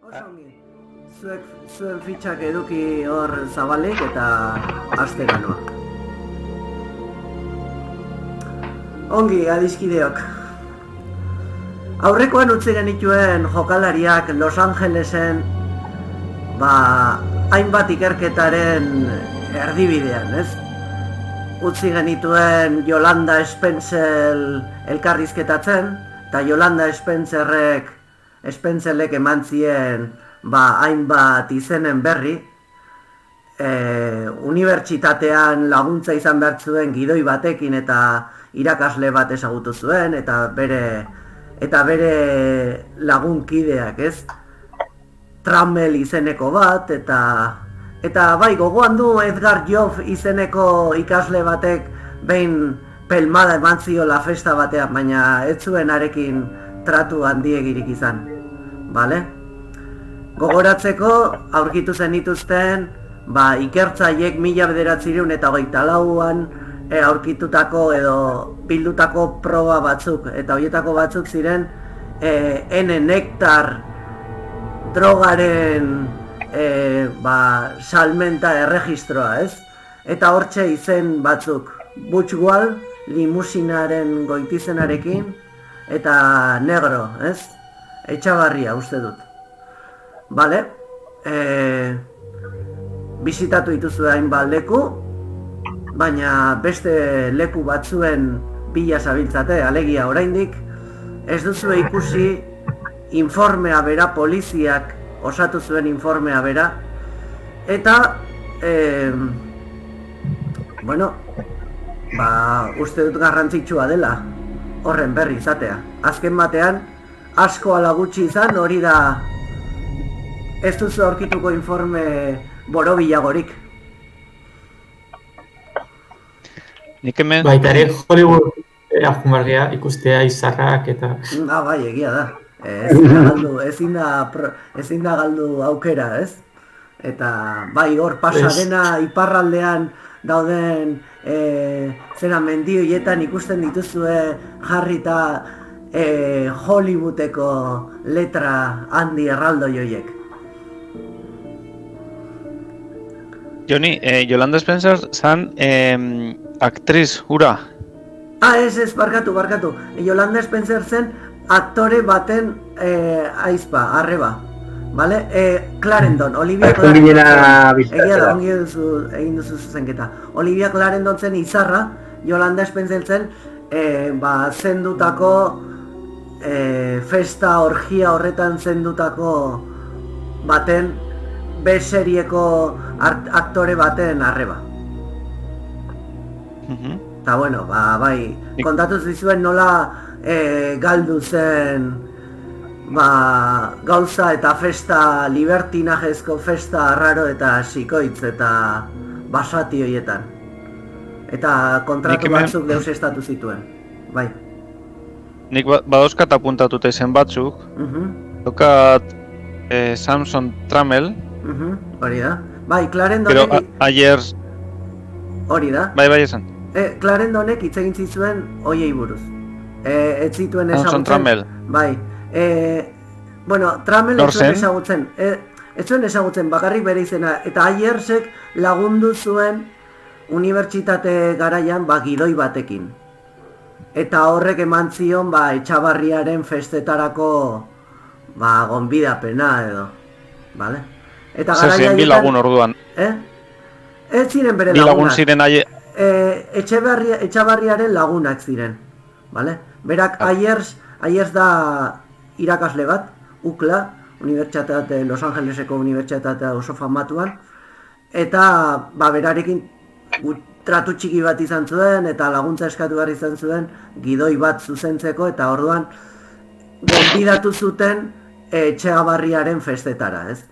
Oso ongi. Zuen fitxak eduki hor zabalik eta astera noa. Ongi, adiskideok. Aurrekoan utzi genituen jokalariak Los Angelesen hainbat ikerketaren erdibidean, ez? Utzi genituen Yolanda Spencer elkarrizketatzen, eta Yolanda Spencerrek eman zien hainbat izenen berri, unibertsitatean laguntza izan behar zuen gidoi batekin eta irakasle bat ezagutu zuen, eta bere lagunkideak, ez? Trammell izeneko bat, eta bai, gogoan du Edgar Joff izeneko ikasle batek behin pelmada eman ziola festa batean, baina ez zuen harekin tratu handiegirik izan, bale? Gogoratzeko aurkitu zenituzten, ikertzaiek 1924an aurkitutako edo bildutako proba batzuk, eta horietako batzuk ziren N-nektar drogaren salmenta erregistroa, ez? Eta hortxe izen batzuk, Butch Wall, limusinaren goitizenarekin, eta negro, ez? Etxabarria uste dut. Bale? Bisitatu dituzu hainbat leku, baina beste leku batzuen bila zabiltzate, alegia oraindik, ez duzu ikusi informea bera, poliziak osatu zuen informea bera, eta, uste dut garrantzitsua dela horren berri izatea. Azken batean, asko ala gutxi izan, hori da ez duzu aurkituko informe borobilagorik. Nik hemen... Baita ere Hollywood ajumarria ikustea izarrak eta... Bai, egia da. Ezin da galdu aukera, ez? Eta bai, hor pasa dena iparraldean dauden zera mendioietan ikusten dituzue jarrita Hollywoodeko letra handi erraldo joiek. Joni, Yolanda Spencer zan aktriz hura. Ez, barkatu. Yolanda Spencer zen aktore baten arreba. Vale? Clarendon, Olivia Clarendon. Egia da, ongi egin duzu zuzenketa. Olivia Clarendon zen izarra, Yolanda Spencer zen zendutako festa orgia horretan zendutako baten B-serieko aktore baten arreba. Eta bueno, bai, kontatu zizuen nola galdu zen gauza eta festa, libertinajezko festa arraro eta sikoitz eta basati horietan. Eta kontratu batzuk deusestatu zituen, bai. Nik badauzkat apuntatute zen batzuk, dokat Samson Trammell. Hori da. Bai, Clarendonek... Pero ayer... Hori da. Bai, esan. Clarendonek hitz egin zituen hoiei buruz. Ez zituen ezagutzen... Samson Trammell. Bai. Trammell ez zuen ezagutzen. Ez zuen ezagutzen bakarrik bere izena. Eta Ayersek lagundu zuen unibertsitate garaian gidoi batekin. Eta horrek eman zion Etxabarriaren festetarako gonbidapena edo. Vale? Eta garaia bi lagun orduan. Ez ziren bere lagunak. Bi lagun ziren Etxabarriaren lagunak ziren. Vale? Berak Ayers da irakasle bat, UCLA, Los Angeleseko unibertsitatea oso famatuan, eta berarekin tratu txiki bat izan zuen eta laguntza eskatu behar izan zuen gidoi bat zuzentzeko, eta orduan gonbidatu zuten Etxabarriaren festetara, ez?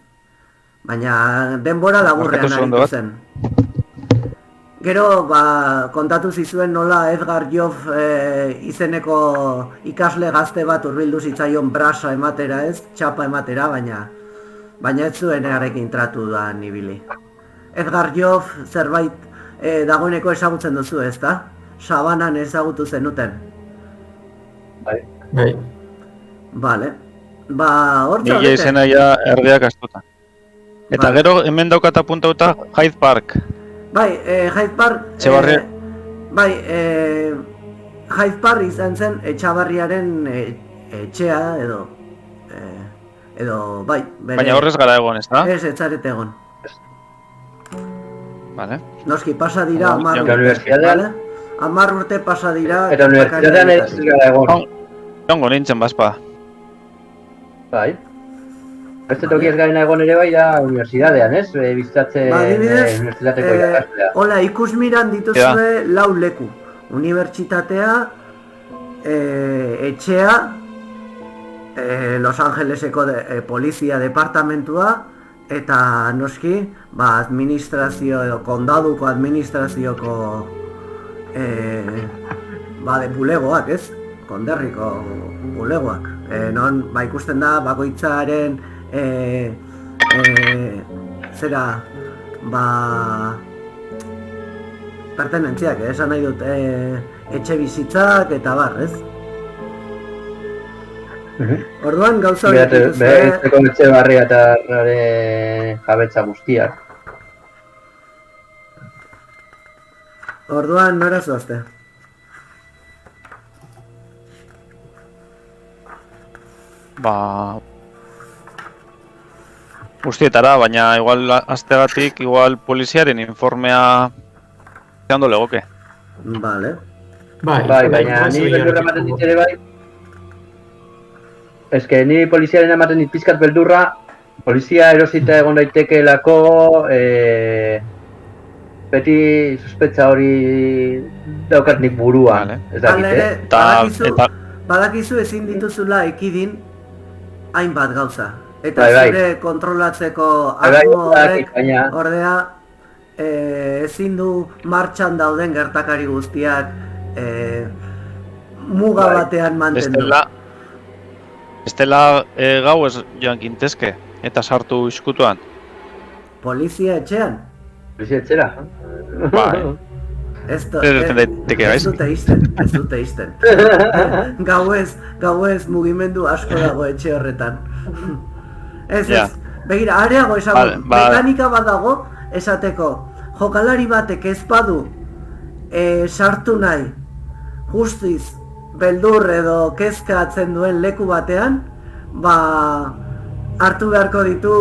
Baina denbora laburrean aritu zen. Gero, kontatu zizuen nola Edgar Joff izeneko ikasle gazte bat hurbildu zitzaion brasa ematera, ez? Txapa ematera, baina ez zuen egarekin tratu da nibili. Edgar Joff zerbait dagoeneko ezagutzen duzu, ez da? Sabanan ezagutu zenuten. Bai. Vale. Ba, hor Nire zaudete. izena ja erdiak astuta. Eta Vale. gero hemen daukat apuntauta Hyde Park. Bai, Hyde Park... Etxabarri- Hyde Park izan zen Etxabarriaren etxea edo, bai, bere... Baina horrez gara egon, ez da? Ez, etzarete egon. Vale. Noski, pasa dira Ondo, 10 ja, urte, unibertsitatean- bale? 10 urte pasa dira... Eta unibertsitatean ez gara egon. Jongo nintzen bazpa. Bai. Beste toki ez garen egon ere bai da unibertsitatean, ez? Biztatzen Ba, adibidez, unibertsitateko irakaslea. hola, ikusmiran dituzue lau leku. Unibertsitatea, etxea, Los Angeleseko polizia departamentua, eta noski, ba, administrazio edo kondaduko administrazioko de bulegoak, ez? Konderriko bulegoak. Non, ba, ikusten da, bakoitzaren zera, ba, pertenentziak, esan nahi dut, etxe bizitzak eta bar, ez? Orduan gauza horiek dituzue, Beretzeko etxe barria eta jabetza guztiak. orduan nora zoazte? Ba... Guztietara, baina igual astegatik, igual poliziaren informea zeando legoke. Vale. Bai, baina ni beldurra ematen dit ere bai. Ez que ni poliziaren ematen dit pizkat beldurra, polizia erosita egon daitekeelako, beti sospetza hori daukat nik buruan, Vale. ez dakit, Hala ere, Eta badakizu ezin dituzula ekidin hainbat gauza. Eta Bai, bai. zure kontrolatzeko Bai, bai, asmo horrek, badakit, baina- ordea, ezin du martxan dauden gertakari guztiak muga Bai. batean mantendu. Bestela gau ez joan gintezke, eta sartu iskutuan. Polizia etxean? polizia etxera. Bai. Ez daiteke, ez gaiz? dute izten. Gauez mugimendu asko dago etxe horretan. Ez, Ja. begira, areago esango, Vale, mekanika bat dago, esateko, jokalari batek ez badu sartu nahi, justiz, beldur edo kezkatzen duen leku batean, ba, hartu beharko ditu,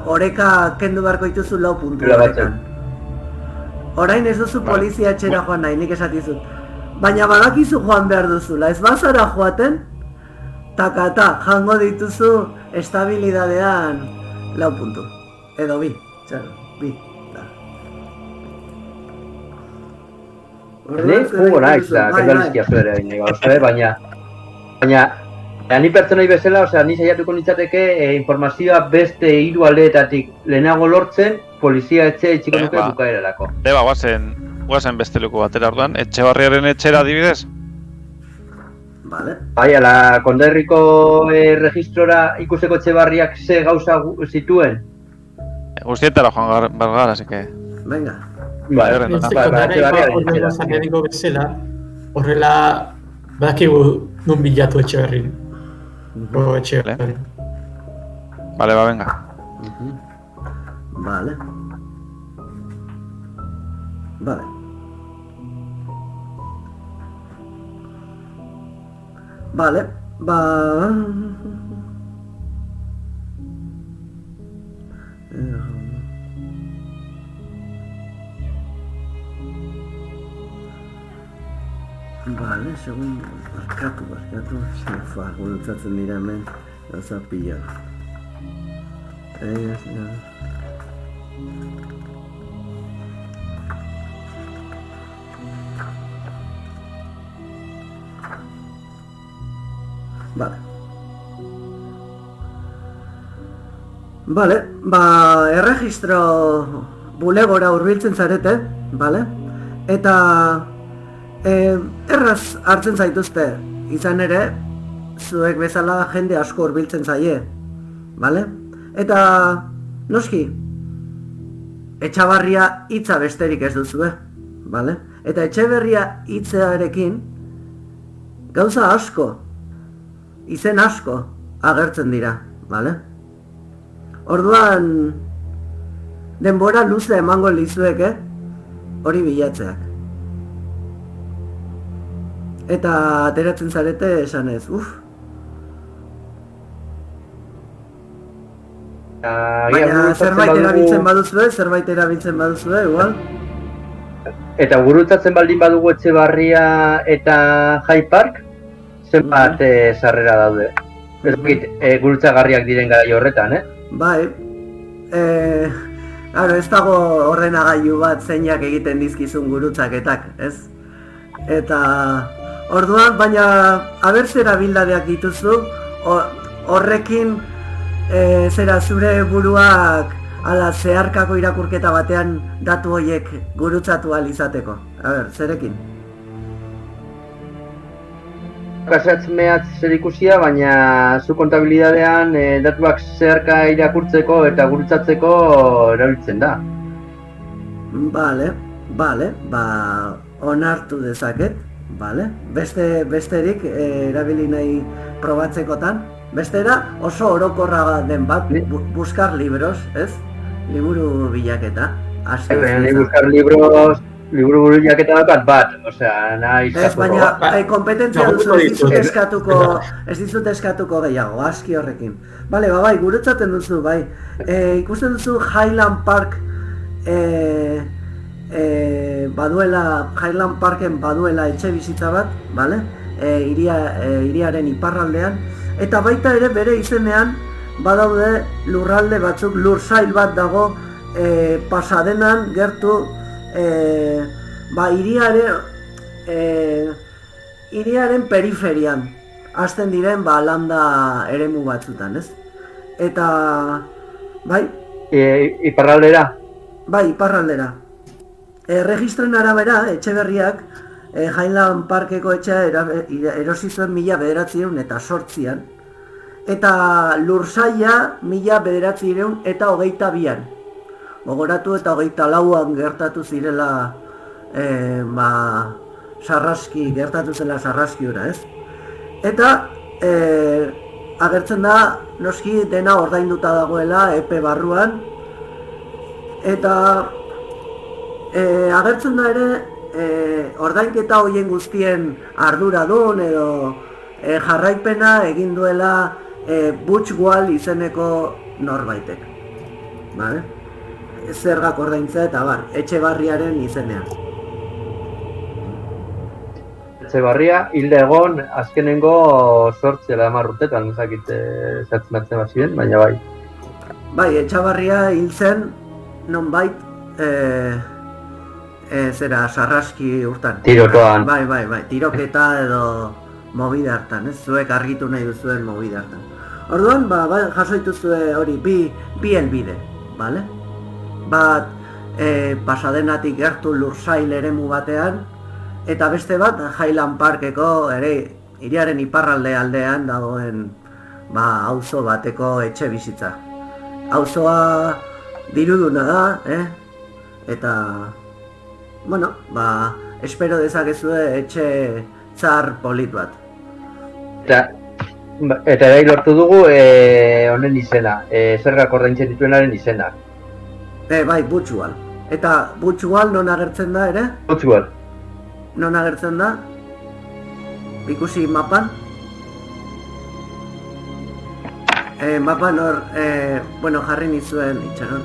oreka kendu beharko dituzu 4 puntu Lau orekan. Orain ez duzu polizia etxera joan nahi, nik esatizut. Baina badakizu joan behar duzula, ez bazara joaten, takata, jango dituzu estabilidadean 4 puntu. Edo 2, bi. Ni jugo naiz, da, kendalizkia zuere egin gauzue, baina ni pertsonai bezala, osea, ni saiatuko nintzateke informazioa beste 3 aldeetatik lehenago lortzen, polizia etxe itxiko nuke Ba. bukaerarako. Deba, guazen beste leku batera orduan, Etxebarriaren etxera adibidez? Vale. Bai, ala, konderriko registrora ikusteko Etxebarriak ze gauza zituen. Guztietara joan bargar, así que... Venga. Bai, Etxebarriaren etxera bezala, horrela badakigu nun bilatu Etxebarrin. Etxebarrin. Vale, ba, venga. Vale. Vale. Vale, ba... Vale, segundo, barkatu, gurutzatzen dira hemen, gauza pila. Vale. Vale, ba, erregistro bulegora hurbiltzen zarete, vale? Eta erraz hartzen zaituzte, izan ere, zuek bezala jende asko hurbiltzen zaie, vale? Eta, noski, Etxabarria hitza besterik ez duzue, vale? Eta Etxeberria hitzarekin gauza asko izen asko agertzen dira, bale? Orduan, denbora luze emango lizueke, hori bilatzeak. Eta ateratzen zarete esanez, baina zerbait erabiltzen baduzue, igual. Eta gurutzatzen baldin badugu Etxebarria eta Hyde Park, zenbat sarrera daude? Ez dakit, gurutzagarriak diren garai horretan, Bai, ez dago ordenagailu bat zeinak egiten dizkizun gurutzaketak, ez? Eta orduan, baina abertzera bildadeak dituzu, horrekin zure buruak ala zeharkako irakurketa batean datu horiek gurutzatu ahal izateko. Zerekin? Kasatz mehatz zer ikusia, baina zu kontabilidadean datuak zeharka irakurtzeko eta gurutzatzeko erabiltzen da. Bale, onartu dezaket, bale. Besterik erabili nahi probatzekotan. Bestera oso orokorra den bat, buscar libros, ez? Liburu bilaketa. Ni buscar libros, liburu bilaketa bat, osea, nahi ez, baina kompetentzia duzu, ez dizut eskatuko gehiago, aski horrekin. Bale, bai, gurutzaten duzu, bai. Ikusten duzu Highland Park Highland Parken baduela etxe bizitza bat, bale? Hiriaren iparraldean. Eta baita ere bere izenean badaude lurralde batzuk, lursail bat dago Pasadenan gertu hiriaren periferian hasten diren landa eremu batzutan, ez? Eta bai? Iparraldera? Bai, iparraldera. Registren arabera, Etxeberriak Highland Parkeko etxea erosi zuen 1908an eta lursaila 1922an. Gogoratu eta 24an gertatu zirela gertatu zela Sarraski ura, ez? Eta agertzen da noski dena ordainduta dagoela epe barruan eta agertzen da ere ordainketa hoien guztien arduradun edo jarraipena egin duela Butch Wall izeneko norbaitek. Vale? Zergak ordaintzea eta Etxebarriaren izenean. Etxebarria hilda egon azkenengo 8 urtetan, ezakit zatzen bazien, baina bai. Bai, Etxebarria hil zen nonbait Sarraski urtan. Tirokoan. Bai, tiroketa edo movida hartan, ez? Zuek argitu nahi duzuen movida hartan. Orduan, jaso dituzue hori bi helbide, bale? Bat, Pasadenatik gertu lursail eremu batean, eta beste bat, Highland Parkeko hiriaren iparralde aldean dagoen auzo bateko etxe bizitza. Auzoa diruduna da, eta espero dezakezue etxe zar polit bat. Eta gai lortu dugu honen izena, zergak ordaintzen dituenaren izena. Bai, Butch Wall. Eta Butch Wall non agertzen da ere? Butch Wall. Non agertzen da? Ikusi mapan? Mapan hor, jarri nizuen itxaron.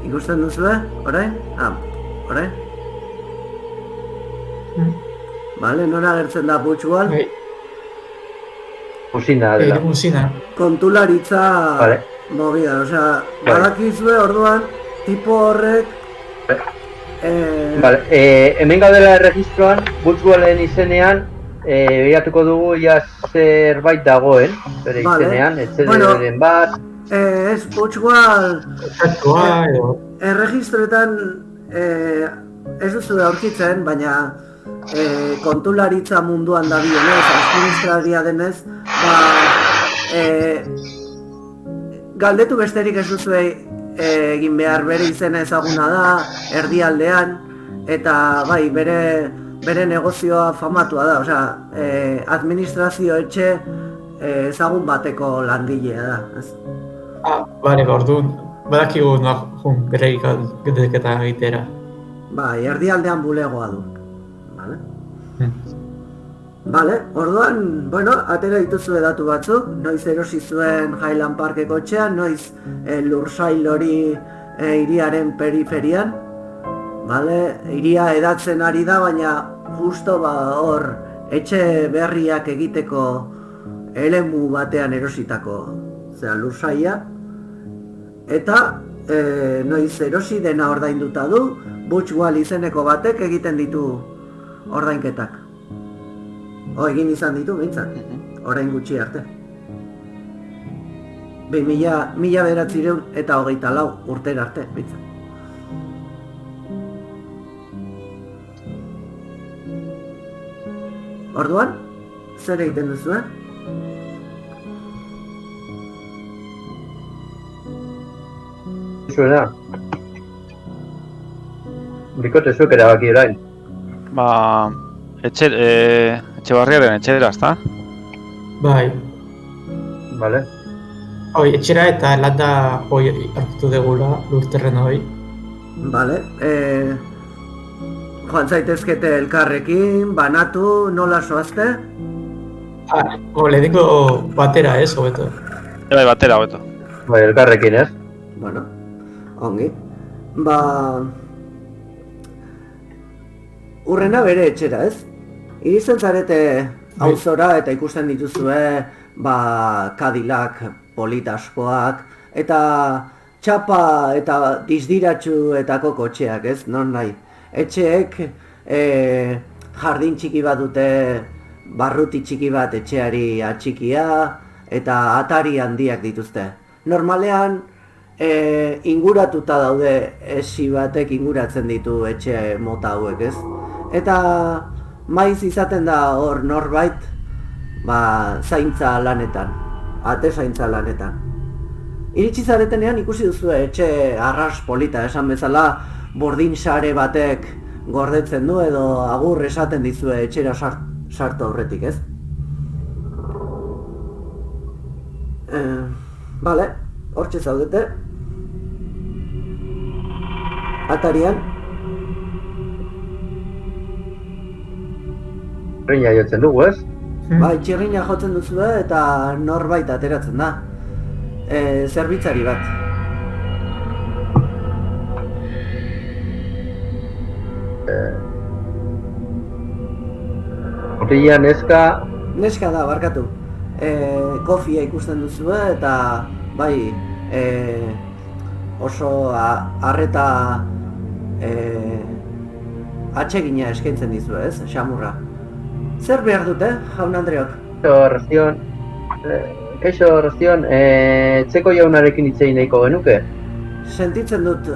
Ikusten duzue, orain? Orain? Bale, non agertzen da Butch Wall? Musina dela. Musina. Kontularitza movida, osea, badakizue orduan, tipo horrek... Hemen gaudela erregistroan, Butch Wallen izenean, behiratuko dugu ia zerbait dagoen, bere izenean, etxederen bat... Ez, Butch Wall... Erregistroetan ez duzu aurkitzen, baina kontularitza munduan da bionez, administraria denez, galdetu besterik ez duzu egin behar bere izena ezaguna da, erdialdean, eta bai, bere negozioa famatua da, osea, administrazio etxe ezagun bateko langilea da, ez? Bale, orduan, badakigu bere galdeketa egitera. Bai, erdialdean bulegoa du, bale? Bale, orduan, bueno, atera dituzue datu batzuk, noiz erosi zuen Highland Parkeko etxean, noiz lursail hori hiriaren periferian, bale, hiria edatzen ari da, baina justo hor etxe berriak egiteko eremu batean erositako lursaila, eta noiz erosi dena ordainduta du, Butchwal izeneko batek egiten ditu ordainketak. Egin izan ditu, behintzat, orain gutxi arte. 1924 urtera arte, behintzat. Orduan, zer egiten duzu, Zuena. Bikote zuek erabaki orain. Etxebarriaren etxera, ezta? Bai. Vale. Etxera eta landa hartu degula lurterren hori. Bale, joan zaitezkete elkarrekin, banatu, nola zoazte? Lehenengo batera ez, hobeto. Bai, batera, hobeto. Bai, elkarrekin ez. Bueno, ongi. Urrena bere etxera, ez? Iristen zarete auzora eta ikusten dituzue Cadillac politaskoak eta txapa eta dizdiratsuetako kotxeak, ez? Non nahi. Etxeek jardin txiki bat dute, barruti txiki bat etxeari atxikia eta atari handiak dituzte. Normalean inguratuta daude esi batek inguratzen ditu etxe mota hauek, ez? Eta maiz izaten da hor norbait zaintza lanetan, ate zaintza lanetan. Iritsi zaretenean ikusi duzu etxe arras polita, esan bezala bordin sare batek gordetzen du edo agur esaten dizue etxera sartu aurretik, ez? Bale, hortxe zaudete. Atarian. Txirrina jotzen dugu, ez? Bai, txirrina jotzen duzu eta norbait ateratzen da. Zerbitzari bat. Horria neska... Neska da, barkatu. Kofia ikusten duzu eta bai, oso arreta atsegina eskaintzen dizu, ez, xamurra. Zer behar dute, jaun Andreok? Kaixo, Rastion, txeko jaunarekin hitz egin nahiko genuke? Sentitzen dut,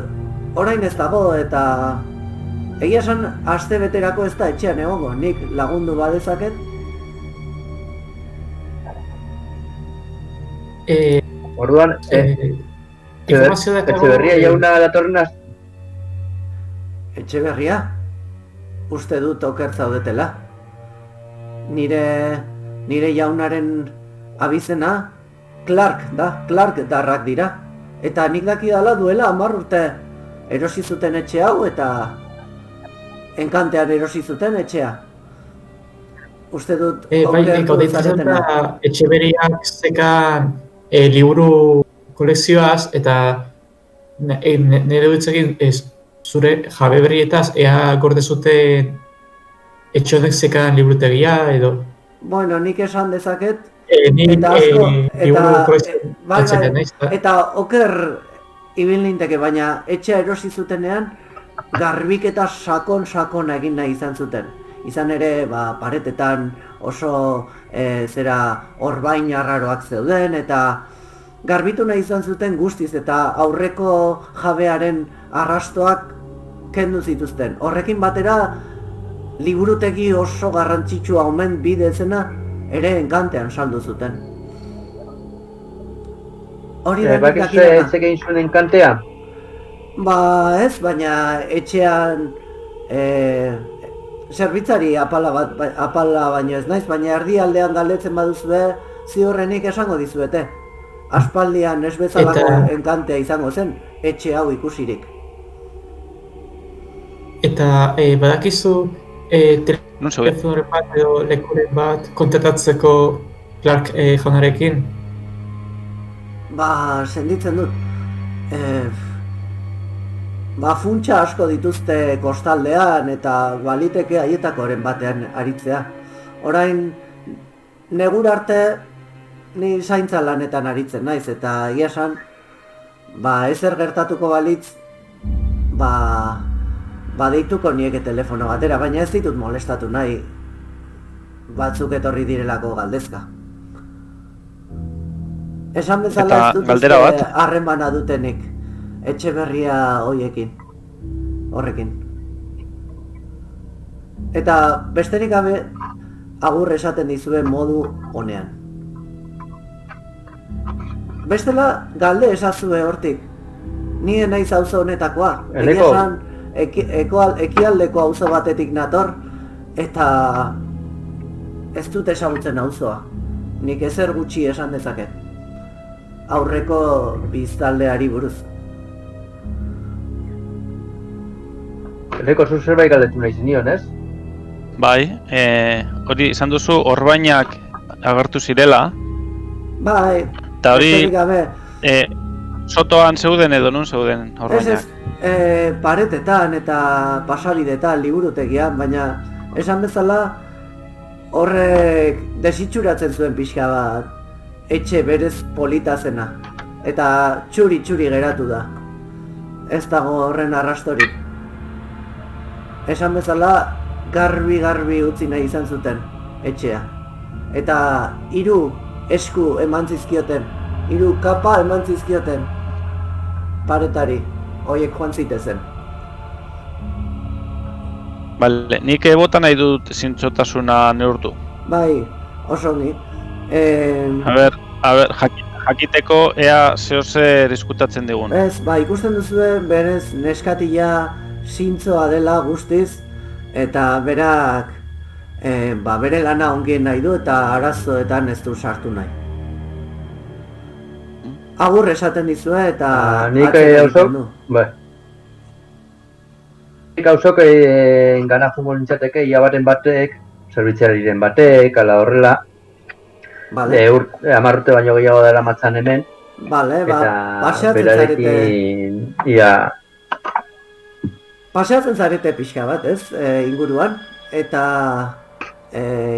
orain ez dago eta egia esan aste beterako ez da etxean egongo, nik lagundu badezaket? Orduan, Etxeberria jauna datorrenaz? Etxeberria? Uste dut oker zaudetela. Nire jaunaren abizena Clark darrak dira. Eta nik dakidala duela 10 urte erosi zuten etxe hau eta Enkantean erosi zuten etxea. Uste dut oker zaretena. Etxeberriak zekan liburu kolekzioaz eta nire dutzekin zure jabe berrietaz ea gorde zuten etxonek zekan liburutegia edo... Bueno, nik esan dezaket eta oker ibil ninteke, baina etxea erosi zutenean garbiketa sakon egin nahi izan zuten. Izan ere, paretetan oso orbain arraroak zeuden eta garbitu nahi izan zuten guztiz eta aurreko jabearen arrastoak kendu zituzten. Horrekin batera, liburutegi oso garrantzitsua omen bidezena ere Enkantean saldu zuten. Hori da nik dakidana. Bakizue etxekein zuen Enkantea? Ba ez, baina etxean zerbitzari apala baino ez naiz, baina erdialdean galdetzen baduzue ziurrenik esango dizuete. Aspaldian ez bezalako enkantea izango zen, etxe hau ikusirik. Eta badakizu telefonoren bat edo lekuren bat kontatatzeko Clark jaunarekin? Ba, senditzen dut. Ba, funtsa asko dituzte kostaldean eta baliteke haietakoren batean aritzea. Orain, negur arte ni zaintza lanetan aritzen naiz eta egia esan, ba, ezer gertatuko balitz, ba deituko nieke telefono batera, baina ez ditut molestatu nahi batzuk etorri direlako galdezka. Esan bezala ez dut uste harremana dutenik etxe berria horrekin. Eta besterik gabe agur esaten dizuen modu honean. Bestela galde esazue hortik. Ni naiz auzo honetakoa. Egia esan ekialdeko auzo batetik nator eta ez dut ezagutzen auzoa. Nik ezer gutxi esan dezaket. Aurreko biztanleari buruz. Eneko, zu zerbait galdetu nahi zinion, ez? Bai, hori izan duzu orbainak agertu zirela. Bai, eta hori sotoan zeuden edo nun zeuden orbainak? Ez, paretetan eta pasabidetan, liburutegian, baina esan bezala horrek desitxuratzen zuen pixka bat etxe berez polita zena. Eta txuri-txuri geratu da. Ez dago horren arrastorik. Esan bezala garbi utzi nahi izan zuten etxea. Eta 3 esku eman zizkioten, 3 kapa eman zizkioten paretari, horiek joan zitezen. Bale, nik bota nahi dut zintzotasuna neurtu. Bai, oso ni. A ber, jakiteko ea zehozer diskutatzen digun. Ez, ba, ikusten duzue berez neskatila zintzoa dela guztiz, eta berak bere lana ongien nahi du eta arazoetan ez du sartu nahi. Agur esaten dizue eta nik hausok, bai. Nik hausok gana jungo nintzateke, ia batek, zerbitzariren batek, ala horrela. Vale. 10 urte baino gehiago dela matzan hemen. Vale, paseatzen zarete. Paseatzen zarete pixka bat, ez, inguruan, eta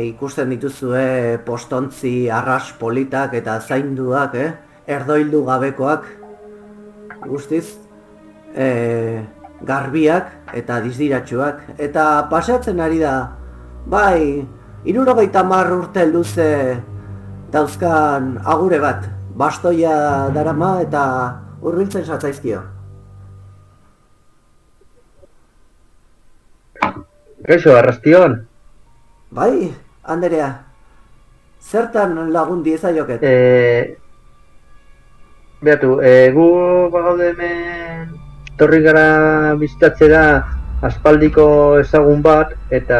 ikusten dituzue postontzi arras politak eta zainduak, erdoildu gabekoak, guztiz, garbiak eta dizdiratsuak, eta paseatzen ari da, bai, 70 urte luze dauzkan agure bat, bastoia darama eta hurbiltzen zatzaizkio. Kaixo, arrastion? Bai, Anderea, zertan lagun diezaioket? Beatu, gu bagaude hemen torri gara bizitatzera aspaldiko ezagun bat, eta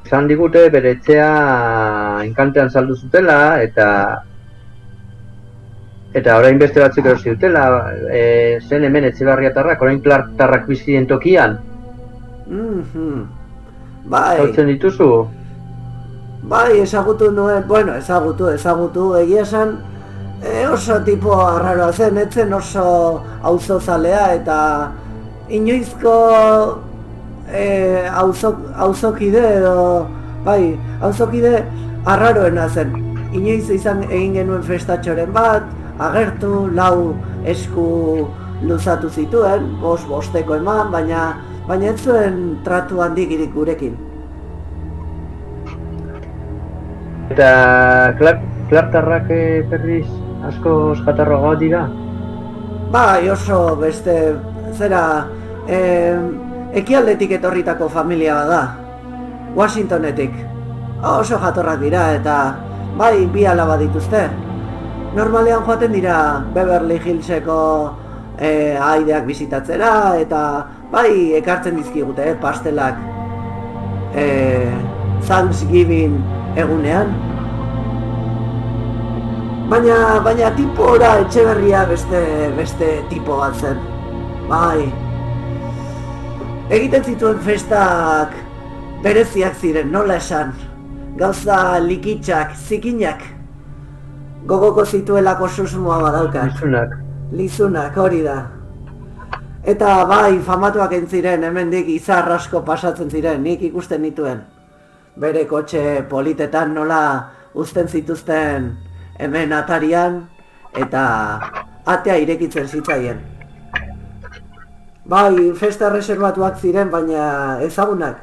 esan digute bere etxea enkantean saldu zutela, eta orain beste batzuk erosi dutela, zen hemen Etxebarriatarrak, orain Clark bizien tokian. Bai. Zautzen dituzu? Bai, ezagutu nuen, bueno, ezagutu, egia esan oso tipo arraroa zen, etzen oso auzozalea eta inoizko auzokide edo, bai, auzokide arraroena zen. Inoiz egin genuen festatxoren bat, agertu, 4 esku luzatu zituen, 5 eman, baina ez zuen tratu handigirik gurekin. Eta Clartarrak berriz asko eskatarroa dira? Bai, oso beste, zera, ekialdetik etorritako familia bada, Washingtonetik. Oso jatorrak dira eta bai 2 alaba dituzte. Normalean joaten dira Beverly Hillseko Aideak bizitatzera, eta bai ekartzen dizkigute, pastelak Thanksgiving egunean. Baina tipora Etxeberria beste tipo bat zen. Bai. Egiten zituen festak bereziak ziren, nola esan. Gauza likitxak, zikinak. Gogoko zituelako susmoa badaukat. Lizunak, hori da. Eta bai, famatuak entziren, hemendik izar asko pasatzen ziren, nik ikusten nituen. Bere kotxe politetan nola uzten zituzten hemen atarian, eta atea irekitzen zitzaien. Bai, festa reservatuak ziren, baina ezagunak.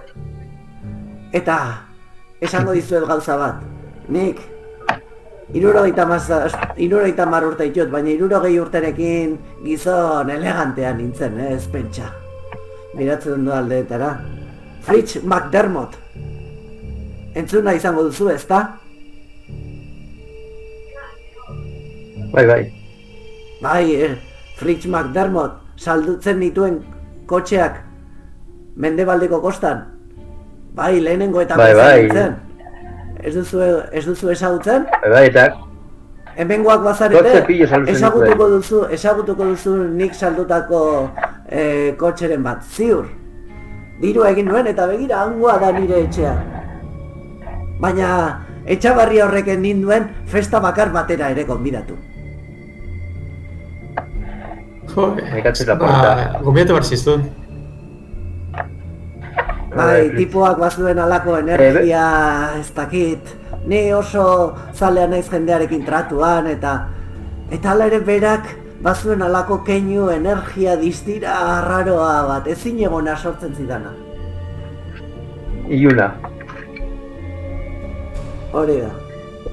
Eta, esango dizuet gauza bat, nik 70 urte ditut, baina 60 urterekin gizon elegantean nintzen, ez pentsa. Miratzen du aldeetara. Fritz McDermott. Entzuna izango duzu, ezta? Bai. Bai, Fritz McDermott saldutzen dituen kotxeak Mendebaldeko kostan. Bai, lehenengo eta nintzen. Ez duzu ezagutzen? Bai, eta Hemengoak bazarete, ezagutuko duzu nik saldutako kotxeren bat, ziur. Diru egin nuen eta begira, hangoa da nire etxea. Baina Etxabarria horreken ninduen festa bakar batera ere konbidatu. Gombidatu behar ziztun. Bai, tipoak bazuen alako energia, ez dakit. Ni oso zalea naiz jendearekin tratuan, eta hala ere berak bazuen alako keinu energia distira arraroa bat, ezin egona sortzen zidana. Iluna. Hori da.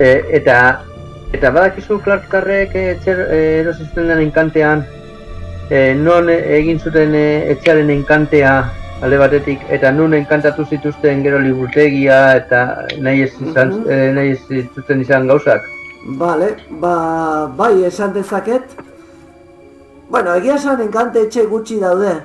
Eta badakizu Clark-tarrek erosizten den enkantean, non egin zuten etxearen enkantea alde batetik, eta nun enkantatu zituzten gero liburutegia eta nahi ez zituzten izan gauzak? Bale, bai esan dezaket. Bueno, egia esan enkante etxe gutxi daude.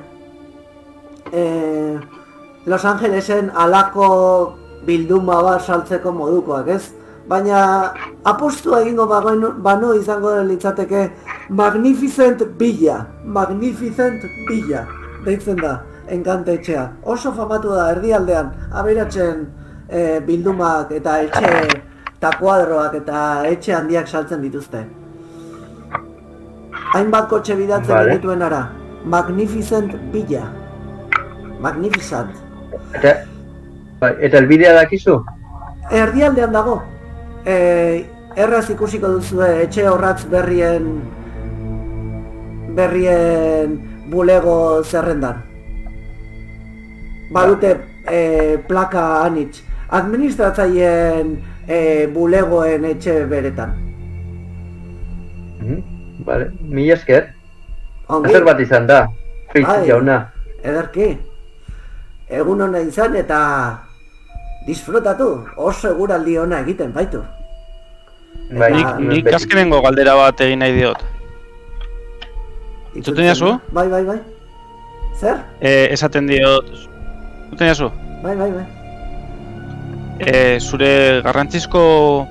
Los Angelesen alako bilduma bat saltzeko modukoak, ez? Baina apostua egingo banu izango litzateke Magnificent Villa deitzen da. Enkante etxea. Oso famatu da erdialdean, aberatsen bildumak eta etxe eta kuadroak eta etxe handiak saltzen dituzte. Hainbat kotxe bidatzen dituen ara. Magnificent Villa. Magnificent. Eta elbidea dakizu? Erdialdean dago. Erraz ikusiko duzue etxe horratz berrien bulego zerrendan. Badute plaka anitz. Administratzaileen bulegoen etxe beretan. Vale, mila esker. Zer bat izan da, Fritz jauna. Ederki. Egun hona izan eta disfrutatu. Oso eguraldi ona egiten baitu. Nik azkenengo galdera bat egin nahi diot. Entzuten jazu? Bai. Zer? Esaten diot. Entzuten jazu? Bai. Zure garrantzizko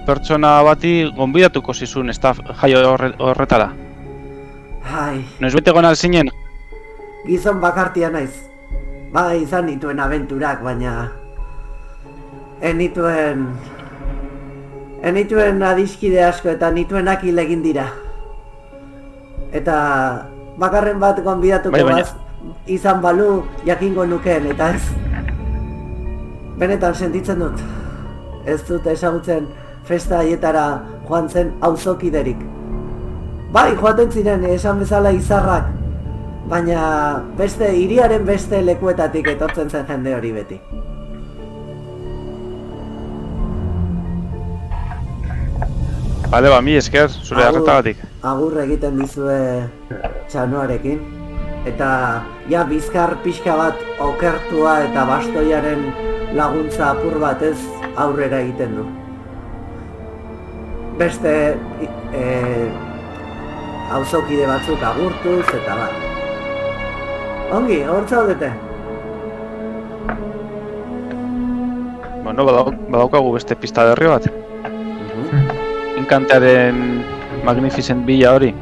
pertsona bati gonbidatuko zizun, ez da jaio horretara? Noiz bete gona zinen? Gizon bakartia naiz. Bai, izan nituen abenturak, baina enituen adiskide asko eta nituenak hil egin dira. Eta bakarren bat gonbidatuko izan balu jakingo nukeen, eta ez. Benetan sentitzen dut. Ez dut ezagutzen festa haietara joan zen auzokiderik. Bai, joaten ziren esan bezala izarrak, baina hiriaren beste lekuetatik etortzen zen jende hori beti. Bale, mi esker, zure harretagatik. Agur egiten dizue txanoarekin. Eta ja bizkar pixka bat okertua eta bastoiaren laguntza apur batez aurrera egiten du. Beste auzokide batzuk agurtuz eta bat. Ongi, hor zaudete. Bueno, badaukagu beste pista berri bat. Inkantearen Magnificent Villa hori.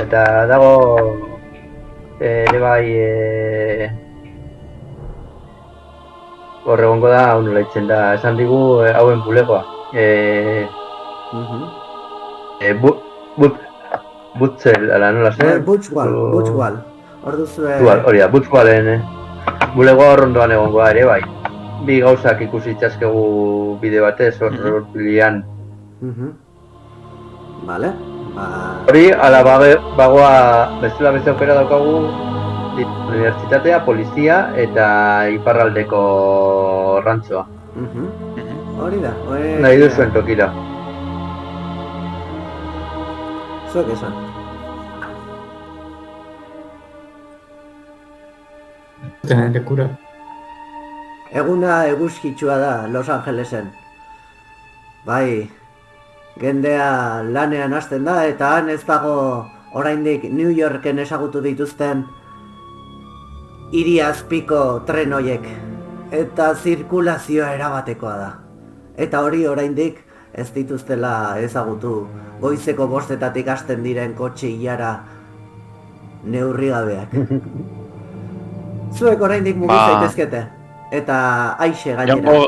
Eta dago ere bai horregongo da, hau nola itzen da, esan digu hauen bulegoa. Butzel, ala nola zen? Butchwal. Hor duzue... Hori da, Butchwalen bulegoa horrondoan egongoa ere bai. Bi gauzak ikusi itxaskegu bide batez hor bilian. Vale. Hori, ala bagoa bestela beste aukera daukagu unibertsitatea, polizia eta iparraldeko rantzoa. Hori da. Nahi duzuen tokira. Zuek esan. Tenen lekura. Eguna eguzkitsua da Los Angelesen. Bai, jendea lanean hasten da eta han ez dago oraindik New Yorken ezagutu dituzten hiri azpiko tren hoiek. Eta zirkulazioa erabatekoa da. Eta hori oraindik ez dituztela ezagutu goizeko 5:00 hasten diren kotxe ilara neurrigabeak. Zuek oraindik mugitu zaitezkete. Eta aixe gainera.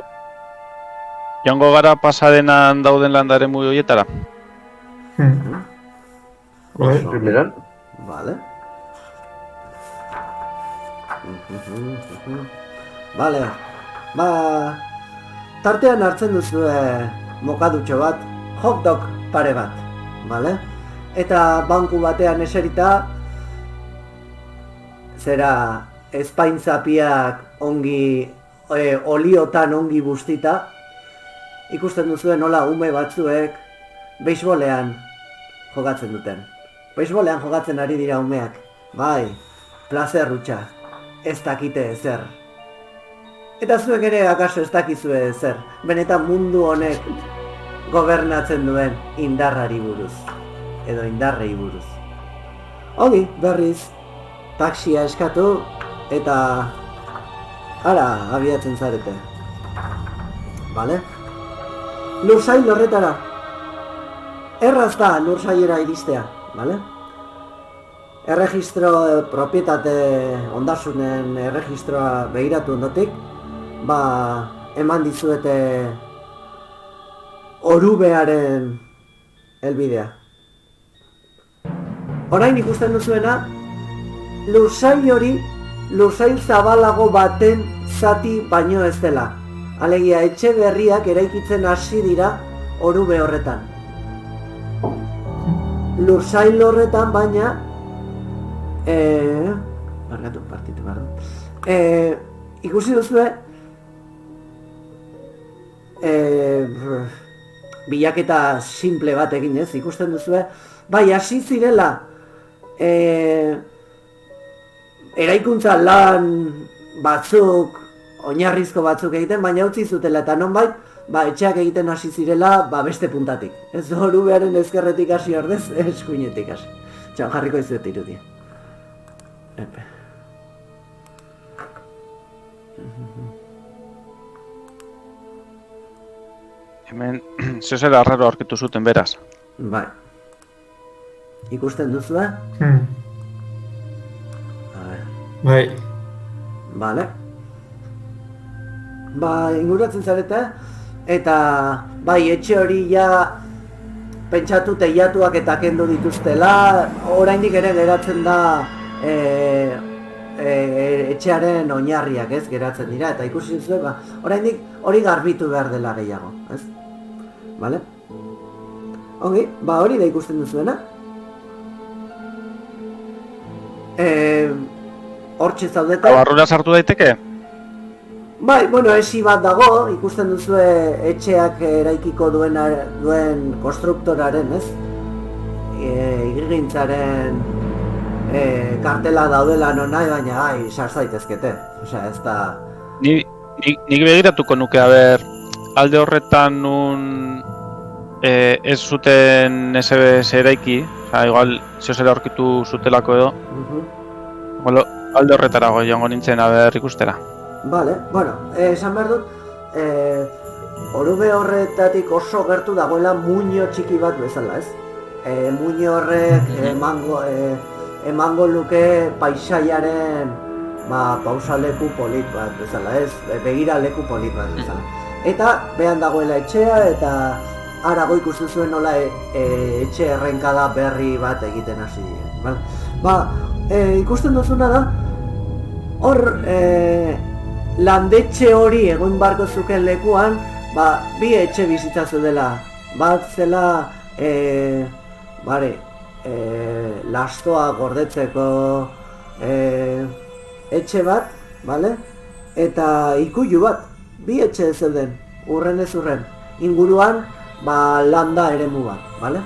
Joango gara pasadenan dauden landare muy horietara. Primeran. Vale. Vale. Tartean hartzen duzue mokadutxo bat, hot dog pare bat, vale? Eta banku batean eserita, zera espaintzapiak ongi, oliotan ongi bustita, ikusten duzuen nola ume batzuek beisbolean jokatzen duten. Beisbolean jokatzen ari dira umeak, bai, plazer hutsa, ez dakite ezer. Eta zuek ere akaso ez dakizue ezer, benetan mundu honek gobernatzen duen indarrari buruz, edo indarrei buruz. Ongi, berriz, taxia eskatu eta ara abiatzen zarete. Vale? Lursail horretara. Erraz da lursailera iristea, vale? Erregistro, propietate ondasunen erregistroa begiratu ondotik, eman dizuete orubearen helbidea. Orain ikusten duzuena, lursail hori, lursail zabalago baten zati baino ez dela. Alegia, etxe berriak eraikitzen hasi dira orube horretan. Lursail horretan baina, ikusi duzue, bilaketa simple bat eginez, ikusten duzue, bai, hasi zirela eraikuntza lan batzuk, oinarrizko batzuk egiten, baina utzi zutela eta nonbait, etxeak egiten hasi zirela, beste puntatik. Ez orubearen ezkerretik hasi ordez, eskuinetik hasi. Txau, jarriko izuet irudia. Epe. Hemen, zezera arraro aurkitu zuten beraz. Bai. Ikusten duzu, Bai. Vale. Inguratzen zarete, eta bai, etxe hori ja pentsatu teilatuak eta kendu dituztela, oraindik ere geratzen da etxearen oinarriak, ez, geratzen dira, eta ikusi duzu, oraindik hori garbitu behar dela gehiago, ez? Vale? Ongi, hori da ikusten duzuena. Hortxe zaudete. Barrura sartu daiteke? Bai, esi bat dago, ikusten duzue etxeak eraikiko duen konstruktoraren, ez? Hirgintzaren kartela daudela nonai, baina sar zaitezkete. Osea, ez da... Nik begiratuko nuke, alde horretan nun ez zuten SBS eraiki, igual zehozera aurkitu zutelako edo, alde horretarago joango nintzen aber ikustera. Vale, bueno, esan behar dut, orube horretatik oso gertu dagoela muño txiki bat bezala, ez? Muño horrek emango luke paisaiaren pausaleku polit bat bezala, ez? Begira leku polit bat bezala. Eta behan dagoela etxea eta harago ikusten zuen nola etxe errenkada berri bat egiten hasi diren. Ikusten duzuna da, hor landetxe hori egon barko zuken lekuan, bi etxe bizitza zudela. Bat zela, lastoa gordetzeko etxe bat, eta ikuilu bat, bi etxe zeuden, urren ez urren, inguruan landa eremu bat, bale?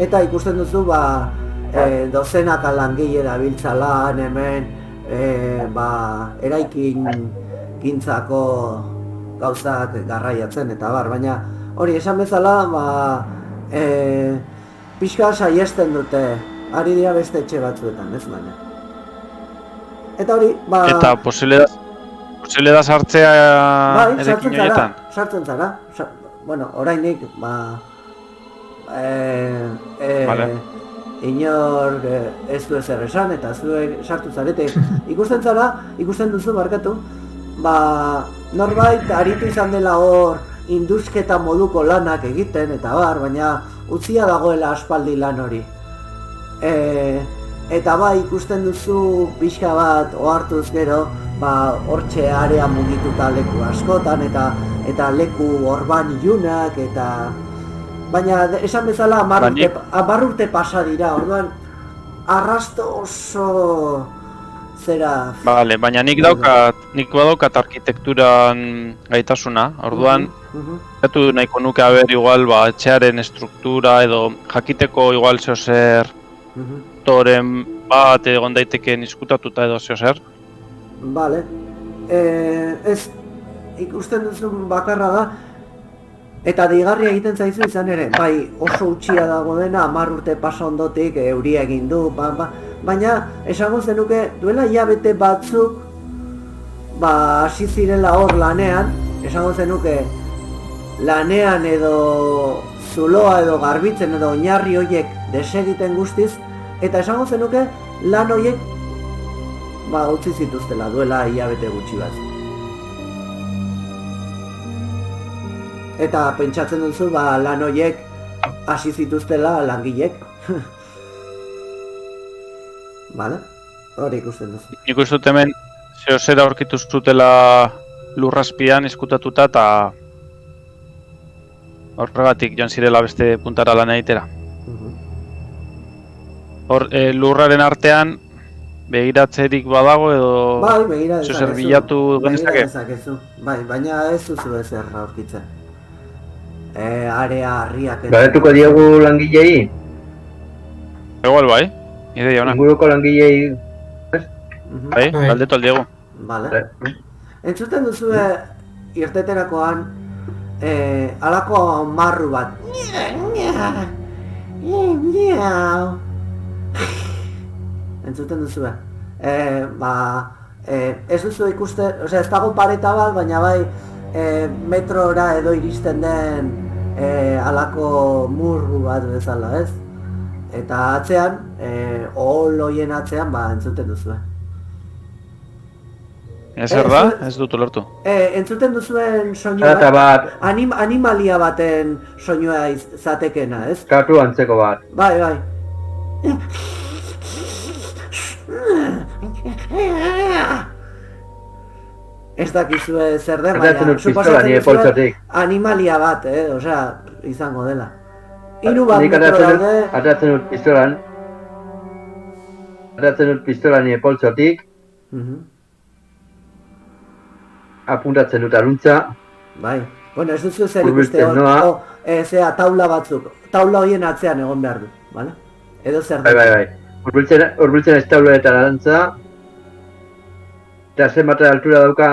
Eta ikusten duzu, dozenaka langile dabiltzala hemen, eraikin gintzako gauzak garraiatzen eta baina hori esan bezala, pixka saiesten dute, ari dira beste etxe batzuetan, ez baina. Eta hori, Eta posible da sartzea erekin horietan? Sartzen zara. Bueno, orainik, inor ez du ezer esan eta zuek sartu zarete. Ikusten duzu barkatu, norbait aritu izan dela hor indusketa moduko lanak egiten eta baina utzia dagoela aspaldi lan hori. Eta ikusten duzu pixka bat ohartuz gero, hortxe area mugituta leku askotan eta leku orban ilunak eta... Baina esan bezala 10 urte pasa dira, orduan arrasto oso zera... Bale, baina nik badaukat arkitekturan gaitasuna, orduan gatu nahiko nuke haber igual etxearen estruktura edo jakiteko igual zeozer toren bat egon daitekeen izkutatuta edo zeozer. Bale, ez ikusten duzun bakarra da, eta deigarria egiten zaizu izan ere, oso utxia dago dena, 10 urte pasa ondotik euria egin du, baina esango zenuke duela hilabete batzuk hasi zirela hor lanean, esango zenuke lanean edo zuloa edo garbitzen edo oinarri horiek desegiten guztiz, eta esango zenuke lan horiek utzi zituztela duela hilabete gutxi bat. Eta pentsatzen duzu lan horiek hasi zituztela langilek. Bale? Hori ikusten duzu. Nik uste dut hemen zehozera aurkitu zutela lurrazpian izkutatuta eta horregatik joan zirela beste puntara lan egitera. Hor, lurraren artean begiratzerik badago edo zeozer bilatu genezakezu. Baina ez duzu ezer aurkitzen. Area harriak... Garetuko diegu langilei? Igual ideia ona. Inguruko langilei... galdetu aldiegu. Bale. Entzuten duzu irteterakoan halako marru bat. Entzuten duzu ez duzu ikusten, ez dago pareta bat, baina metrora edo iristen den halako murru bat bezala, ez? Eta atzean, ohol hoien atzean, entzuten duzu. Ezer da? Ez dut ulertu. Entzuten duzuen soinua bat, animalia baten soinua izatekena, ez? Katu antzeko bat. Bai. Ez dakizue zer den, baina suposatzen duzue animalia bat, izango dela. 3 bat metro daude... Atatzen dut pistola nire poltsotik. Apuntatzen dut aruntza. Bai, bueno, ez duzu zer ikuste hor, taula batzuk, taula horien atzean egon behar du, bale? Edo zer dut. Bai. Urbiltzen ez tauletan arantza. Eta zenbat altura dauka...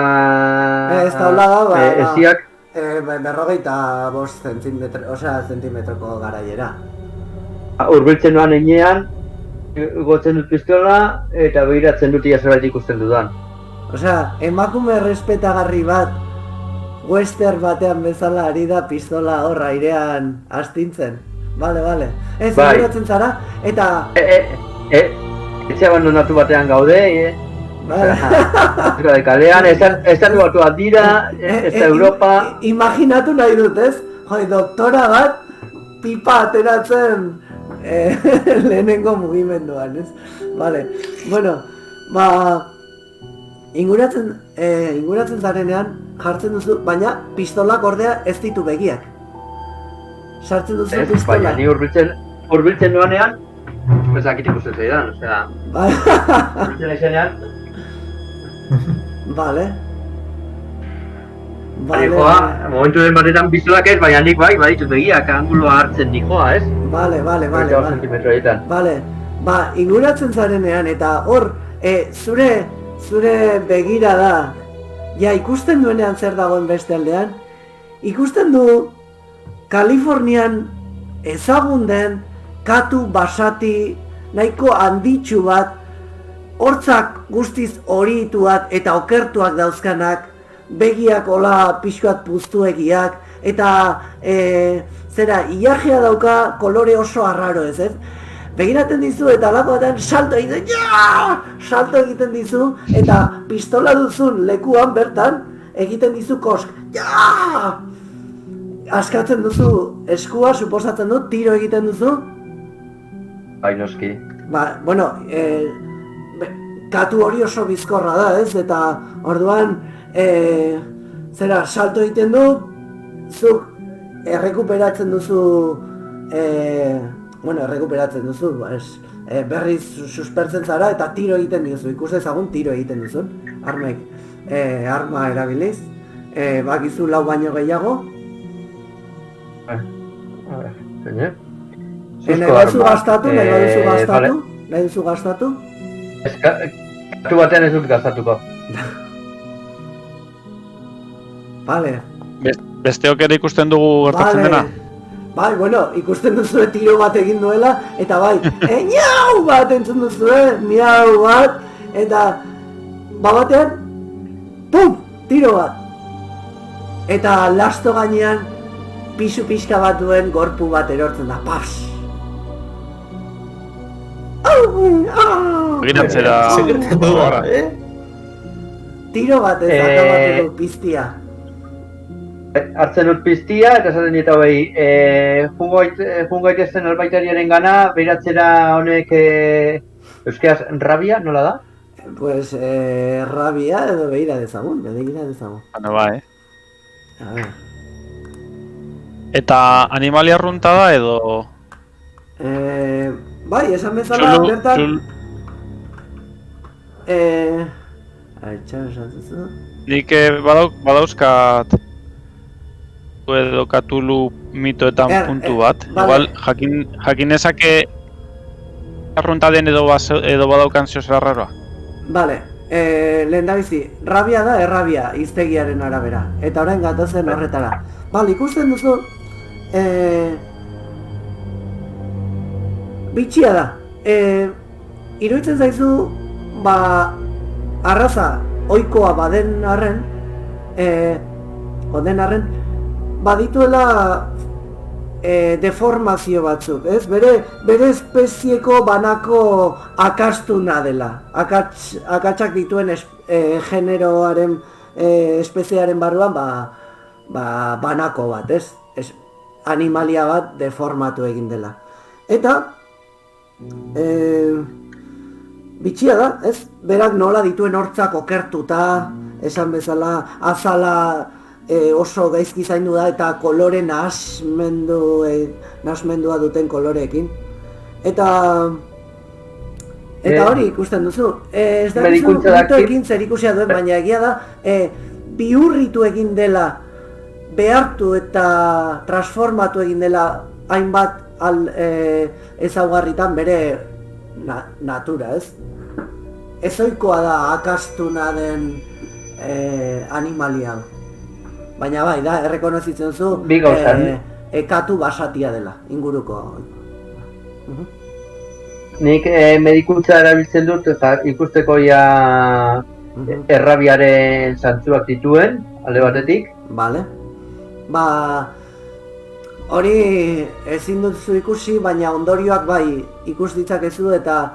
Ez taula da, Eziak? 45 zentimetroko garaiera. Hurbiltzen noan enean, gotzen dut pistola, eta behiratzen dut ia zerbait ikusten dudan. Osea, emakume errespetagarri bat, western batean bezala ari da pistola hor airean astintzen. Bale. Ez, inguratzen zara, eta... Etxe abandonatu batean gaude, Vale. Kalean, estatu batuak dira, ez da Europa... Imaginatu nahi dut, ez? Joi, doktora bat, pipa ateratzen lehenengo mugimenduan, ez? Vale, bueno, inguratzen zarenean jartzen duzu, baina pistolak ordea ez ditu begiak. Sartzen duzu pistola. Baina ni hurbiltzen noanean, ezakit ikusten zaidan, osea... Hurbiltzen aizenean... Vale. Momentu den batetan pistolak ez, baina nik baditut begiak, anguloa hartzen nikoa, ez? Vale. Vale, inguratzen zarenean eta hor, zure begira da, ja ikusten duenean zer dagoen beste aldean, ikusten du Kalifornian ezagun den katu basati nahiko handitsu bat, hortzak guztiz horituak eta okertuak dauzkanak, begiak hola pixkoat puztuegiak, eta ilajea dauka kolore oso arraro ez, begiraten dizu eta alako batean salto egiten dizu, eta pistola duzun lekuan bertan egiten dizu kosk, askatzen duzu eskua, suposatzen du, tiro egiten duzu? Bai, noski. Katu hori oso bizkorra da, ez? Eta orduan, salto egiten du, zuk errekuperatzen duzu, berriz suspertzen zara eta tiro egiten duzu, ikus dezagun tiro egiten duzun, arma erabiliz, bakizu 4 baino gehiago. Nahi duzu gastatu? Katu batean ez dut gastatuko. Vale. Besteok ere ikusten dugu gertatzen dena? Bai, ikusten duzue tiro bat egin duela, eta bai, miau bat entzun duzue, miau bat, eta batean, pum, tiro bat. Eta lasto gainean, pisu pixka bat duen gorpu bat erortzen da, pas. Begiratzera... Tiro bat ez akabatu piztia. Hartzen dut piztia, eta esaten dieta jungo aitezen albaitariaren gana, behiratzera honek euskaraz rabia, nola da? Pues rabia edo behira dezagun. Baina bai. Eta animalia arrunta da edo... Bai, esan bezala bertan... Nik badauzkat edo Cthulhu mitoetan puntu bat. Igual, jakin ezake arrunta den edo badaukan zioz erraroa. Bale, lehendabizi, rabia da errabia hiztegiaren arabera. Eta orain gatozen horretara. Bale, ikusten duzu... bitxia da. Iruditzen zaizu, arraza ohikoa baden arren, badituela deformazio batzuk, ez? Bere espezieko banako akastuna dela. Akatsak dituen generoaren espeziaren barruan, banako bat, ez? Animalia bat deformatu egin dela. Eta, bitxia da, ez? Berak nola dituen hortzak okertuta, esan bezala, azala oso gaizki zaindu da eta kolore nahasmendua duten koloreekin. Eta hori ikusten duzu. Ez da mitoekin zer ikusia duen, baina egia da, bihurritu egin dela, behartu eta transformatu egin dela hainbat ezaugarritan bere natura, ez? ezoikoa da akastuna den animalia. Baina bai, da, errekonozitzen zu, Bi gauza, ekatu basatia dela, inguruko. Nik medikuntza erabiltzen dut, ikusteko ja errabiaren zantzuak dituen, alde batetik. Bale. Ba, hori ezin duzu ikusi, baina ondorioak bai ikus ditzakezu eta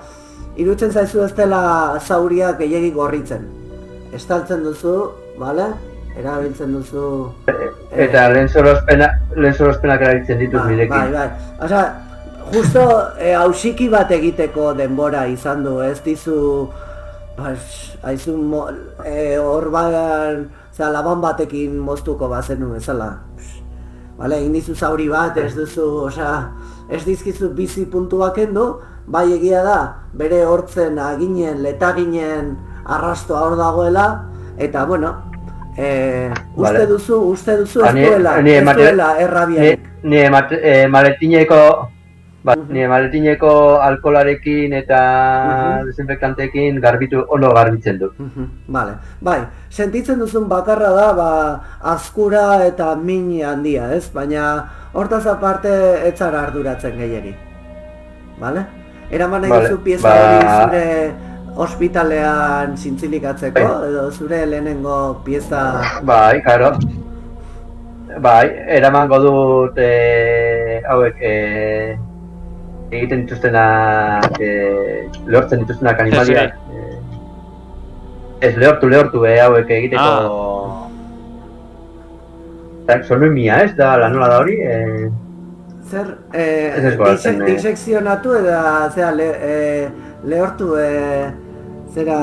irutzen zaizu ez dela zauriak gehiegi gorritzen. Estaltzen duzu, bale? Erabiltzen duzu... Eta lehen sorospenak erabiltzen dituz nirekin. Bai. Osea, justo hausiki bat egiteko denbora izan du, ez dizu... Haizu orban, laban batekin moztuko bazenu bezala. Bale, egin dizu zauri bat, ez duzu, osea, ez dizkizu bizi puntuak endu, bai egia da, bere hortzen aginen, letaginen arrastoa hor dagoela, eta bueno, uste duzu ez duela errabiarik. Nire maletineko alkoholarekin eta desinfektantekin ondo garbitzen dut. Vale, bai, sentitzen duzun bakarra da, azkura eta min handia, ez? Baina hortaz aparte ez zara arduratzen gehiegi. Vale? Eraman nahi duzu pieza hori zure ospitalean zintzilikatzeko, edo zure lehenengo pieza... Bai, karo. Bai, eramango dut hauek egiten dituztenak, lehortzen dituztenak animaliak. Ez, lehortu hauek egiteko... Sonomia ez da, la nola da hori? Zer, disekzionatu eta lehortu zera...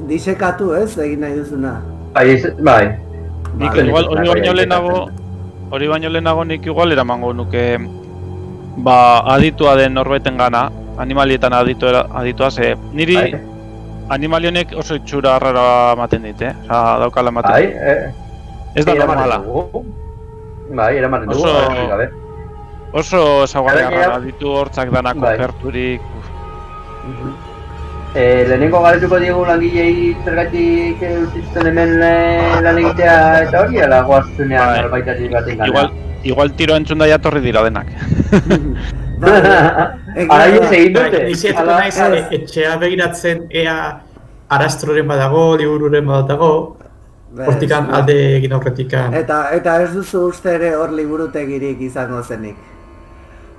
Disekatu ez, egin nahi duzuna. Bai. Hori baino lehenago nik igual eramango nuke aditua den norbaiten gana, animalietan aditua, ze niri animalionek oso itxura arrara ematen dit, daukala ematen dit. Ez da normala. Bai, eramaten dugu, gabe. Oso ezaguarri arrara ditu hortzak danako gerturik. Lehenengo galetuko diegu langilei zergatik utzizten hemen lan egitea eta hori, ala goazunean norbaitatik baten gana. Igual tiro entzun da jatorri dira denak. Araiez egin dute. Nizietako naiz etxea begiratzen ea arastroren badago, libururen badago, hortikan alde egin aurretikan. Eta ez duzu uste ere hor liburutegirik izango zenik.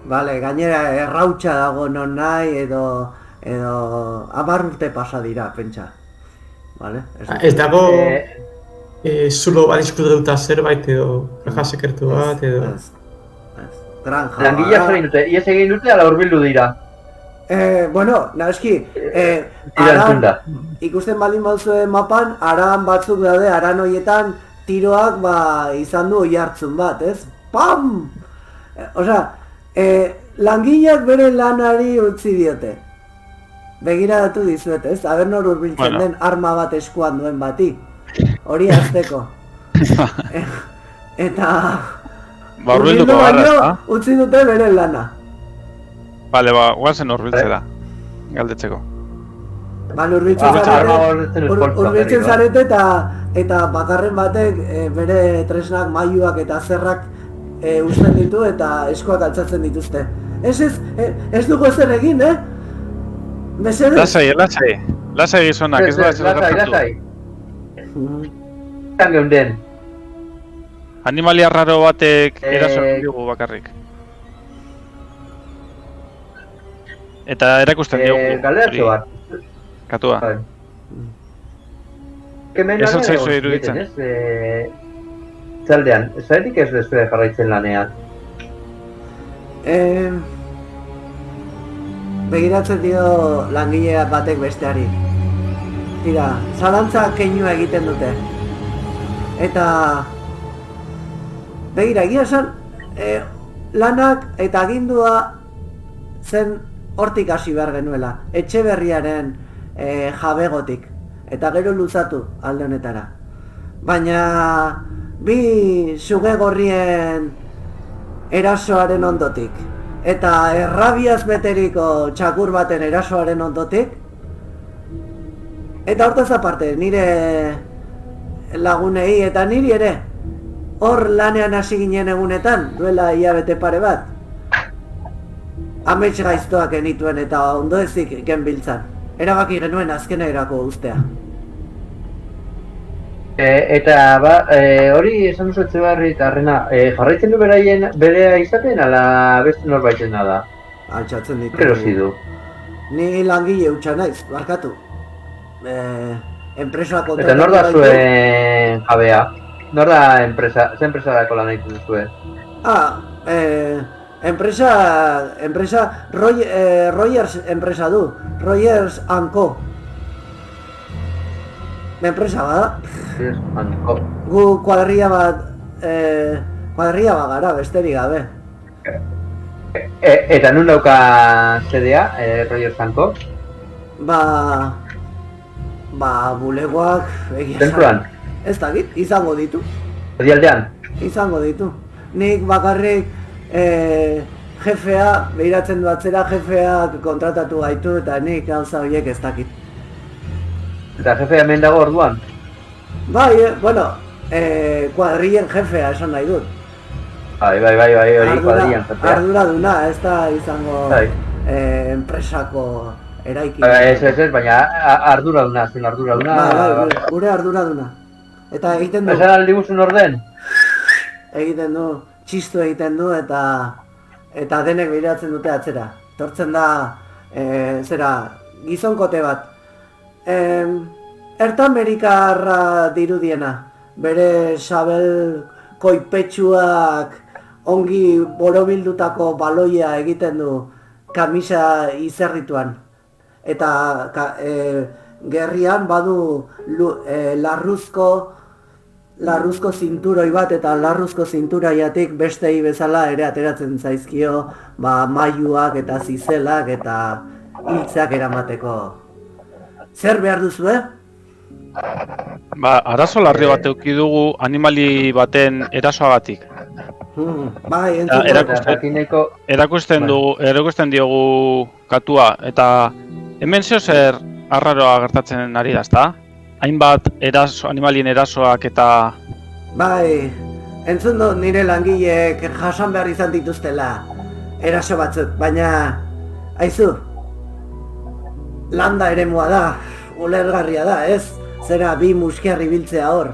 Bale, gainera errautsa dago non nahi edo 10 urte pasa dira, pentsa. Vale? Ez dago zulo bat diskutatuta zerbait edo granja sekertu bat edo... Granja... Langileak zer egin dute, ies egin dute ala hurbildu dira. Bueno, naheski, ikusten baldin bauzue mapan, aran batzuk daude, aran horietan tiroak izan du oihartzun bat, ez? PAM! Osea, langileak bere lanari utzi diote. Begiratu dizuet, ez? Aber nor hurbiltzen den arma bat eskuan duen bati. Hori azteko. Eta... hurbilduko gara, ezta? Utzi dute bere lana. Bale, guazen hurbiltzera. Galdetzeko. Hurbiltzen zarete eta bakarren batek bere tresnak, mailuak eta zerrak uzten ditu eta eskuak altzatzen dituzte. Ez dugu ezer egin, Lasai gizonak, ez da ez gertatu. Zan geunden. Animalia raro batek eraso dugu bakarrik. Eta erakusten diogu. Galderatxo bat. Katua. Ez altzaizu iruditzen. Zaldean, zaitik ez dezue jarraitzen lanean? Begiratzen dio langile batek besteari. Tira, zalantza keinua egiten dute. Eta... Begira, egia esan, lanak eta agindua zen hortik hasi behar genuela. Etxeberriaren jabegotik. Eta gero luzatu alde honetara. Baina... Bi suge gorrien erasoaren ondotik. eta errabiaz beteriko txakur baten erasoaren ondotik. Eta hortaz aparte, nire lagunei eta niri ere, hor lanean hasi ginen egunetan, duela hilabete pare bat. Amets gaiztoak genituen eta ondoezik genbiltzan. Erabaki genuen azkenerako ustea. Eta hori esan duzu Etxebarri eta Arrena, jarraitzen du berea izaten ala beste norbaitena da? Altxatzen ditu. Erosi du. Ni langile hutsa naiz, barkatu. Enpresa kontratatu. Eta nor da zuen jabea? Nor da enpresa, ze enpresa dako lan egiten duzue? Enpresa Rogers enpresa du. Rogers & Co. Enpresa bada. Gu kuadrilla bat gara, besterik gabe. Eta nun dauka zedea, Rogers & Co? Bulegoak Zenturan? Ez dakit, izango ditu. Odialdean? Izango ditu. Nik bakarrik jefea, behiratzen du atzera, jefeak kontratatu gaitu eta nik gauza horiek ez dakit. Eta jefea hemen dago orduan? Bai, kuadrillen jefea esan nahi dut. Bai, hori kuadrillan jefea. Arduraduna, ez da izango enpresako eraikin. Ez, baina arduraduna, zuen arduraduna. Bai, gure arduraduna. Eta egiten du. Esan aldi guzun orden? Egiten du, txistu egiten du eta denek behiratzen dute atzera. Tortzen da, gizonkote bat. Erta-amerikarra dirudiena. Bere sabel koipetsuak ongi borobildutako baloia egiten du kamisa izerrituan. Eta gerrian badu larruzko zinturoi bat eta larruzko zinturaiatik bestei bezala ere ateratzen zaizkio mailuak eta zizelak eta hiltzak eramateko. Zer behar duzu, Arazo larri bat eduki dugu animali baten erasoagatik. Bai, entzun. Erakusten diogu katua eta hemen zer arraroa gertatzen ari da, ezta? Hainbat animalien erasoak eta... Bai, entzun dut nire langileek jasan behar izan dituztela eraso batzuk, baina... Aizu, landa eremua da, ulergarria da, ez? Zera bi muskiarri biltzea hor.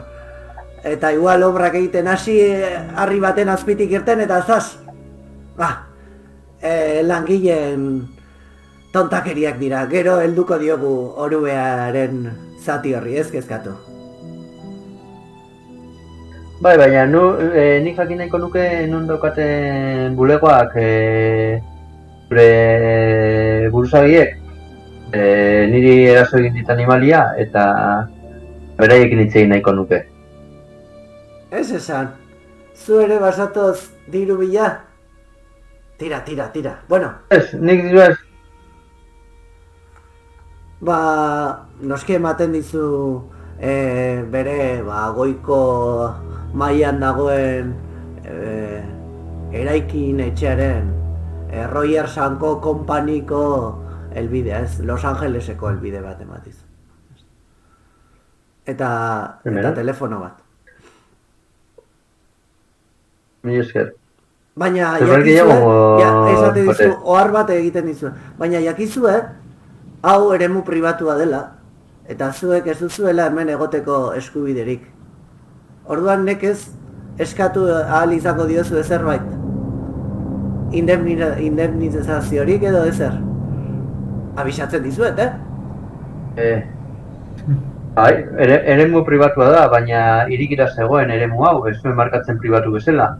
Eta igual obrak egiten hasi harri baten azpitik irten eta zaz. Langileen tontakeriak dira, gero helduko diogu orubearen zati horri, ez kezkatu. Bai, baina nik jakin nahiko nuke nun daukaten bulegoak buruzagiek niri eraso egin dit animalia eta beraiekin hitz egin nahiko nuke. Ez esan, zu ere basatoz diru bila? Tira. Bueno. Ez, nik diru ez. Noski ematen dizu bere goiko mailan dagoen eraikin etxearen Rogers & Co konpaniko elbidea, ez, Los Angeleseko elbide bat ematiz. Eta telefono bat. Mi esker. Baina jakizue, esate dizu, ohar bat egiten dizu. Baina jakizue, hau eremu pribatua dela, eta zuek ez duzuela hemen egoteko eskubiderik. Orduan nekez, eskatu ahal izango diozu zerbait. Indemnizaziorik edo ezer. Abisatzen dizuet, Bai, eremu pribatua da, baina irikira zegoen eremu hau, ez zuen markatzen pribatu bezala.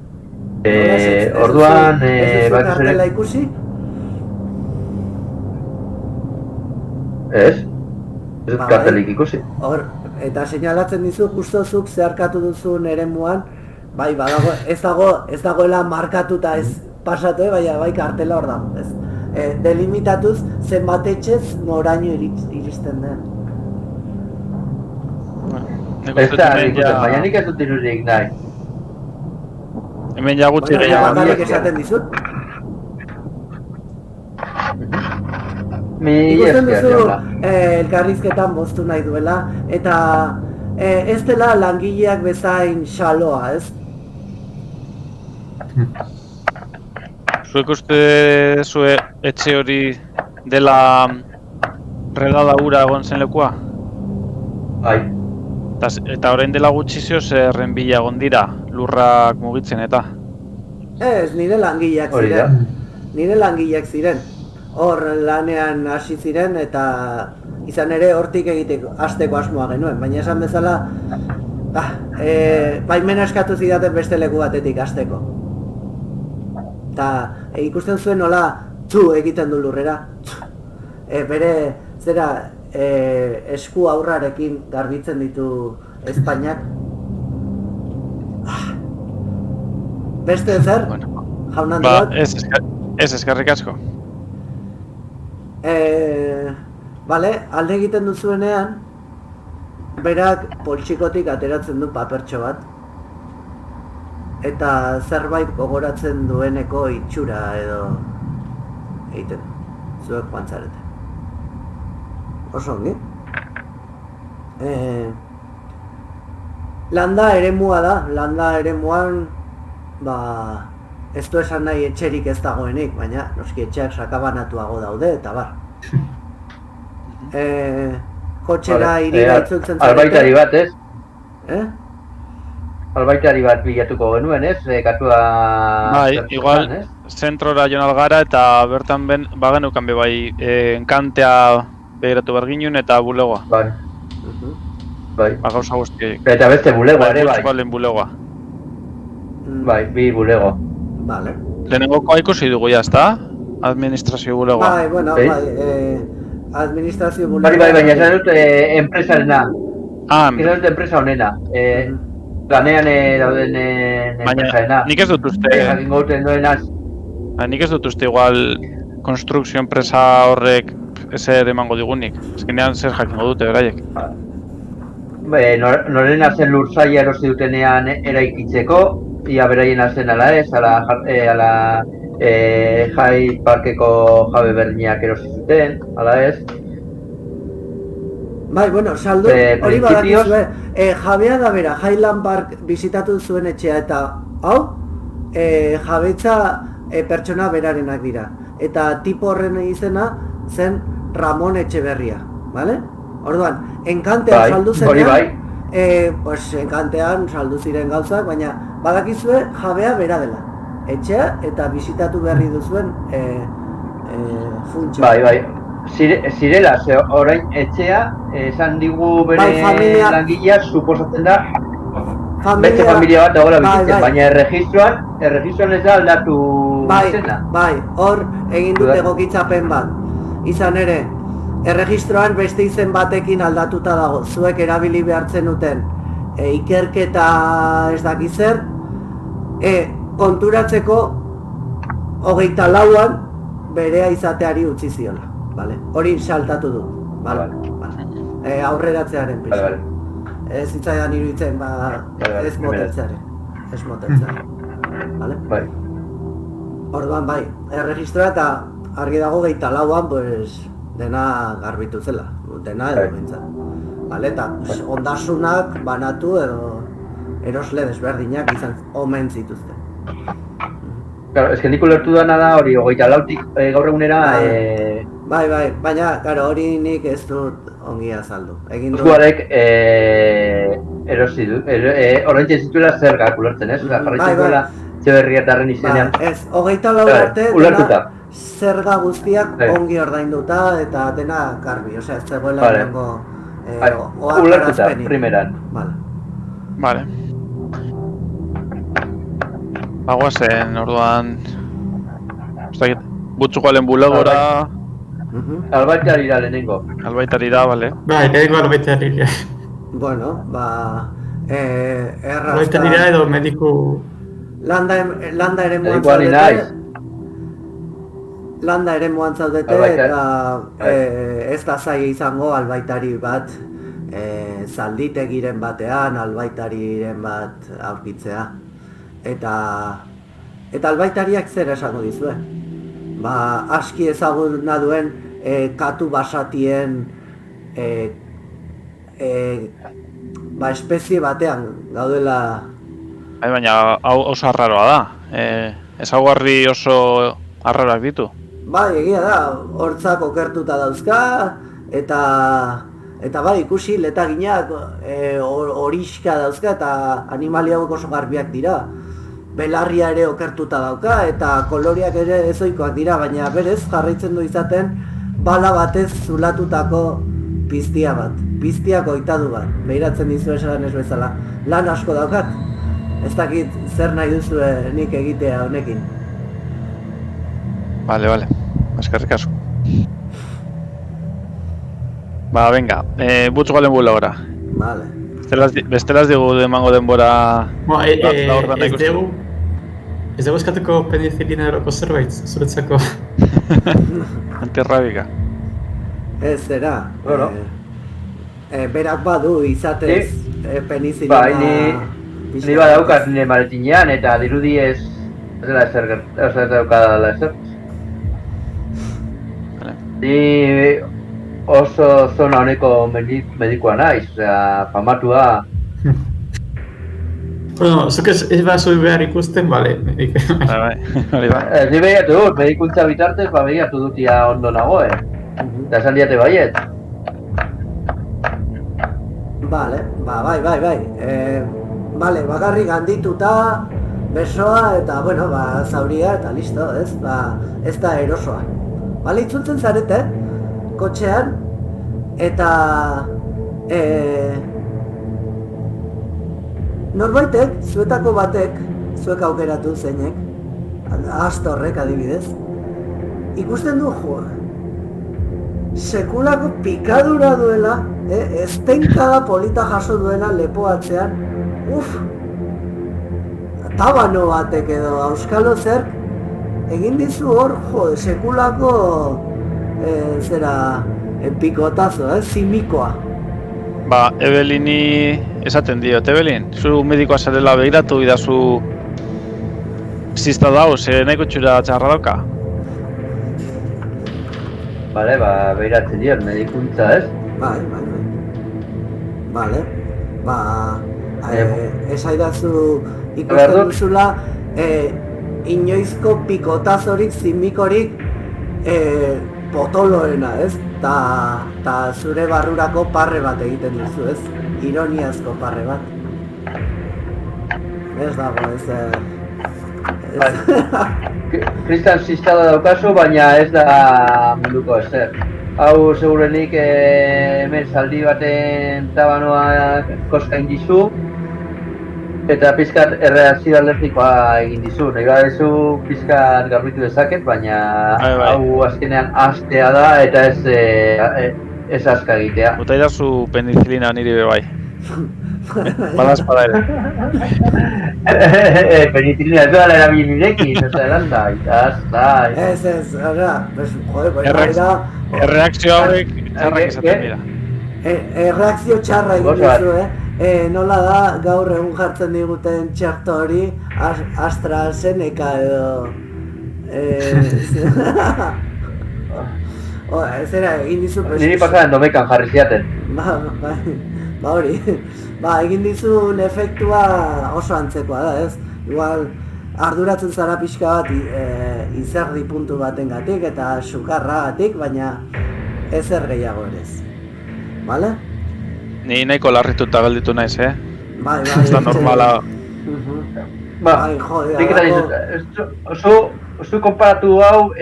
Orduan... Ez duzuen artela ikusi? Ez dut kartelik ikusi. Hor, eta seinalatzen dizu justozuk zeharkatu duzun eremuan, bai, badago, ez dagoela markatuta ez pasatu, baina bai kartela hor dago, ez. Delimitatuz zenbat etxez noraino iristen den. Ez da, baina nik ez dut irurik nahi. Hemen ja gutxi gehiago. Baina esaten dizut? Ikusten duzu elkarrizketan boztu nahi duela, eta ez dela langileak bezain xaloa, ez? Zuek uste zue etxe hori dela redada ura egon zen lekua? Bai. Eta orain dela gutxi zio zerren bila egon dira, lurrak mugitzen eta? Ez, nire langileak Hori da. ziren. Nire langileak ziren. Hor lanean hasi ziren eta izan ere hortik egiteko hasteko asmoa genuen, baina esan bezala baimena eskatu zidaten beste leku batetik hasteko. Eta ikusten zuen nola egiten du lurrera. Bere zera esku aurrarekin garbitzen ditu ezpainak. Beste zer? Jaun handi bat? Ez eskerrik asko. Bale, alde egiten duzuenean, berak poltsikotik ateratzen du papertxo bat. Eta zerbait gogoratzen dueneko itxura edo egiten. Zuek joan zarete. Oso ongi. Landa eremua da, landa eremuan ez du esan nahi etxerik ez dagoenik, baina noski etxeak sakabanatuago daude eta bar. Kotxera irira itzultzen zarete. Albaitari bat, ez? Albaitari bat bilatuko genuen, ez? Kasua... Bai, igual, zentrora joan algara eta bertan bagenukan be bai enkantea begiratu berginun eta bulegoa. Bai. Bai. Gauza guztiak. Eta beste bulegoa ere, bai. Balen bulegoa. Bai, bi bulego. Vale. Lehenengoko ikusi dugu ya, ezta? Administrazio bulegoa. Bai, bueno, bai, administrazio bulegoa. Bai, baina esan dut enpresarena. Esan dut enpresa honena. Planean dauden enpresarena. Nik ez dut uste... Jakin gauten duenaz. Nik ez dut uste igual konstrukzio enpresa horrek ezer emango digunik. Ezkenean zer jakingo dute, beraiek. Norena zen lursaia erosi dutenean eraikitzeko, ia beraien zen ala ez, ala Jai Parkeko jabe berdinak erosi zuten, ala ez. Bai, bueno, saldu, hori badakizue, jabea da bera, Highland Park bizitatu zuen etxea eta hau, jabetza pertsona berarenak dira. Eta tipo horren izena zen Ramon Etxeberria, bale? Orduan, enkantean saldu zenean, enkantean saldu ziren gauzak, baina badakizue jabea bera dela. Etxea eta bisitatu berri duzuen funtsa. Bai, zirela, orain etxea, esan digu bere langilea, suposatzen da, beste familia bat dagoela bizitzen, baina erregistroan ez da aldatu izena. Bai, hor egin dut egokitzapen bat. Izan ere, erregistroan beste izen batekin aldatuta dago, zuek erabili behartzen duten ikerketa ez dakizer, konturatzeko 24an berea izateari utzi ziola, vale? Hori saltatu du, vale? Aurreratzearen pixka. Ez zitzaidan iruditzen, ez motetzearen, vale? Bai. Orduan bai, erregistroa eta argi dago 24an, pues, dena garbitu zela, dena edo bintzen. Vale, eta ondasunak banatu edo erosle desberdinak izan omen zituzten. Claro, es que nik ulertu dana da hori 24tik gaur egunera... Bai, baina, claro, hori nik ez dut ongi azaldu. Zuarek erosi du, oraintxe zituela zergak ulertzen, ez? Jarraitzen duela Etxeberriatarren izenean. Ez, 24 arte dena zerga guztiak ongi ordainduta eta dena garbi, osea, ez zegoela erango ulertuta, primeran. Vale. Bagoazen, orduan... Butzukoalen bulegora... Albaitarira lehenengo. Albaitarira, bale. Bai, lehenengo albaitarira. Bueno, errazta... Albaitarira edo mediku... Landa eremuan zaudete... Landa eremuan zaudete eta ez da zaila izango albaitari bat zalditegiren batean, albaitariren bat aurkitzea. Eta albaitariak zer esango dizue? Aski ezaguna duen katu basatien espezie batean gaudela. Baina hau oso arraroa da. Ezaugarri oso arraroak ditu. Bai, egia da, hortzak okertuta dauzka, eta bai, ikusi letaginak horiska dauzka eta animali hauek oso garbiak dira. Belarria ere okertuta dauka eta koloriak ere ezoikoak dira, baina berez jarraitzen du izaten bala batez zulatutako piztia bat. Piztiak oitadu bat, behiratzen dizu esan ez bezala. Lan asko daukat, ez dakit zer nahi duzu nik egitea honekin. Vale, eskerrik asko. Ba, venga, butz golen buela ora. Vale. Bestelaz digu emango denbora... Ez dugu eskatuko penicilina eroko zerbait, zuretzako. Antirrabika. Ez zera. Bueno. Berak badu izatez penicilina... Bai, ni badaukat nire maletinean eta dirudi ez dela ezer daukadala ezer. Ni oso zona honeko medikoa naiz, osea, famatua. Bueno, zuk ez bazu behar ikusten, bale. Bai. Ni behiatu dut, medikuntza bitartez, behiatu dut ia ondo nagoen. Eta esan diate baiet. Bai. Bale, bakarrik handituta, besoa eta, bueno, zauria eta listo, ez? Ez da erosoa. Bale, itzultzen zarete, kotxean, eta... norbaitek, zuetako batek, zuek aukeratu zeinek, Astorrek adibidez, ikusten du sekulako pikadura duela, estenkada polita jaso duela lepoatzean, tabano batek edo auskalo zerk, egin dizu hor, sekulako, pikotazo, zimikoa. Ba, Evelini esaten diot, Evelin, zu medikoa zarela behiratu idazu zizta dau, nahiko txura txarra dauka? Bale, behiratzen diot, medikuntza ez? Bai. Bale, esaidazu ikusten duzula inoizko pikotazorik, zimikorik potoloena, ez? Ta zure barrurako parre bat egiten duzu, ez? Ironiazko parre bat. Ez dago, Kristal zistada daukazu, baina ez da munduko ezer. Hau segurenik hemen zaldi baten tabanoa koska indizu eta pizkat erreakzio alergikoa egin dizu. Nahi badezu pizkat garbitu dezaket, baina hau azkenean hastea da eta ez aska egitea. Bota idazu penicilina niri be bai. Bada espada ere. Penicilina ez dela erabili nirekin, ez da eran da, Ez, ara, erreakzio hauek txarrak izaten dira. Erreakzio txarra egin duzu, nola da gaur egun jartzen diguten txerto hori AstraZeneca edo... Zera, egin dizu... Niri pasadan domekan jarri ziaten. Ba hori, egin dizun efektua oso antzekoa da, ez? Igual, arduratzen zara pixka bat izerdi puntu batengatik eta sukarragatik, baina ezer gehiago ere ez. Bale? Ni nahiko larrituta galditu naiz, Bai, ez da normala. Bai, jode, Zu konparatu hau,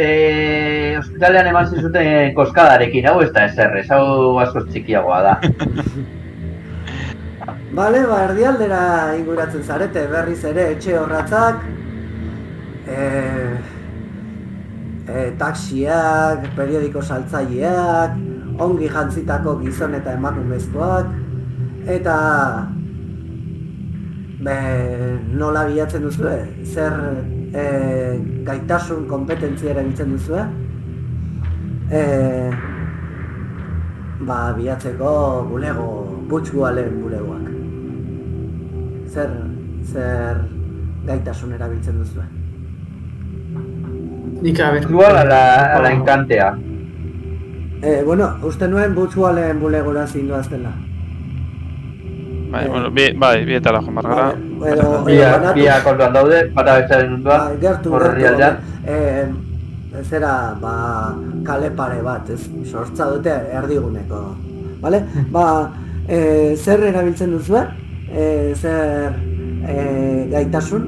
ospitalean eman zizuten koskadarekin, hau ez da ezerrez, hau asko txikiagoa da. Bale, erdialdera inguratzen zarete, berriz ere etxe horratzak, taxiak, periodiko saltzaileak, ongi jantzitako gizon eta emakumezkoak, eta nola bilatzen duzue, zer gaitasun kompetentzia erabiltzen duzue, bilatzeko bulego, butxgualen bulegoak. Zer gaitasun erabiltzen duzue? Nik Igual ala enkantea. Bueno, uste nuen Butchwalen bulegora zindoaztela. Bai, bueno, bietara joan bargara. Bia kontuan daude, bata betxaren ondoan, Gertu, horrialdean. Zera, kale pare bat, ez, sortza dute erdiguneko. Vale? Zer erabiltzen duzue? Zer gaitasun?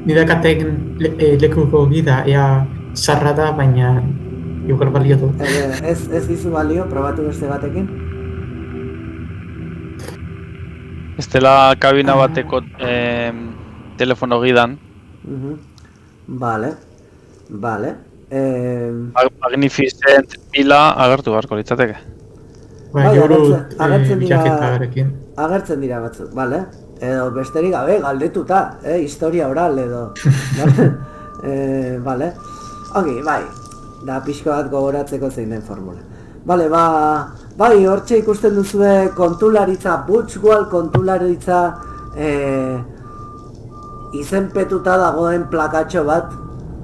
Nidakaten lekuko gida, ea sarra da, baina igual balio du. Ez dizu balio, probatu beste batekin? Ez dela kabina bateko telefono gidan. Vale. Magnificent pila agertu beharko litzateke. Agertzen dira batzuk, vale? Edo besterik gabe galdetuta, historia oral edo. Vale. Ongi, bai. Da pixko bat gogoratzeko zein den formula. Vale, bai, hortxe ikusten duzue kontularitza, Butchwal kontularitza izenpetuta dagoen plakatxo bat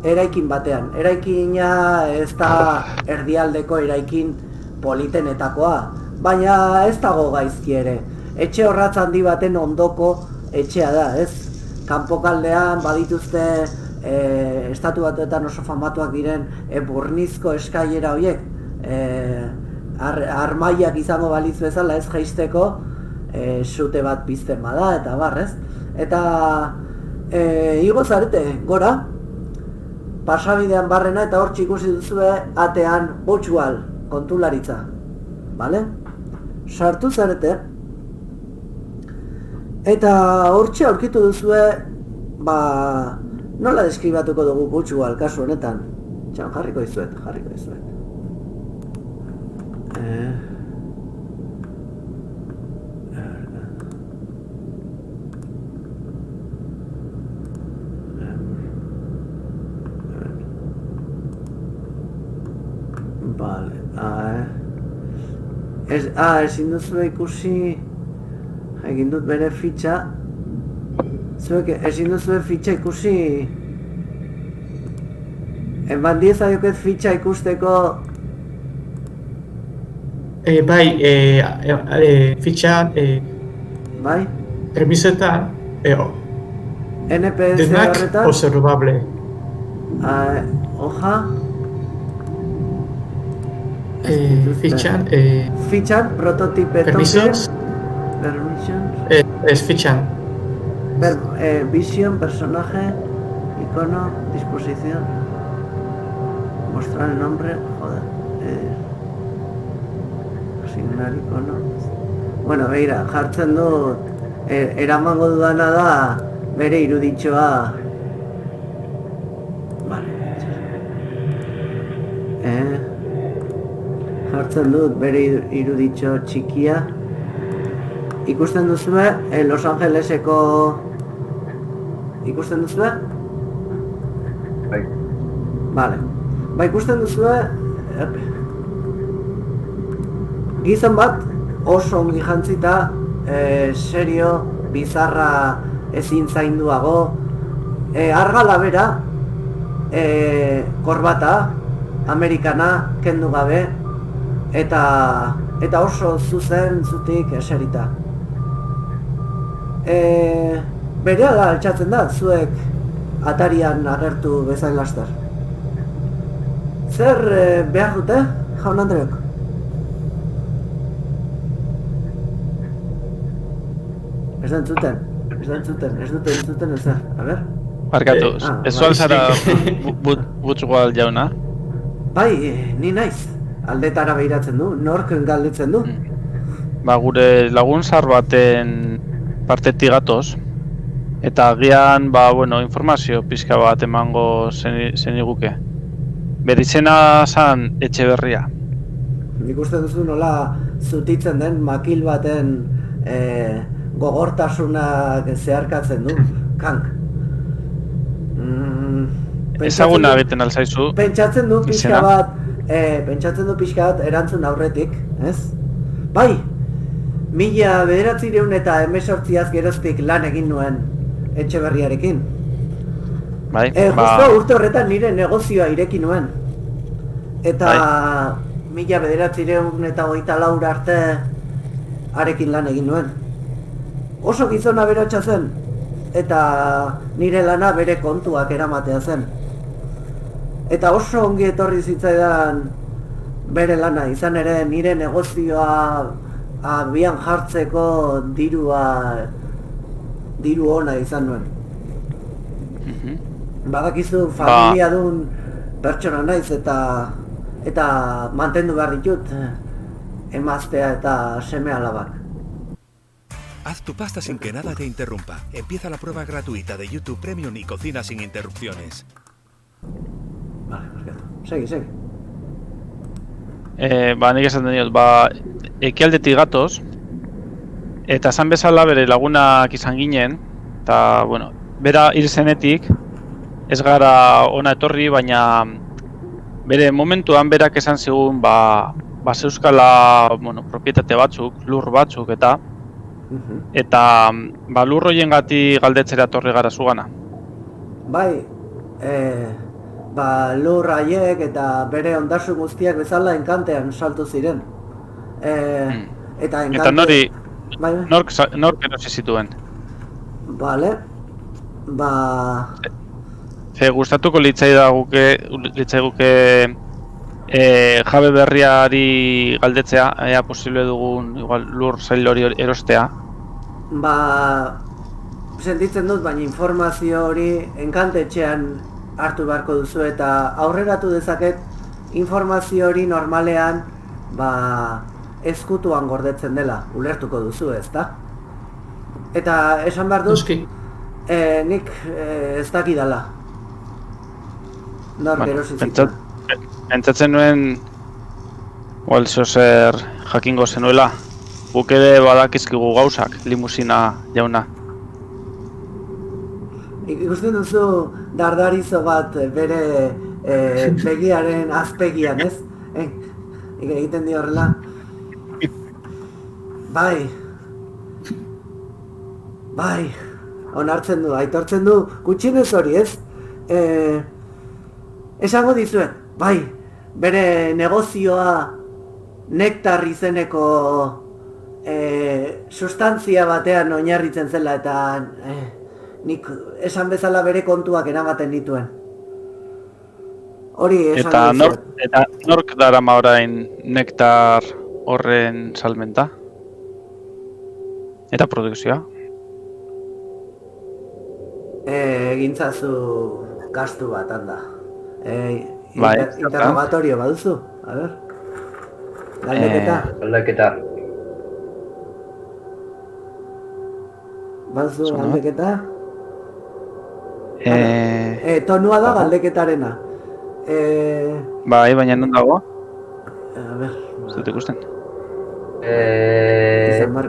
eraikin batean. Eraikina ez da erdialdeko eraikin politenetakoa, baina ez dago gaizki ere. Etxe horratz handi baten ondoko etxea da, ez? Kanpokaldean badituzte estatu batuetan oso famatuak diren burnizko eskailera horiek, armaiak izango balitz bezala ez jaisteko, sute bat pizten bada eta barrez. Eta igo zarete, gora, pasabidean barrena eta hortxe ikusi duzue atean Butchwal kontularitza. Vale? Sartu zarete. Eta hortxe aurkitu duzue, nola deskribatuko dugu Butchwal kasu honetan? Txan, jarriko izuet. Vale, ezin duzue ikusi, egin dut bere fitxa, zuek ezin duzue fitxa ikusi, eman diezaioket fitxa ikusteko. Fitxa, Bai? permisetan, NPS denak horretan? observable. Hoja? Fitxan, prototipe token, Permisos, permissions, fitxan. vision, personaje, icono, disposición, mostrar el nombre, asignar icono. Bueno, beira, jartzen dut, eramango dudana da bere iruditxoa. Vale. Jartzen dut bere iruditxo txikia. Ikusten duzue, Los Angeleseko... Ikusten duzue? Bai. Vale. Ikusten duzue... Gizon bat oso ongi jantzita, serio, bizarra ezin zainduago, argala bera, korbata, amerikana, kendu gabe, eta oso zuzen zutik eserita. Berehala altxatzen da, zuek atarian agertu bezain laster. Zer behar dute, jaun Andreok? Ez dute entzuten ezer, a ber? Barkatu, ez zual zara Butchwal jauna? Bai, ni naiz. Aldetara behiratzen du, nork galdetzen du. Gure lagun zar baten partetik gatoz. Eta agian, informazio pixka bat emango zeniguke. Berizena zan Etxeberria. Nik uste duzu nola zutitzen den makil baten gogortasunak zeharkatzen du, kank. Ezaguna beten alzaizu. Pentsatzen du pixka bat erantzun aurretik, ez? Bai, 1918 geroztik lan egin nuen Etxeberriarekin. Bai, Justo urte horretan nire negozioa ireki nuen. Eta 1924 arte arekin lan egin nuen. Oso gizona beratxa zen, eta nire lana bere kontuak eramatea zen. Eta oso ongi etorri zitzaidan bere lana, izan ere nire negozioa abian jartzeko diru ona izan nuen. Badakizu familia dun pertsona naiz eta mantendu behar ditut emaztea eta seme alabak. Haz tu pasta sin que nada te interrumpa. Empieza la prueba gratuita de YouTube Premium y cocina sin interrupciones. Vale, segi. Nik esaten diot, ekialdetik gatoz, eta esan bezala bere lagunak izan ginen, eta, bueno, bera hil zenetik, ez gara ona etorri, baina bere momentuan berak esan zigun, zeuzkala, propietate batzuk, lur batzuk, eta lur hoiengatik galdetzera etorri gara zugana. Bai, lur haiek eta bere ondasun guztiak bezala enkantean saltu ziren. Eta nork erosi zituen? Bale, gustatuko litzaiguke jabe berriari galdetzea, ea posible dugun igual lur sail hori erostea. Sentitzen dut, baina informazio hori enkantetxean hartu beharko duzu eta aurreratu dezaket informazio hori normalean ezkutuan gordetzen dela, ulertuko duzu, ezta? Eta esan behar dut, nik ez dakidala. Nork erosizita. Pentsatzen nuen, zer jakingo zenuela, guk ere badakizkigu gauzak, limusina jauna. Ikusten duzu dardarizo bat bere begiaren azpegian, ez? Egiten dio horrela. Bai, onartzen du, aitortzen du, gutxienez hori, ez? Esango dizuet, bai, bere negozioa nektar izeneko sustantzia batean oinarritzen zela eta nik esan bezala bere kontuak eramaten dituen. Hori esan dizuet. Eta nork darama orain nektar horren salmenta? Eta produkzioa? Egintzazu gastu bat, handa. Interrogatorio baduzu, a ber. Galdeketa. Baduzu galdeketa? Tonua da galdeketarena. Baina non dago? A ber. Zut ikusten?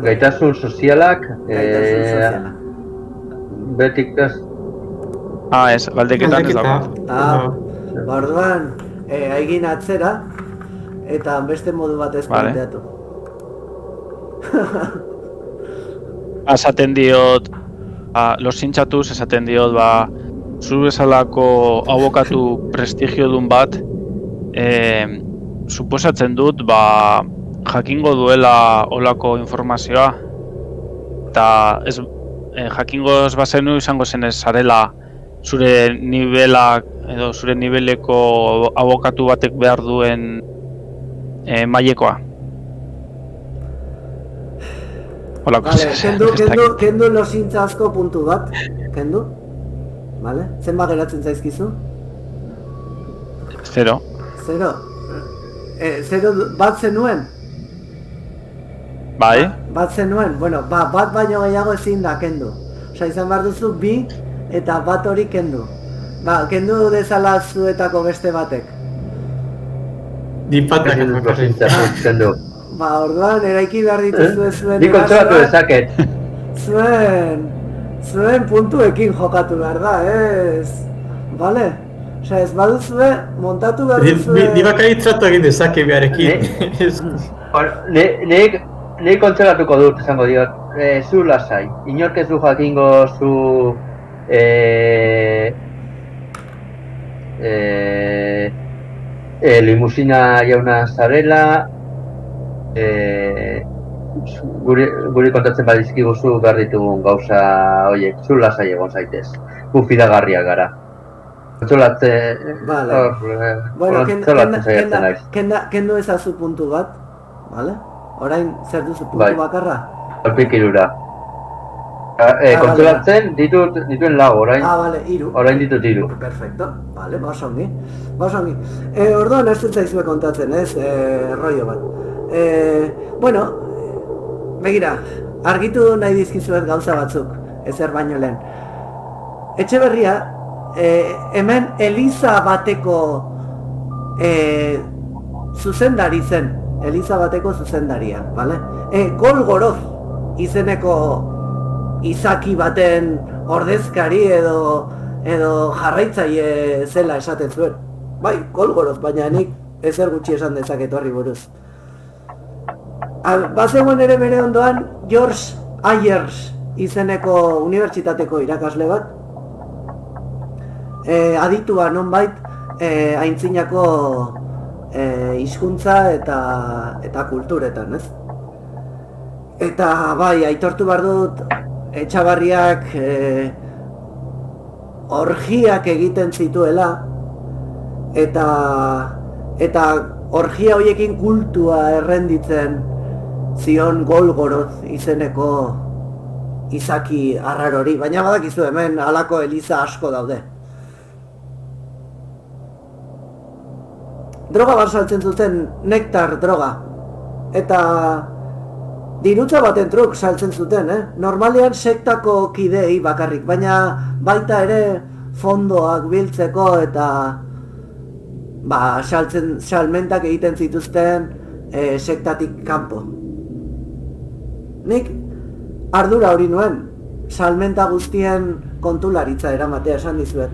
Gaitasun sozialak. Betik ez. Ez, galdeketan ez dago. Orduan, egin atzera, eta beste modu batez planteatu. Esaten diot, losintzatuz esaten diot, zu bezalako abokatu prestigiodun bat, suposatzen dut, jakingo duela olako informazioa, eta jakingo ez bazenu izango zenez zarela zure nivelak edo zure niveleko abokatu batek behar duen mailekoa. Kendu losintza asko puntu bat, kendu? Zenbat geratzen zaizkizu? 0. Zero bat zenuen? Bai? Bat zenuen? Bueno, bat baino gehiago ezin da kendu. Osa, izan behar duzu 2 eta bat hori kendu. Kendu dezala zuetako beste batek. Dipatak kendu. Orduan, eraiki behar dituzu zuen... Nik kontratu dezaket. Zuen puntuekin jokatu behar da, ez? Bale? Osa, ez baduzue, montatu behar duzue... Ni bakaritzatu egin dezake beharekin. Nik kontratuko dut, esango diot. Zu lasai. Inork ez du jakingo zu... limusina jauna zarela, guri kontatzen badizkiguzu behar ditugun gauza horiek, zu lasai egon zaitez, gu fidagarriak gara. Kontzolatzen saiatzen naiz. Kendu ezazu puntu bat, vale? Orain zer duzu puntu bakarra? Alpikirura. Kontzolatzen dituen lau, orain ditut 3. Perfecto, vale, baus ongi. Orduan ez dut zaizue kontatzen, ez, rollo bat. Bueno, begira, argitu nahi dizkizuet gauza batzuk, ezer baino lehen. Etxeberria, hemen Eliza bateko zuzendari zen, Eliza bateko zuzendaria, bale? Golgoroz izeneko izaki baten ordezkari edo jarraitzaile zela esaten zuen. Bai, Golgoroz, baina nik ezer gutxi esan dezaket horri buruz. Bazegoen ere bere ondoan George Ayers izeneko unibertsitateko irakasle bat, aditua nonbait aintzinako hizkuntza eta kulturetan, ez? Eta bai, aitortu behar dut Etxabarriak orgiak egiten zituela eta orgia horiekin kultua errenditzen zion Golgoroz izeneko izaki arrarori, baina badakizu hemen halako eliza asko daude. Droga bat saltzen zuten, nektar droga, eta dirutza baten truk saltzen zuten, Normalean sektako kidei bakarrik, baina baita ere fondoak biltzeko eta salmentak egiten zituzten sektatik kanpo. Nik ardura hori nuen, salmenta guztien kontularitza eramatea esan dizuet.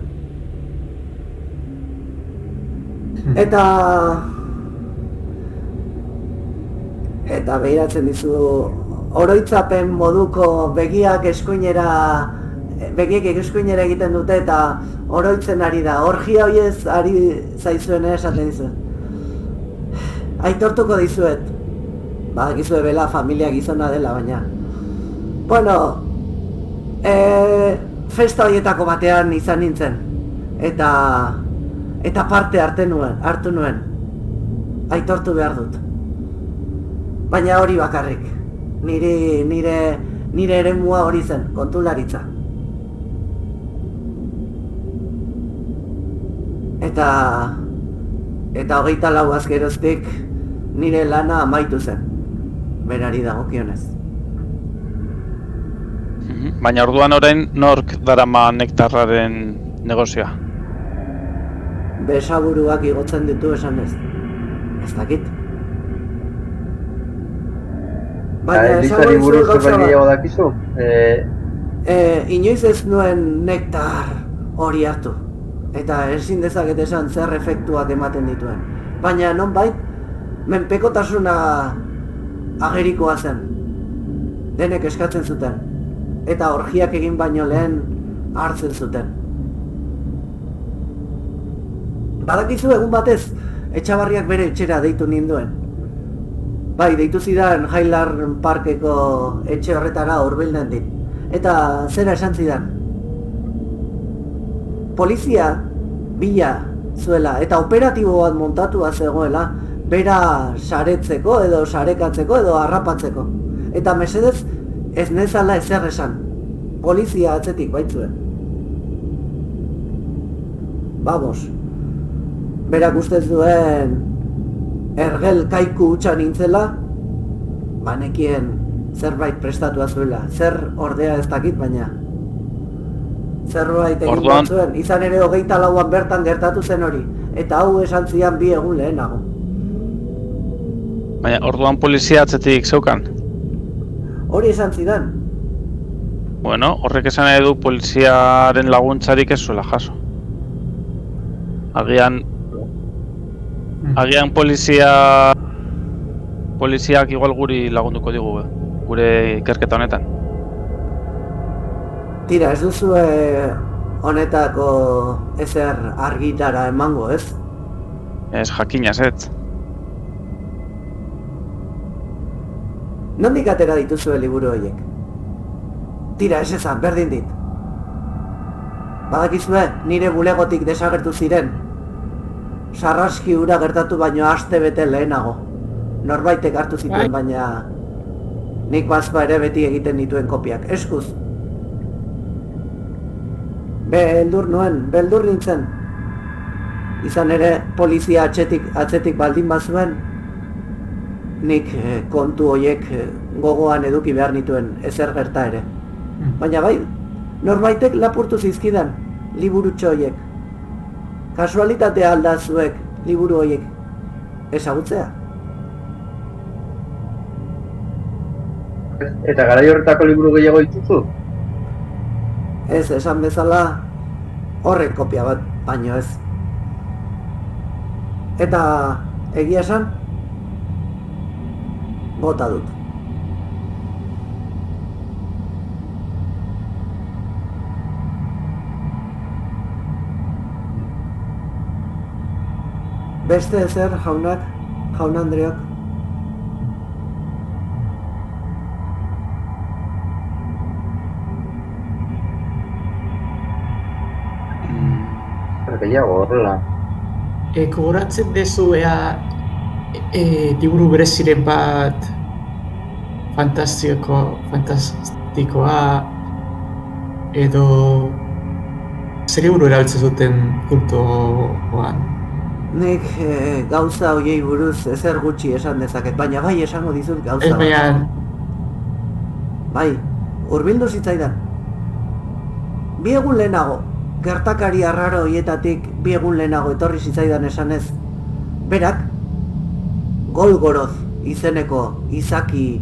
Eta behiratzen dizu oroitzapen moduko begiek eskuinera egiten dute eta oroitzen ari da. Orgia horiez ari zaizuen esaten dizu. Aitortuko dizuet. Badakizue bela familia gizona dela, baina. Bueno, festa horietako batean izan nintzen. Eta parte hartu nuen. Aitortu behar dut. Baina hori bakarrik. Nire eremua hori zen, kontularitza. Eta 24 azgeroztik nire lana amaitu zen. Berari dagokionez. Baina orduan orain nork darama nektarraren negozioa? Besaburuak igotzen ditu esan ez. Ez dakit. Baina Elizari buruz zerbait gehiago dakizu? Inoiz ez nuen nektar hori hartu. Eta ezin dezaket esan zer efektuak ematen dituen. Baina nonbait, menpekotasuna agerikoa zen. Denek eskatzen zuten. Eta orgiak egin baino lehen hartzen zuten. Badakizu egun batez, Etxabarriak bere etxera deitu ninduen. Bai, deitu zidan Highland Parkeko etxe horretara hurbiltzen dit. Eta zera esan zidan. Polizia bila zuela eta operatibo bat montatua zegoela bera saretzeko edo sarekatzeko edo harrapatzeko. Eta mesedez ez nezala ezer esan. Polizia atzetik baitzuen. Vamos. Berak ustez duen ergel kaiku hutsa nintzela, banekien zerbait prestatua zuela. Zer ordea ez dakit, baina zerbait egin bat zuen. Izan ere 24an bertan gertatu zen hori. Eta hau esan zian 2 egun lehenago. Baina orduan polizia atzetik zeukan? Hori esan zidan. Bueno, horrek esan nahi du poliziaren laguntzarik ez zuela jaso. Agian poliziak igual guri lagunduko digu, gure ikerketa honetan. Tira, ez duzue honetako ezer argitara emango, ez? Ez jakinaz, ez. Nondik atera dituzue liburu horiek? Tira, ez ezan, berdin dit. Badakizue, nire bulegotik desagertu ziren. Sarraski hura gertatu baino aste bete lehenago. Norbaitek hartu zituen, baina nik bazpa ere beti egiten dituen kopiak. Eskuz. Beldur nintzen. Izan ere, polizia atzetik baldin bazuen, nik kontu horiek gogoan eduki behar nituen ezer gerta ere. Baina bai, norbaitek lapurtu zizkidan liburutxo horiek. Kasualitatea alda zuek liburu horiek ezagutzea. Eta garai horretako liburu gehiago dituzu? Ez, esan bezala, horren kopia bat, baino ez. Eta egia esan, bota dut. Beste ezer, jaun Andreok? Gehiago horrela. Gogoratzen dezu ea liburu bereziren bat fantastikoa edo zer liburu erabiltzen zuten kultoan? Nik gauza horiei buruz ezer gutxi esan dezaket, baina bai esango dizut gauza bat. Bai, hurbildu zitzaidan. 2 egun lehenago, gertakari arraro horietatik 2 egun lehenago etorri zitzaidan esanez, berak, Golgoroth izeneko izaki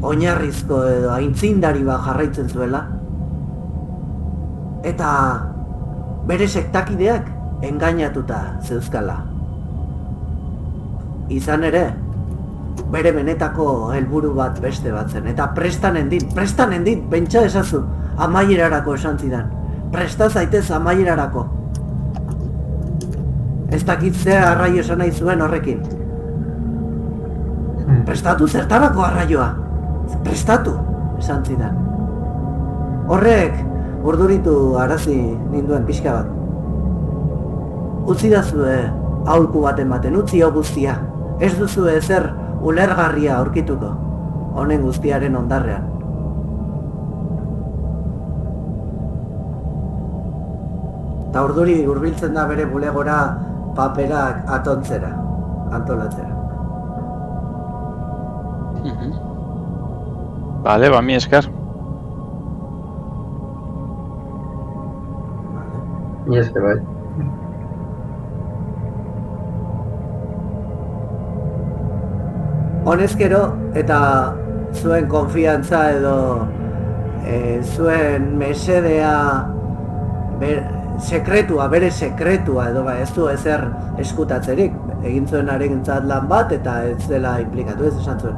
oinarrizko edo aintzindari bat jarraitzen zuela, eta bere sektakideak engainatuta zeuzkala. Izan ere, bere benetako helburu bat beste bat zen, eta prestan endin, pentsa ezazu, amaierarako esan zidan. Presta zaitez amaierarako. Ez dakit ze arraio esan nahi zuen horrekin. Prestatu zertarako arraioa. Prestatu, esan zidan. Horrek urduritu arazi ninduen pixka bat. Utzi dazue aholku baten, utzi hau guztia. Ez duzue ezer ulergarria aurkituko, honen guztiaren ondarrean. Eta urduri hurbiltzen da bere bulegora paperak antolatzera. Bale, mi esker. Mi esker, bai. Honezkero, eta zuen konfiantza edo zuen mesedea bere sekretua edo ez du ezer eskutatzerik. Egin zuen harentzat lan bat eta ez dela implikatu, ez esan zuen.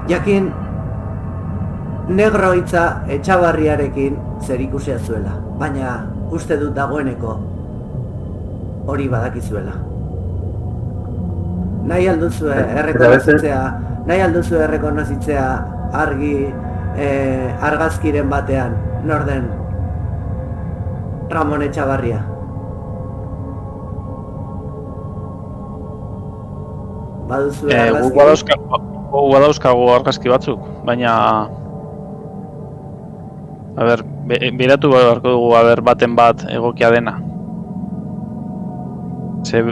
Jakin, negro hitza Etxabarriarekin zer ikusia zuela, baina uste dut dagoeneko hori badakizuela. Nahi alduzue errekonozitzea argi argazkiren batean, norden Ramon Etxabarria. Baduzue argazki? Badauzkagu argazki batzuk, baina... Biratu beharko dugu baten bat egokia dena. Ze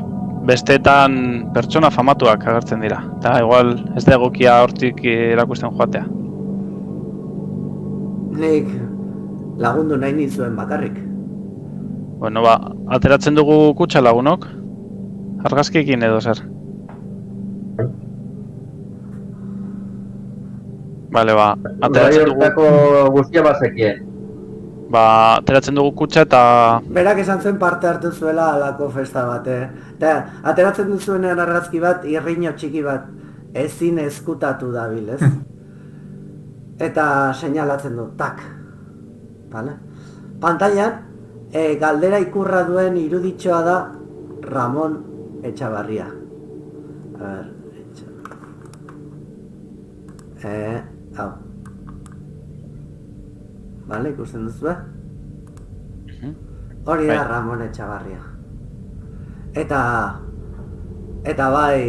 besteetan pertsona famatuak agertzen dira, eta igual ez da egokia hortik erakusten joatea. Nik lagundu nahi nizuen bakarrik. Bueno, ateratzen dugu kutxa lagunok? Argazkiekin edo zer? Bale, ateratzen dugu... guztia bazekien. Ateratzen dugu kutxa eta... Berak esan zuen parte hartu zuela alako festa bat, Eta ateratzen duzuenean argazki bat, irriño txiki bat, ezin ezkutatu dabil, ez? Eta seinalatzen du, tak. Vale? Pantailan, galdera ikurra duen iruditxoa da Ramon Etxabarria. A ver, hau. Vale, ikusten duzu, Hori da Ramon Etxabarria. Eta bai,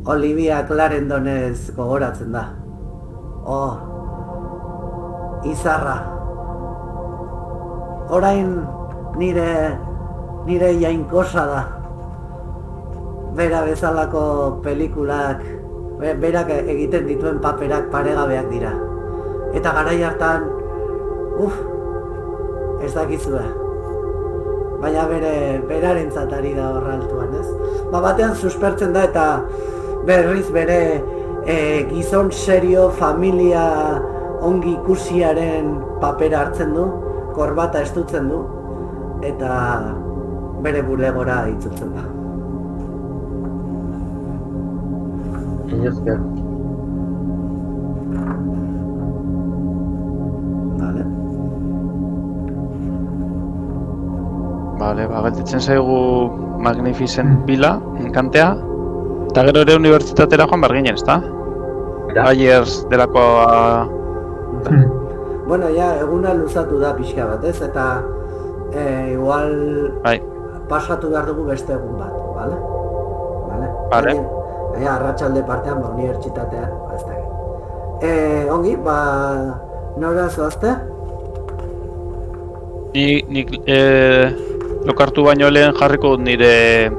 Olivia Clarendonez gogoratzen da. Izarra. Orain nire jainkosa da. Bera bezalako pelikulak, berak egiten dituen paperak paregabeak dira. Eta garai hartan, ez dakizue. Baina berarentzat ari da horraltuan, ez? Batean suspertzen da eta berriz bere gizon serio, familia ongi ikusiaren papera hartzen du, korbata estutzen du, eta bere bulegora itzultzen da. Esker. Vale, gelditzen zaigu Magnificent Villa, enkantea. Eta gero ere unibertsitatera joan behar ginen, ezta? Ayers delakoa... Bueno, eguna luzatu da pixka bat, ez? Eta igual pasatu behar dugu beste egun bat, bale? Bale. Arratsalde partean, unibertsitatea, ez da. Ongi, nora zoazte? Nik lokartu baino lehen jarriko nire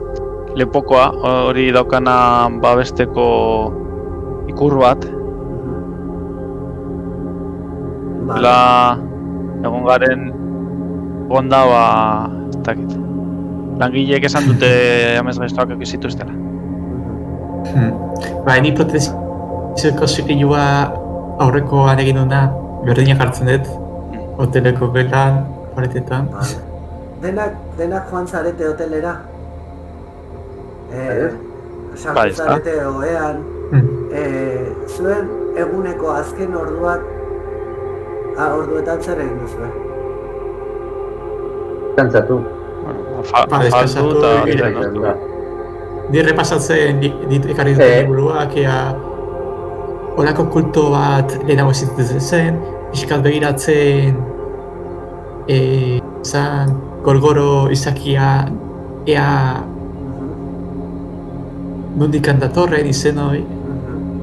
lepokoa, hori daukana babesteko ikur bat. Egon garen gonda, ez dakit. Langileek esan dute amez gaiztoak ekizituztela. Ni proteziko zikilua aurrekoan egin duna berdinak hartzen dut, hoteleko gelan, paretetan. Denak joan zarete hotelera? Sartu zarete ohean, zuen eguneko azken orduetan zer egin duzue? Kantzatu. Faltu eta... Ni repasatzen ekarri duten liburuak, horako kulto bat lehenago zitzen zen, pixkat begiratzen zan Golgoro izakia ea nondikan datorren izen hori,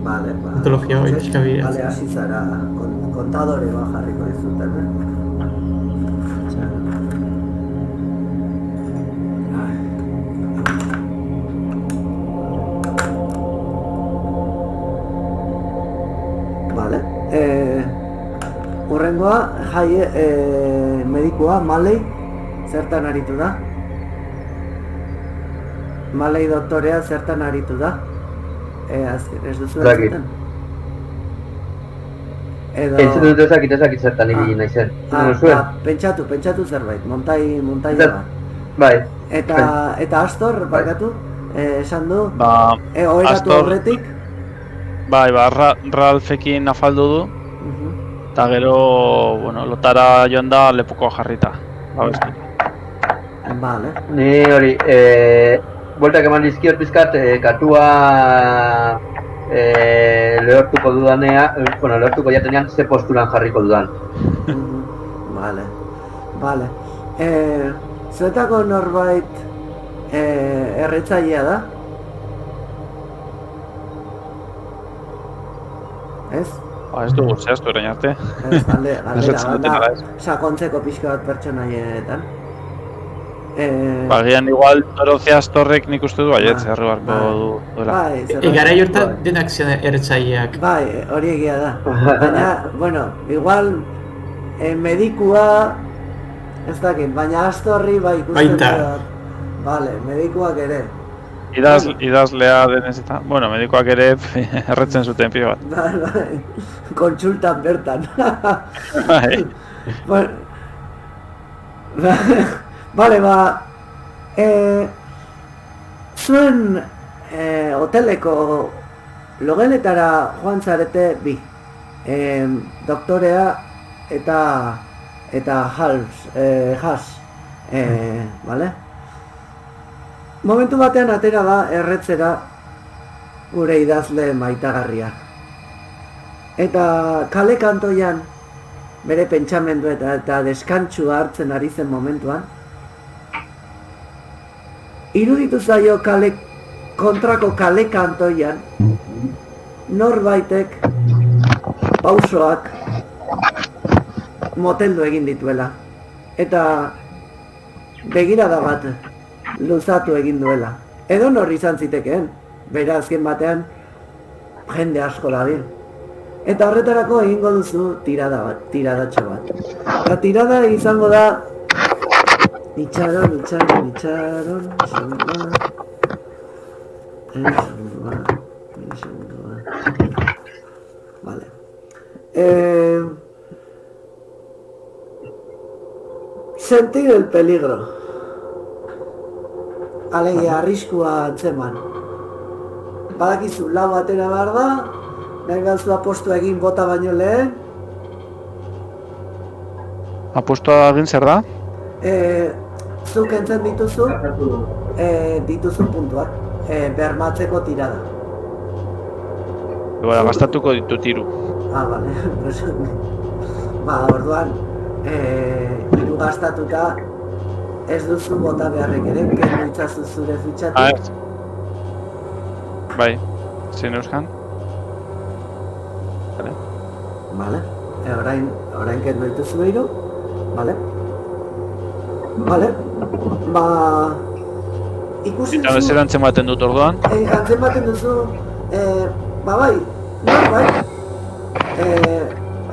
mitologia hori pixka begiratzen. Bale, hasi zara kontadore bat jarriko dizuten, Urrengoa, medikua, Maley, zertan aritu da? Maley doktorea zertan aritu da? Ez duzu entzuten? Entzuten dut ezakit zertan ibili nahi zen. Pentsatu zerbait, montai bat. Bai. Eta Astor, bakatu, esan du, oheratu horretik? Bai, Ralfekin afaldu du. Eta gero, lotara joan da lepokoa jarrita. Vale. Ni hori, bueltak eman dizkiot pizkat, katua lehortuko lehortuko jatenean ze posturan jarriko dudan. Vale. Zuetako norbait erretzailea da? Ez? Ez dugu zehaztu erain arte. Galdera, sakontzeko pixka bat pertsonaietan. Bagian igual Dorothy Astorrek nik uste du baiet, zerru barko duela. Gara jortan denak zian erretzaileak. Bai, hori egia da. Baina, igual medikua, ez dakit, baina Astorri bai ikusten dut. Vale, medikuak ere. Idazlea denez eta, medikoak ere erretzen zuten pio bat. Bai, kontsultan bertan. Bale, zuen hoteleko logeletara joan zarete bi. Doktorea eta Has, bale? Momentu batean atera da erretzera gure idazle maitagarria. Eta kale kantoian bere pentsamendu eta deskantsua hartzen ari zen momentuan, iruditu zaio kontrako kale kantoian norbaitek pausoak moteldu egin dituela. Eta begirada bat luzatu egin duela. Edo nor izan zitekeen, bera azken batean jende asko dabil. Eta horretarako egingo duzu tiradatxo bat. Eta tirada izango da itxaron, Vale. Sentir el peligro. Alegia, arriskua antzeman. Badakizu, lau atera behar da, nahi galzu apostu egin bota baino lehen. Apostua egin zer da? Zuk entzen dituzun puntuak, bermatzeko tirada. Gastatuko ditut hiru. Bale. Orduan, hiru gastatuta ez duzu bota beharrek ere, kendu itzazu zure fitxatik. Bai, zein euskan? Vale, orain kendu dituzu hiru, vale. Ikusi duzu... Eta zer antzematen dut orduan? Antzematen duzu,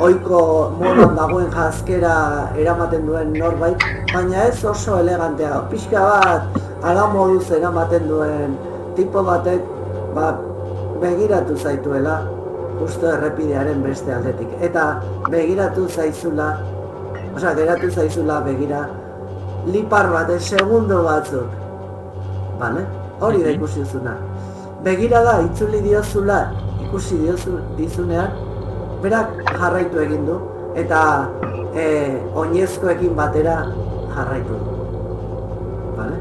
oiko modan dagoen jazkera eramaten duen norbait, baina ez oso elegantea. Pixka bat, ala moduz eramaten duen tipo batek, begiratu zaituela, justo errepidearen beste aldetik. Eta geratu zaizula begira, lipar bat, segundo batzuk. Bale? Hori da ikusi duzuna. Begira da, itzuli diozula, ikusi dizunean, berak jarraitu egin du, eta oinezkoekin batera jarraitu du. Bale?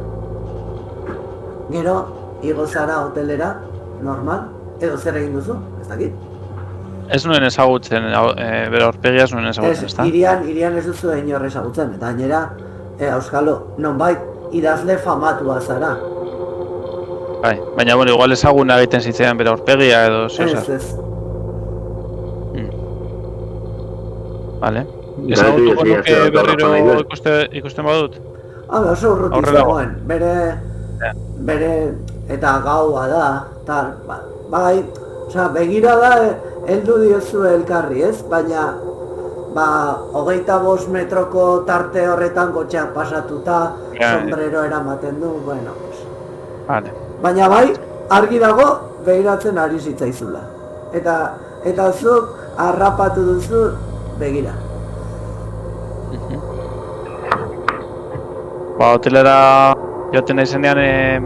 Gero, igo zara hotelera, normal, edo zer egin duzu, ez dakit? Ez nuen ezagutzen, bere aurpegia ez nuen ezagutzen, ezta? Irian ez duzu inor ezagutzen, eta gainera, auskalo, nonbait, idazle famatua zara. Bai, baina igual ezaguna egiten zitzaidan bere aurpegia edo zeozer. Ez. Vale. Ezagutuko nuke berriro ikusten badut? Oso urruti zegoen, bere eta gaua da, tal, bai, begira da, heldu diozu elkarri, ez? Baina, 25 metroko tarte horretan kotxeak pasatuta, sombrero eramaten du, bueno, vale. Baina bai, argi dago, begiratzen ari zitzaizula. Eta zuk harrapatu duzu, begira. Hotelera joaten naizenean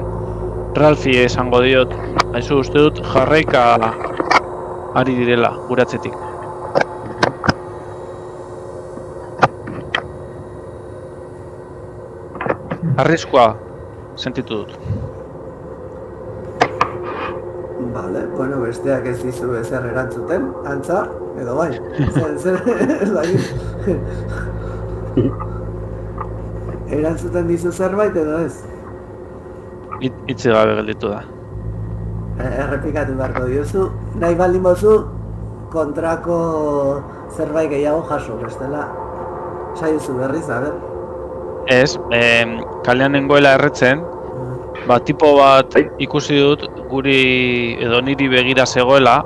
Ralfi esango diot. Haizu uste dut jarraika ari direla, guratzetik. Arriskua sentitu dut. Vale, bueno, besteak ez dizu ezer erantzuten, antza, edo bai, zer, erantzuten dizu zerbait edo ez? Itzi gabe gelditu da. Errepikatu beharko diozu, nahi baldin bozu, kontrako zerbait gehiago jaso, bestela, saiozu berriz, a ber? Ez, kalean nengoela erretzen, tipo bat ikusi dut guri edo niri begira zegoela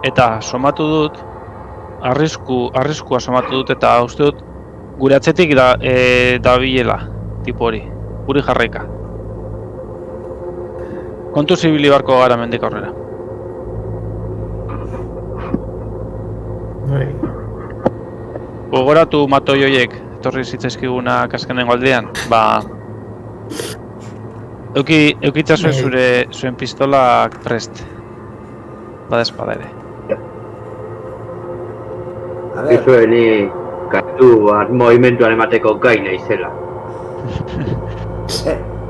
eta somatu dut arriskua somatu dut eta uste dut gure atzetik da bilela tipo hori, guri jarraika. Kontu zibili barko gara mendik aurrera. Gogoratu matoi horiek etorri zitzaizkiguna kaskenengo aldean, Eukitzazuen zuen pistolak prest. Bada espada ere. Ezuen ni kartu bat movimentuan emateko gai naizela.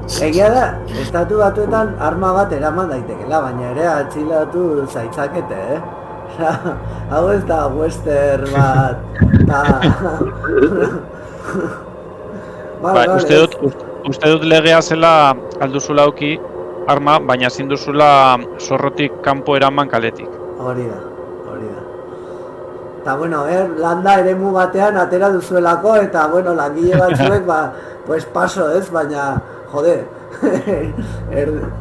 Egia da, estatu batuetan arma bat eraman daitekela, baina ere atxilatu zaitzakete, Osea, hau ez da western bat, Bai, uste dut legea zela alduzula auki arma, baina ezin duzula zorrotik kanpo eraman kaletik. Hori da. Eta, bueno, landa eremu batean atera duzuelako, eta, bueno, langile batzuek, pues paso, ez, baina, jode,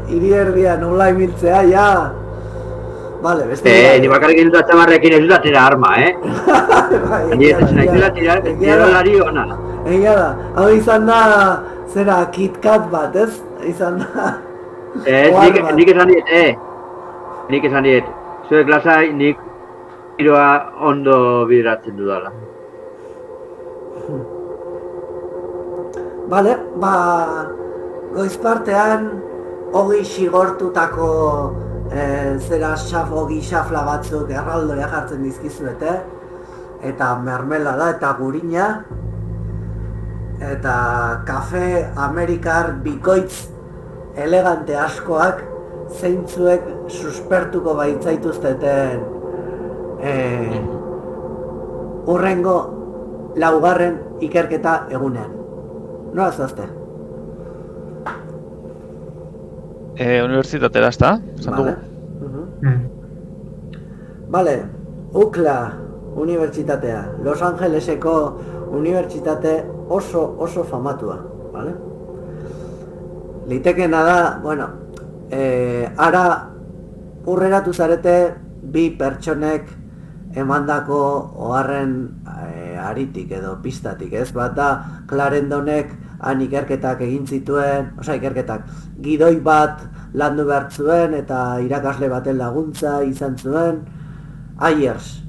hiri erdia nola ibiltzea, ja... Vale, beste... Ni bakarrik dut atxamarrekin ez dut atera arma, Ni ez naizela tirar, tirolari ona. Egia da, hau izan da, zera, KitKat bat, ez? Izan da... Nik esan diet, zuek lasai, nik giroa ondo bideratzen dudala. Vale, goiz partean, ogi xigortutako ogi xafla batzuk erraldoia jartzen dizkizuete, eta mermelada eta gurina, eta kafe amerikar bikoitz elegante askoak zeintzuek suspertuko baitzaituzteten urrengo laugarren ikerketa egunean. Nola zoazte? Unibertsitatera, ezta? Vale, UCLA unibertsitatea, Los Angeleseko unibertsitate oso famatua, vale? Litekena da, bueno, ara urreratu zarete bi pertsonek emandako oharren aritik edo pistatik, ez? Bat da, Clarendonek han ikerketak egin zituen, gidoi bat landu behar zuen eta irakasle baten laguntza izan zuen, Ayers.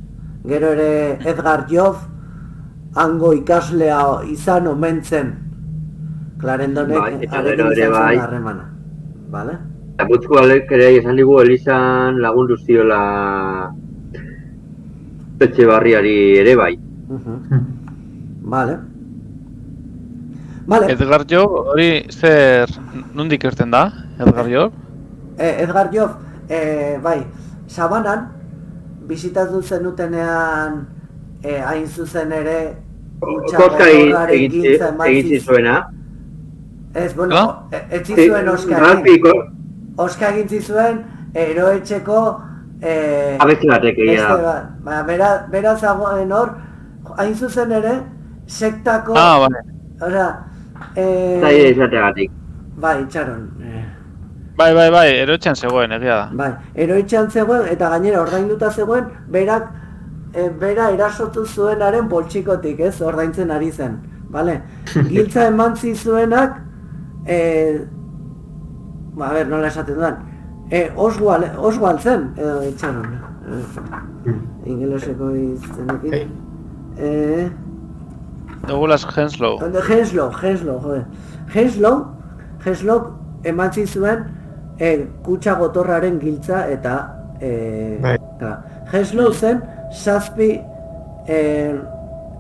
Gero ere Edgar Job, hango ikaslea izan omen zen, Clarendonek arekin izan zuen harremana. Vale? Gutxko alek ere esan digu Elizan lagundu ziola Etxebarriari ere bai. Vale. Edgar Job, hori zer nondik irten da, Edgar Job? Edgar Job, bai, Sabanan, bisitatu zenutenean hain zuzen ere Koska egin zizuena. Ez, bueno, ez zizuen Oska egin zizuen eroetxeko abesti batek egia da. Bera zagoen hor, hain zuzen ere, sektako... Bale. Zaila izateagatik. Bai, itxaron. Bai, eroetxean zegoen, egia da. Bai, eroetxean zegoen, eta gainera ordainduta zegoen, bera erasotu zuenaren poltsikotik, ez, ordaintzen ari zen. Vale? Giltza eman zizuenak, nola esaten dudan, Oswald zen, edo itxaron. Ingeleseko izenekin. Douglas Henslow. Henslow eman zizuen kutsa gotorraren giltza eta Henslow zen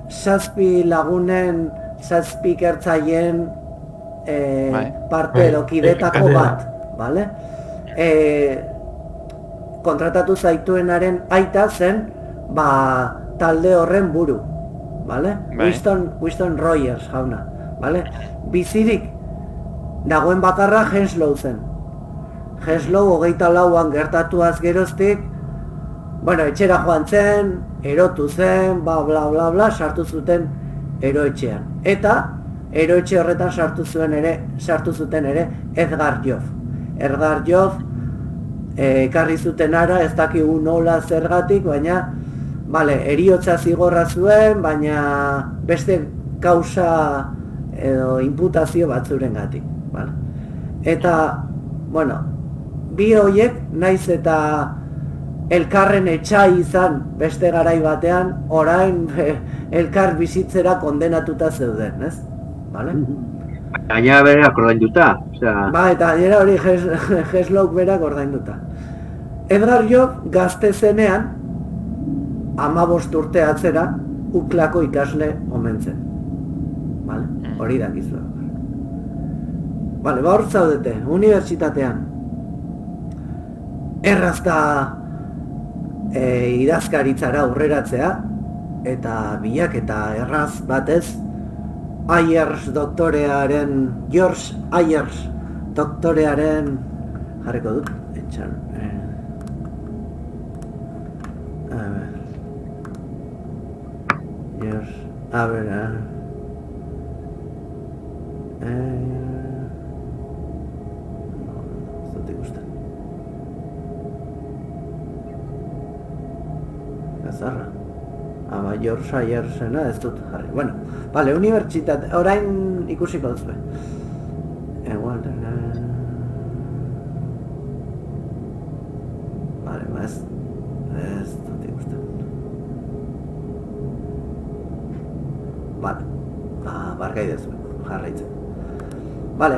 zazpi lagunen, zazpi ikertzaileen parte edo kidetako bat, vale? Kontratatu zaituenaren aita zen, talde horren buru, vale? Winston Rogers jauna, vale? Bizirik dagoen bakarra Henslow zen. Henslow 24an gertatuaz geroztik, etxera joan zen, erotu zen, bla, sartu zuten eroetxean. Eta eroetxe horretan sartu zuten ere Edgar Job. Edgar Job ekarri zuten ara, ez dakigu nola zergatik, baina heriotza zigorra zuen, baina beste kausa edo inputazio batzurengatik. Eta, bi horiek, naiz eta elkarren etxai izan beste garai batean, orain elkar bizitzera kondenatuta zeuden, ez? Gainera berak ordainduta. Eta gainera hori Henslow berak ordainduta. Edgar Job gazte zenean, 15 urte atzera, UCLako ikasle omen zen. Hori dakizu. Bale, ba hor zaudete, unibertsitatean. Erraz da idazkaritzara aurreratzea, eta bilaketa erraz batez, Ayers doktorearen, George Ayers doktorearen, jarriko dut, etxan, George, a ver, ez dut ikusten. Gazarra. Ama George Ayersena ez dut jarri. Bueno, vale, unibertsitate, orain ikusiko duzue. Vale, ez dut ikusten. Vale, barkai duzue, jarraitzen. Vale,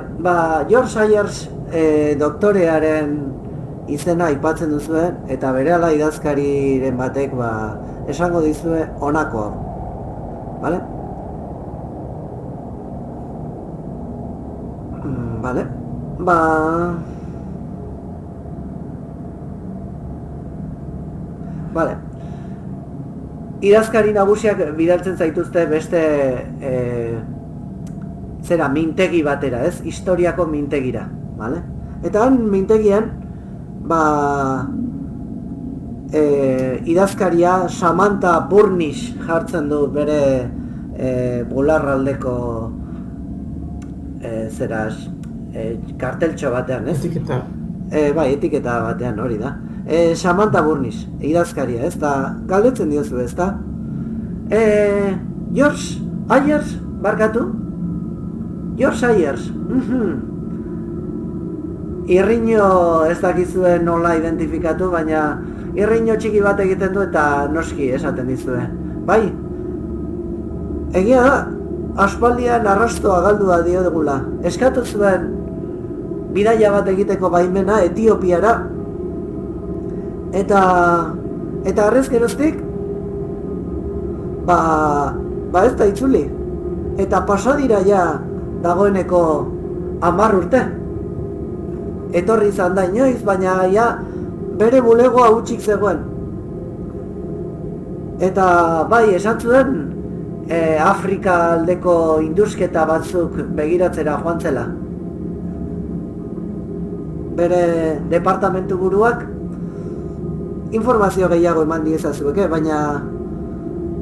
George Ayers doktorearen izena aipatzen duzue, eta berehala idazkariren batek esango dizue honako hau. Vale? Vale. Vale. Idazkari nagusiak bidaltzen zaituzte beste mintegi batera, ez? Historiako mintegira, vale? Eta han mintegian idazkaria Samantha Burnish jartzen du bere bularraldeko karteltxo batean, ez? Etiketa. Bai, etiketa batean hori da. Samantha Burnish, idazkaria, ez da, galdetzen diozu, ez da? George Ayers, barkatu? George Ayers, irriño ez dakizue nola identifikatu, baina irriño txiki bat egiten du eta noski esaten dizue. Bai, egia da, aspaldian arrastoa galdua diodegula. Eskatu zuen bidaia bat egiteko baimena Etiopiara, eta arrezkeroztik, ez da itzuli. Eta pasadira ja dagoeneko 10 urte. Etorri izan da inoiz, baina ja bere bulegoa hutsik zegoen. Eta bai, esan zuen Afrika aldeko indusketa batzuk begiratzera joan zela. Bere departamentu buruak informazio gehiago eman diezazueke, baina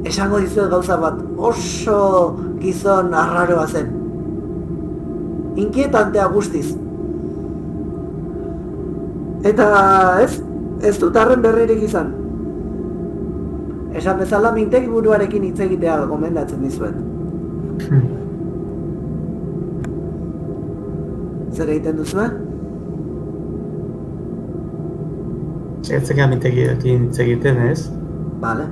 esango dizuet gauza bat, oso gizon arraroa zen. Inkietantea guztiz. Eta ez dut arren berririk izan. Esan bezala mintegi buruarekin hitz egitea gomendatzen dizuet. Zer egiten duzue? Segatzeka mintegiekin hitz egiten, ez? Bale.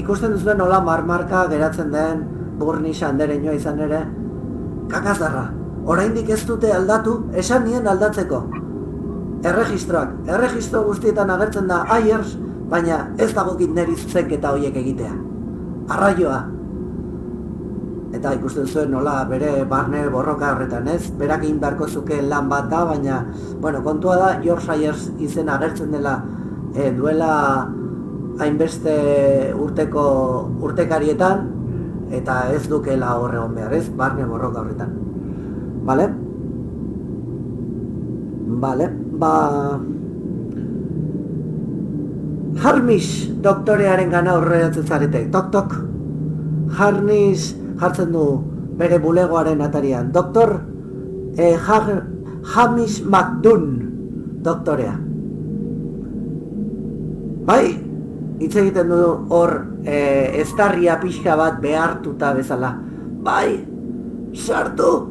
Ikusten duzuen nola marmarka geratzen den Burnish andereñoa izan ere, kakazdarra. Oraindik ez dute aldatu, esan nien aldatzeko. Erregistro guztietan agertzen da Ayers, baina ez dagokit neri zuzenketa horiek egitea. Arraioa. Eta ikusten zuen nola bere barne borroka horretan, ez? Berak egin beharko zukeen lan bat da, baina, kontua da, George Ayers izen agertzen dela duela hainbeste urtekarietan, eta ez dukela horregon behar, ez? Barne borroka horretan. Vale? Harnish doktorearen gana horretatzen zarete. Tok. Harnish jartzen du bere bulegoaren atarian. Doktor Hamish McDunn doktorea. Bai, hitz egiten du hor eztarria pixka bat behartuta bezala. Bai, sartu!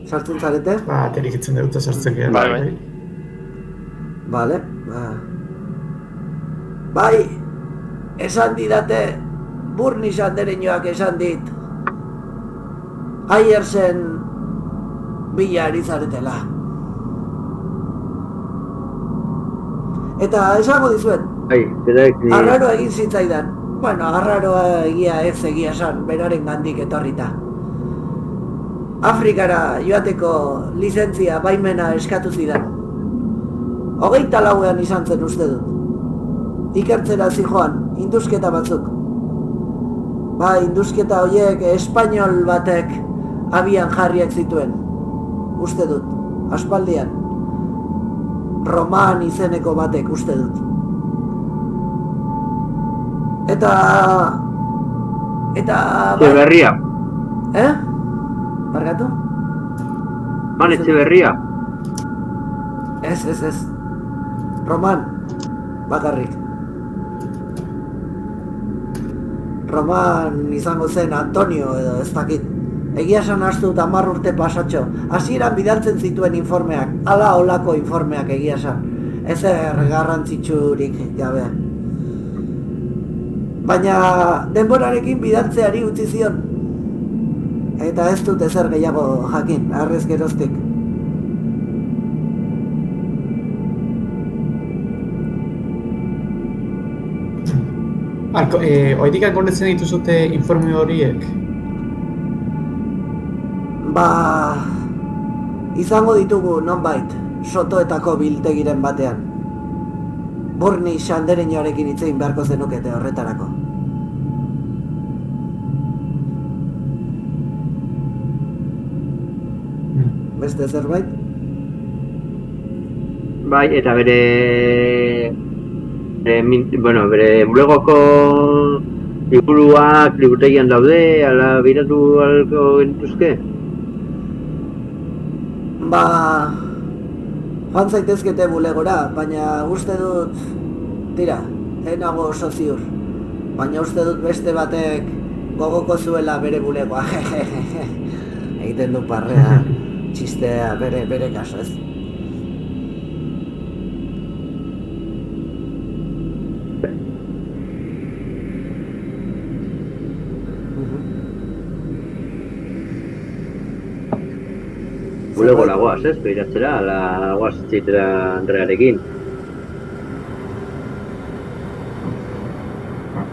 Sartzen zarete? Terikitzen dut sartzen gara. Bai. Bale, Bai, esan didate, Burnish andereñoak esan dit, Ayersen bila ari zaretela. Eta esango dizuet, arraro egin zitzaidan, Bueno, arraroa egia ez egia esan, beraren gandik etorrita. Afrikara joateko lizentzia baimena eskatu zidan. 24 izan zen uste dut. Ikertzera zijoan, indusketa batzuk. Ba, indusketa horiek espainol batek abian jarriak zituen. Uste dut, aspaldian. Roman izeneko batek uste dut. Eta... Etxeberria. Barkatu? Etxeberria. Ez. Roman, bakarrik. Roman izango zen Antonio edo ez dakit. Egia esan hastu dut 10 urte pasatxo. Hasieran bidaltzen zituen informeak, ala olako informeak egia esan. Ezer garrantzitsurik gabe. Baina denborarekin bidaltzeari utzi zion. Eta ez dut ezer gehiago jakin, arrez geroztik. Oidik gordetzen dituzute informe horiek? Ba... izango ditugu nonbait, sotoetako biltegiren batean. Burni Xandereñoarekin hitzein beharko zenukete horretarako. Beste zerbait? Bai, eta bere bulegoko liburuak liburutegian daude, ala biratu alko gintuzke? Ba... joan zaitezkete bulegora, baina uste dut... tira, enago oso ziur. Baina uste dut beste batek gogoko zuela bere bulegoa, egiten du parrea, txistea, bere kaso ez. Bulego lagoaz, ez? Beiratzera, lagoaz txitera Andrearekin.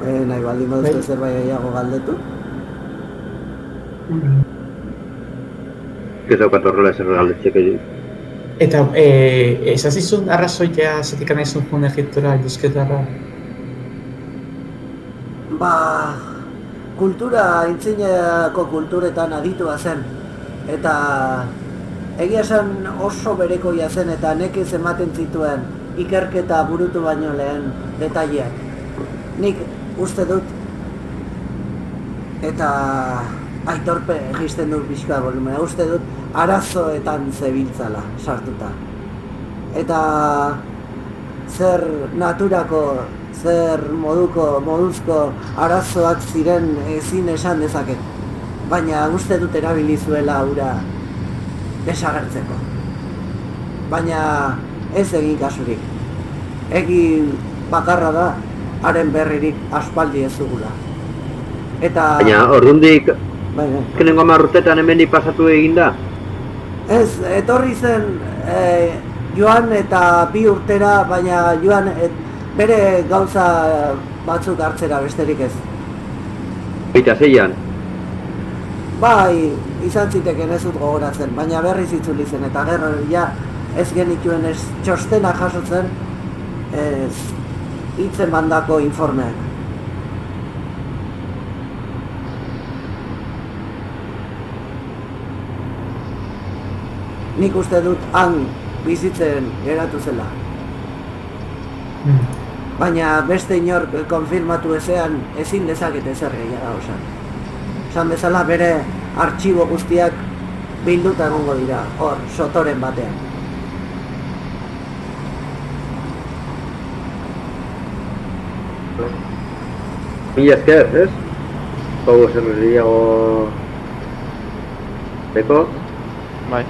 Nahi baldin baduzte zerbait gehiago galdetu? Ez daukat horrela ezer galdetzeko. Eta, esazizun arrazoia zetik anaizun jun Egiptora, induzketarra? Ba... kultura, aintzineko kulturetan aditua zen. Eta... egia esan oso berekoia zen eta nekez ematen zituen ikerketa burutu baino lehen detaileak. Nik uste dut eta aitorpe egisten dut pixka volumena, uste dut arazoetan zebiltzala sartuta. Eta zer naturako, zer moduzko arazoak ziren ezin esan dezaket. Baina uste dut erabili zuela hura desagertzeko. Baina ez egin kasurik. Egin bakarra da, haren berririk aspaldi ez dugula. Eta... baina ordundik, kenengo 10 urtetan hemendik pasatu egin da? Ez, etorri zen joan eta 2 urtera, baina joan bere gauza batzuk hartzera besterik ez. 26an? Bai, izan ziteken ez dut gogoratzen, baina berriz itzuli zen eta gero ja ez genituen ez txostena jasotzen hitzen bandako informeak. Nik uste dut han bizitzen geratu zela. Baina beste inork konfirmatu ezean ezin dezakete zer gehiago osan. Esan bezala bere artxibo guztiak bilduta egongo dira, hor, sotoren batean. Mila esker, ez? Gogo zer gehiago... Beko? Bai.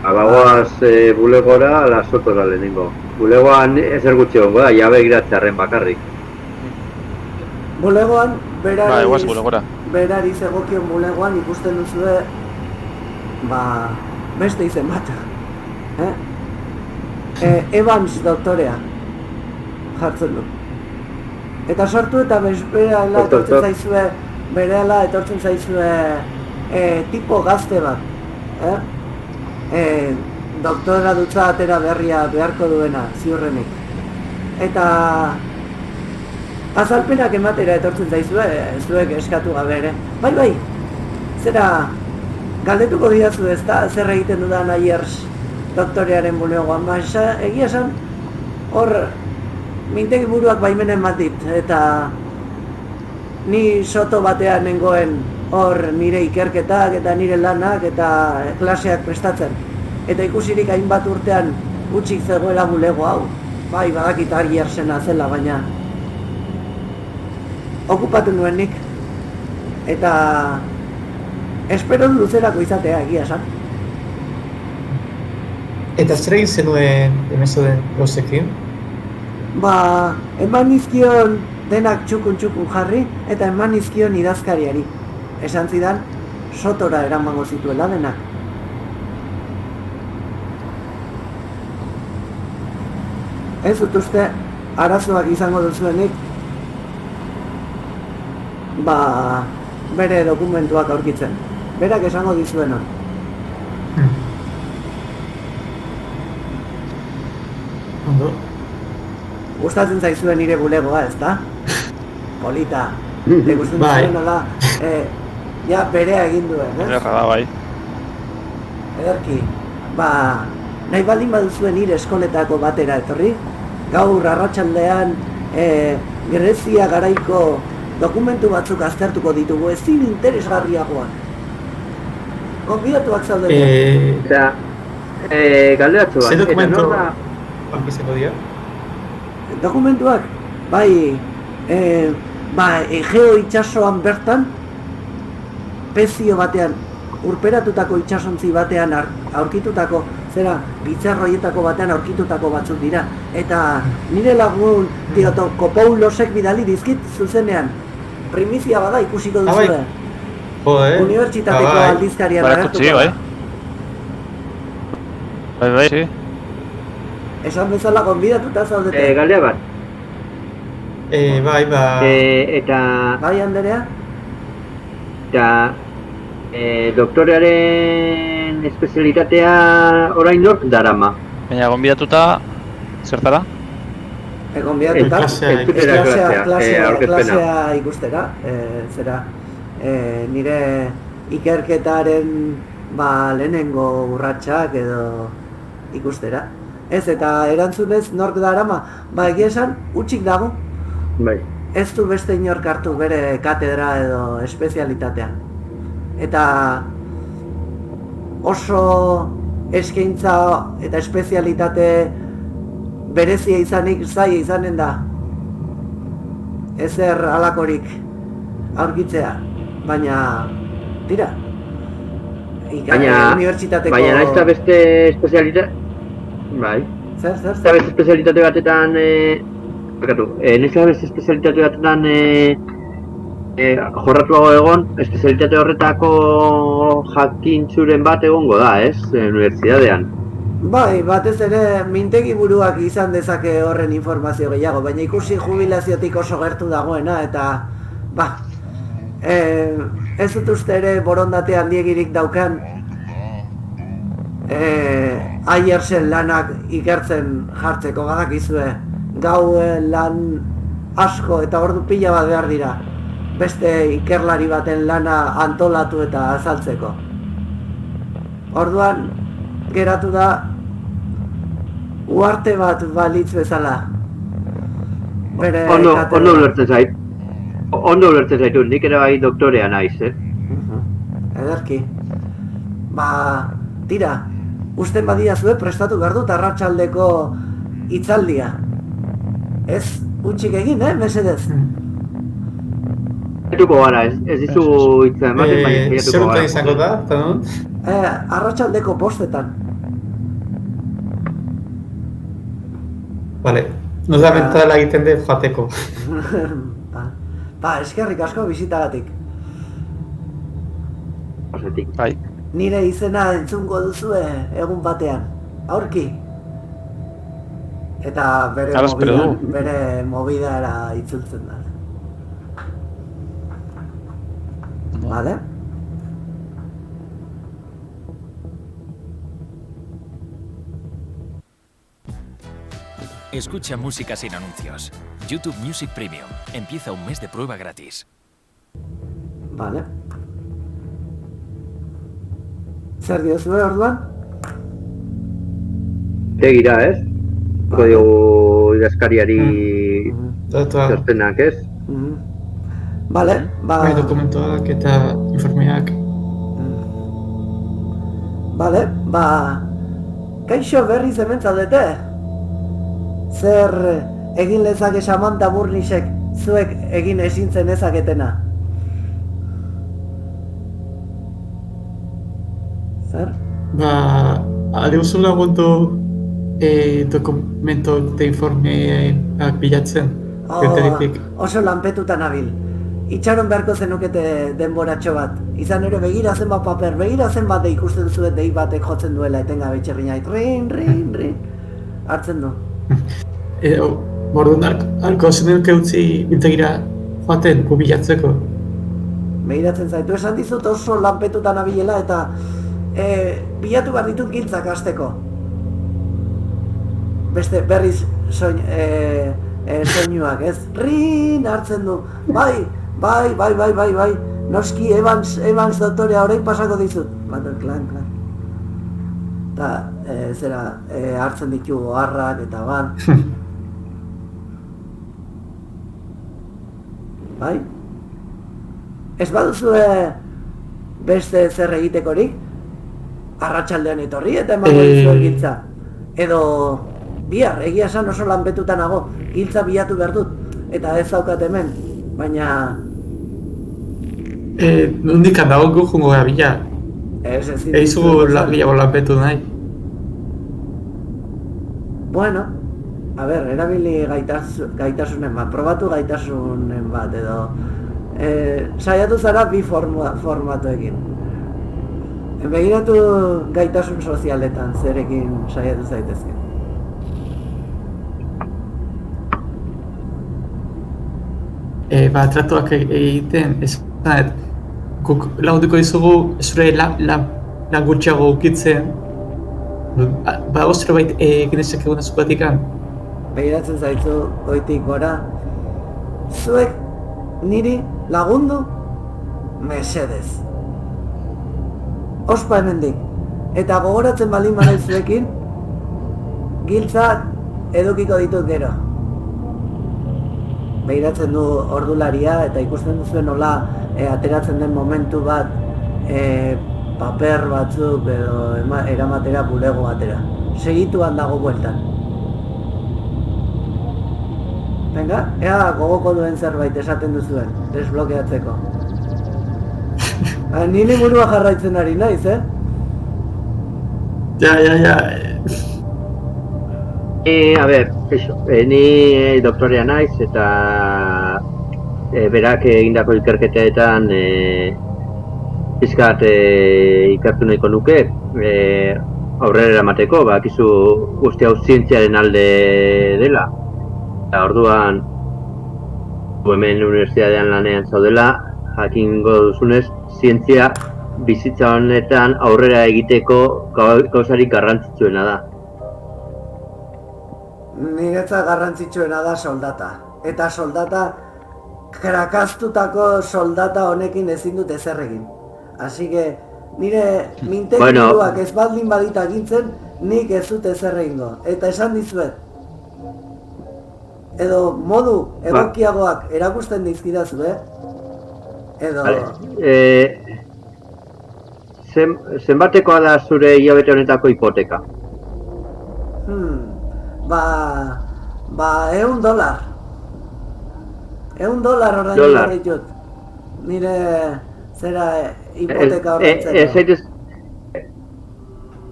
Bagoaz bulegora, ala sotora lehenengo. Bulegoan ezer gutxi hongo da, jabe giratzearen bakarrik. Bulegoan, berari zegokion bulegoan ikusten duzue, beste izen bat. Evans doktorea. jartzen du. Eta sortu eta berehala etortzen zaizue tipo gazte bat. Doktora dutza atera berria beharko duena, ziurrenik. Eta azalpenak ematera etortzen zaizue, zuek eskatu gabe ere. Bai, zera galdetuko didazu ez da, zer egiten dudan Ayers doktorearen bulegoan. Egia esan, hor mintegi buruak baimenen bat dit, eta ni soto batean nengoen hor nire ikerketak eta nire lanak eta klaseak prestatzen. Eta ikusirik hainbat urtean utxik zegoela bulego hau. Bai, badakit Ayersena zela, baina okupatu nuen nik. Eta espero luzerako izatea egia esan. Eta zer egin zenuen emezoden gauzekin? Eman nizkion denak txukun jarri eta eman nizkion idazkariari. Esan zidan, sotora eramango zituela denak. Ez dut uste, arazoak izango duzuenik, bere dokumentuak aurkitzen. Berak esango dizuen hon. Ondo? Gustatzen zaizuen nire bulegoa, ez da? Polita. Gustatzen zuen nola, ja berea egin duen, ez? Erra da, bai. Ederki, nahi baldin baduzuen nire eskoletako batera etorri, gaur arratsaldean Grezia garaiko dokumentu batzuk aztertuko ditugu, ezin interesgarriagoak. Gonbidatuak zaudete. Eta, galderatzu bat. Ze dokumentu izango dira? Dokumentuak, Egeo itsasoan bertan, pezio batean, urperatutako itsasontzi batean aurkitutako, bitzarroietako batean aurkitutako batzuk dira. Eta nire lagun Kopoulosek bidali dizkit zuzenean. Primizia bada ikusiko duzue. Unibertsitateko aldizkarian agertuko da. Bai. Esan bezala gonbidatuta zaudete. Galdea bat. Bai. Eta... Bai, Anderea? Eta... doktorearen espezialitatea orain nork darama? Baina gonbidatuta, zertara? Gonbidatuta, klasea ikustera, nire ikerketaren lehenengo urratsak edo ikustera. Ez, eta erantzunez nork darama, egia esan, utxik dago. Bai. Ez du beste inork hartu bere katedra edo espezialitatea. Eta oso eskaintza eta espezialitate berezia izanik zaila izanen da. Ezer halakorik aurkitzea, baina tira. Unibertsitateko... Baina nahiz eta beste espezialitate... Bai. Zer? Eta beste espezialitate batetan... nahiz eta beste espezialitate batetan... jorratuago egon, espezialitate horretako jakintzuren bat egongo da, ez? Unibertsitatean. Bai, batez ere mintegi buruak izan dezake horren informazio gehiago, baina ikusi jubilaziotik oso gertu dagoena, eta ez dut uste ere borondate handiegirik daukan Ayersen lanak ikertzen jartzeko, badakizue, gau lan asko eta ordu pila bat behar dira beste ikerlari baten lana antolatu eta azaltzeko. Orduan, geratu da uarte bat balitz bezala. Ondo ulertzen zait. Ondo ulertzen zaitu, nik ere bai doktorea naiz, Ederki. Tira, usten badiazue prestatu behar dut arratsaldeko hitzaldia. Ez utxik egin, mesedez? Saiatuko gara, ez dizugu hitza ematen, baina saiatuko gara. Zerutan izango da, eta non? Arratsaldeko postetan. Vale, nos da mentala egiten dut joateko. Eskerrik asko bisitagatik. Bai. Nire izena entzungo duzue egun batean. Aurki. Eta bere mobidara itzultzen da. Vale? Escucha música sin anuncios. YouTube Music Premium. Empieza un mes de prueba gratis. Vale. Zer diozue orduan? Egira, ez? Kodigo idazkariari txostenak, ez? Vale, Bai, dokumentuak eta informeak. Vale, kaixo berriz hemen zaudete? Zer egin lezake Samantha Burnisek zuek egin ezintzen ezaketena? Zer? Adeuzu lagundu dokumento eta informeak bilatzen. Oso lanpetuta nabil. Itxaron beharko zenukete denboratxo bat. Izan ere begira zenbat paper, begira zenbat ikusten zuet dei batek jotzen duela etengabe txerriñait. Rin. Hartzen du. Orduan arko zenuke utzi biltegira joaten bilatzeko. Begiratzen zaitu, esan dizut oso lanpetuta nabilela eta bilatu behar ditut giltzak hasteko. Beste berriz soinuak, ez? Rin hartzen du. Bai. Noski Evans doktorea orain pasako dizut. Klan. Eta hartzen ditu oharrak eta ban. Bai? Ez baduzue beste zer egitekorik? Arratsaldean etorri eta emango dizue giltza. Edo bihar, egia esan oso lanpetuta nago, giltza bilatu behar dut. Eta ez daukat hemen, baina... Nondik handago gu jungo gara bila. Eizu gehiago lanpetu nahi. Bueno, a ber, erabili gaitasunen bat, probatu gaitasunen bat edo saiatu zara bi formatuekin. Begiratu gaitasun sozialetan zerekin saiatu zaitezke. Tratuak egiten, esanet, guk lagunduko dizugu zure lan gutxiago ukitzen. Badago zerbait genezak eguna zukatikan? Begiratzen zaitzu goitik gora. Zuek niri lagundu mesedez. Ospa hemendik. Eta gogoratzen baldin badai zuekin, giltzak edukiko ditut gero. Begiratzen du ordularia eta ikusten duzuen nola ateratzen den momentu bat paper batzuk edo eramatera bulego batera. Segituan dago bueltan. Venga, ea gogoko duen zerbait esaten duzuen, desblokeatzeko. Nili burua jarraitzen ari naiz, Ja. A ber, ni doktorea naiz eta berak egindako ikerketetan pizkat ikertu nahiko nuke aurrera eramateko, bakizu guzti hau zientziaren alde dela. Eta orduan hemen unibertsitatean lanean zaudela, jakingo duzunez, zientzia bizitza honetan aurrera egiteko gauzarik garrantzitsuena da. Niretzat garrantzitsuena da soldata. Eta soldata, krakaztutako soldata honekin ezin dut ezer egin. Así que, nire mintekiduak ez baldin badita gintzen, nik ez dut ezer egingo. Eta esan dizuet. Edo modu egokiagoak erakusten dizkidazu, Edo... Zenbatekoa da zure hilabete honetako hipoteka? $100. $100 ordaindu ditut. Nire zera hipoteka ordaintzeko.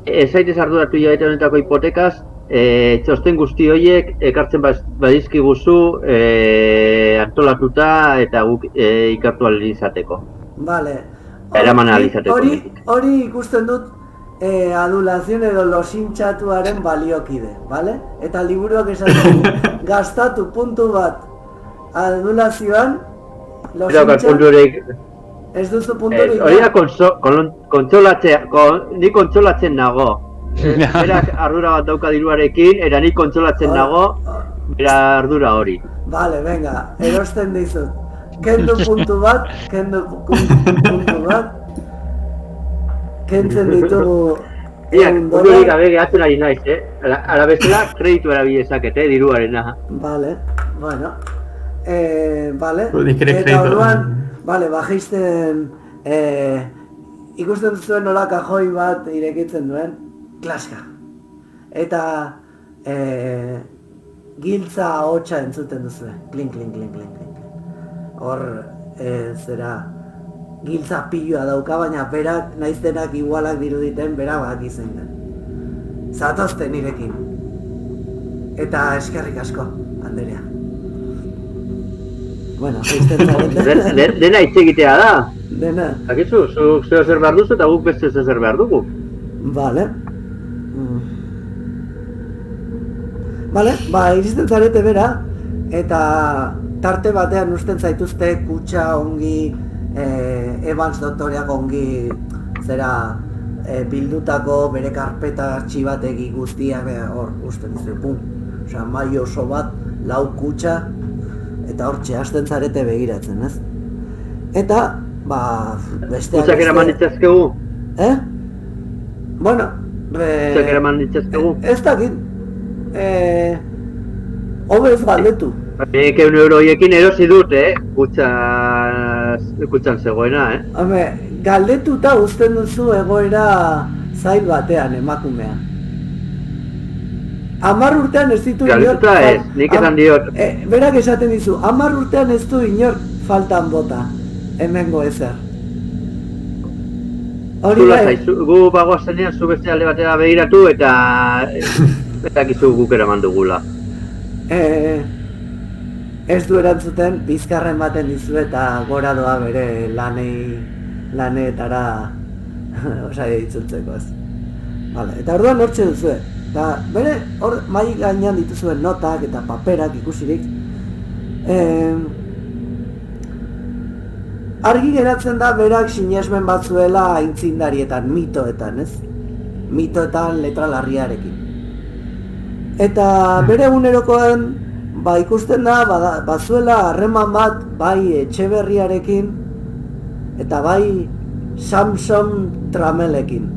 Ez zaitez arduratu hilabete honetako hipotekaz, txosten guzti horiek ekartzen badizkiguzu antolatuta eta guk ikertu ahal izateko. Vale. Eraman ahal izateko. Hori ikusten dut adulazion edo losintxatuaren baliokide, bale? Eta liburuak esaten gastatu puntu bat adulazioan losintxat... Ez duzu punturik? Hori da ni kontsolatzen nago. Berak ardura bat dauka diruarekin, eta ni kontsolatzen nago, bera ardura hori. Vale, venga, erosten dizut. Kendu puntu bat, kentzen ditugu... Punturik gabe gehatzen ari naiz, Ala bezala, kreditu erabilezakete, diruarena. Vale, bueno. Vale, eta orduan, vale, bajisten... Ikusten zuen nola kajoi bat irekitzen duen, klaska. Eta... Giltza ahotsa entzuten duzue, klink. Hor, zera... Giltza pilua dauka, baina berak naiz denak igualak diruditen, berak bak izen den. Zatozte nirekin. Eta eskerrik asko, Anderea. Bueno, jaizten zarete. Dena hitz egitea da. Dena. Akizu, zuk zeo zer behar duzu eta guk beste zer behar dugu. Vale. Vale, iristen zarete bera, eta tarte batean usten zaituzte kutxa ongi, Evans doktoreak ongi bildutako bere karpeta artxibategi guztiak hor usten dizu, pum. Osea, mai oso bat, 4 kutxa, eta hortxe hasten zarete begiratzen, ez? Eta, besteak... Kutxak eraman ditzazkegu? Bueno... Kutxak eraman ditzazkegu? Ez dakit. Hobez galdetu. Nik €1 horiekin erosi dut, kutxan zegoena, Home, galdetuta uzten duzu egoera zail batean emakumea. 10 urtean ez ditu inor... Galdetuta ez, nik esan diot. Berak esaten dizu, 10 urtean ez du inor faltan bota, hemengo ezer. Hori bai. Gu bagoazenean zu beste alde batera begiratu eta... Betakizu guk eraman dugula. Ez du erantzuten, bizkarren baten dizu eta gora doa bere lanetara itzultzeko ez. Vale, eta orduan hortxe duzue. Eta bere hor mai gainean dituzuen notak eta paperak ikusirik. Argi geratzen da berak sinesmen batzuela aintzindarietan, mitoetan, ez? Mitoetan letra larriarekin. Eta bere egunerokoan ikusten da bazuela harreman bat bai Etxeberriarekin eta bai Samson Tramelekin,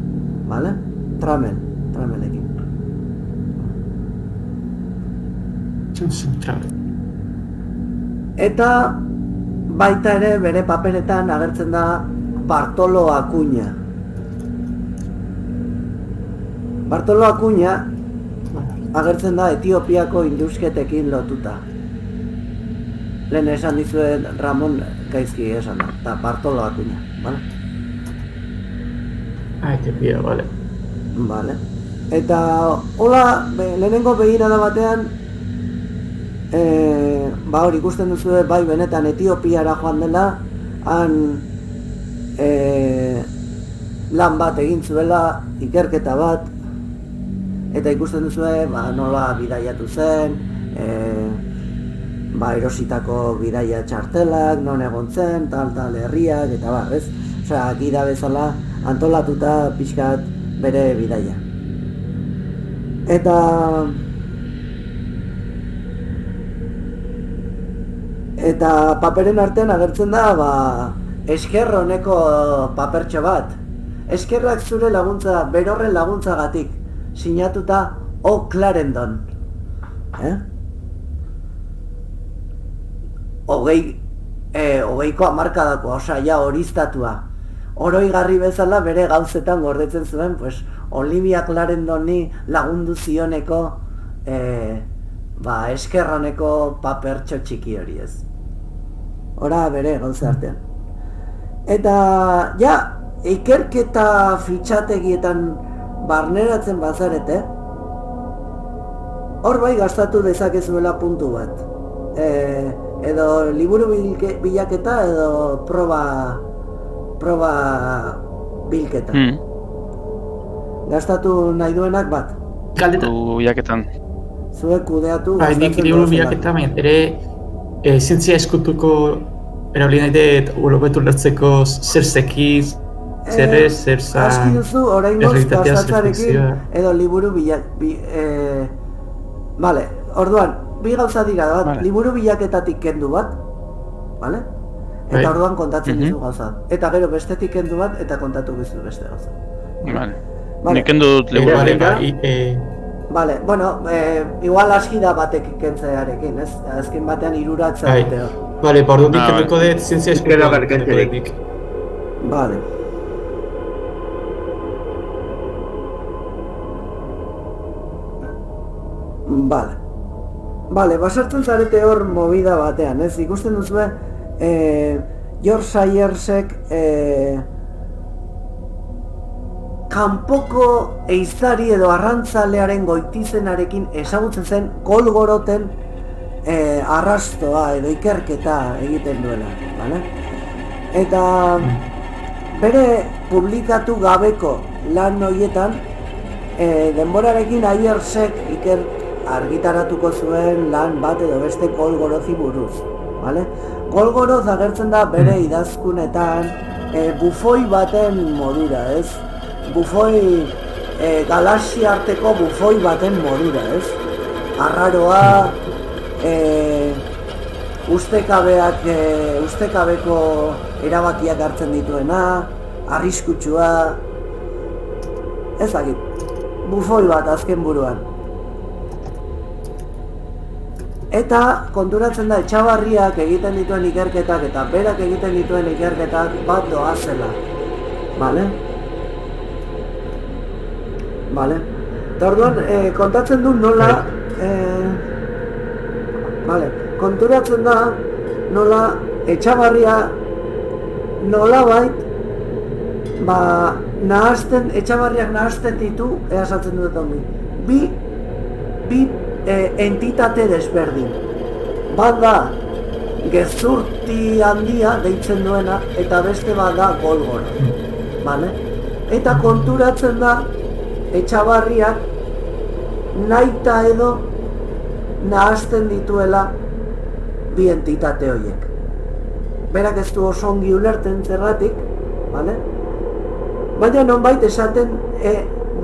bale? Tramelekin. Samson Tramel. Eta baita ere bere paperetan agertzen da Bartolo Akuña. Bartolo Akuña agertzen da Etiopiako indusketekin lotuta. Lehen esan dizuen Ramon gaizki esan da, eta Bartolo Akuña, bale? Etiopia, bale. Bale. Eta hola, lehenengo begirada batean, hor ikusten duzu bai benetan Etiopiara joan dela, han lan bat egin zuela, ikerketa bat, eta ikusten duzue, nola bidaiatu zen, erositako bidaia txartelak, non egon zen, tal herriak, eta ez? Osea, gida bezala antolatuta pixkat bere bidaia. Eta paperen artean agertzen da, esker honeko papertxo bat. Eskerrak zure laguntza, berorren laguntzagatik. Sinatuta O. Clarendon. Hogeiko hamarkadakoa, osea, horiztatua. Oroigarri bezala bere gauzetan gordetzen zuen, Olivia Clarendoni lagundu zioneko eskerroneko papertxo txiki hori ez. Hora bere gauze artean. Eta, ikerketa fitxategietan barneratzen bazarete, hor bai gastatu dezakezuela puntu bat. Edo liburu bilaketa edo proba bilketa. Gastatu nahi duenak bat. Galdeta. Du bilaketan. Zuek kudeatu Bai, nik liburu bilaketa ere zientzia eskutuko erabili nahi dut ulobetu lertzeko zer zekiz, zer ez, zer zan... Aski duzu, oraingoz gastatzarekin edo liburu Vale, orduan, bi gauza dira bat, vale. Liburu bilaketatik kendu bat, vale? Eta orduan kontatzen dizu gauza. Eta gero bestetik kendu bat, eta kontatu bizu beste gauza. Vale. Nik kendu dut liburu Vale, bueno, igual aski da batek kentzearekin, ez? Azken batean iruratzea dute hor. Vale, orduan kenduko dut zientzia eskutuko dut. Vale. Vale, basartzen zarete hor movida batean, ez? Ikusten duzue, George Sayersek kanpoko eizari edo arrantzalearen goitizenarekin ezagutzen zen Golgoroten arrastoa edo ikerketa egiten duela, bale? Eta bere publikatu gabeko lan horietan denborarekin Ayersek argitaratuko zuen lan bat edo beste Golgorozi buruz, bale? Golgoroz agertzen da bere idazkunetan bufoi baten modura, ez? Bufoi, galaxia arteko bufoi baten modura, ez? Arraroa, ustekabeko erabakiak hartzen dituena, arriskutsua, ezagik, bufoi bat azken buruan. Eta konturatzen da Etxabarriak egiten dituen ikerketak eta berak egiten dituen ikerketak bat doazela, bale? Vale. Eta orduan, kontatzen du nola... Vale. Konturatzen da nola Etxabarria nolabait Etxabarriak nahazten ditu, esatzen dut ongi, bi entitate desberdin. Bat da gezurti handia deitzen duena eta beste bat da Golgoro. Vale? Eta konturatzen da Etxabarriak nahita edo nahazten dituela bi entitate horiek. Berak ez du oso ongi ulerten zergatik, vale? Baina nonbait esaten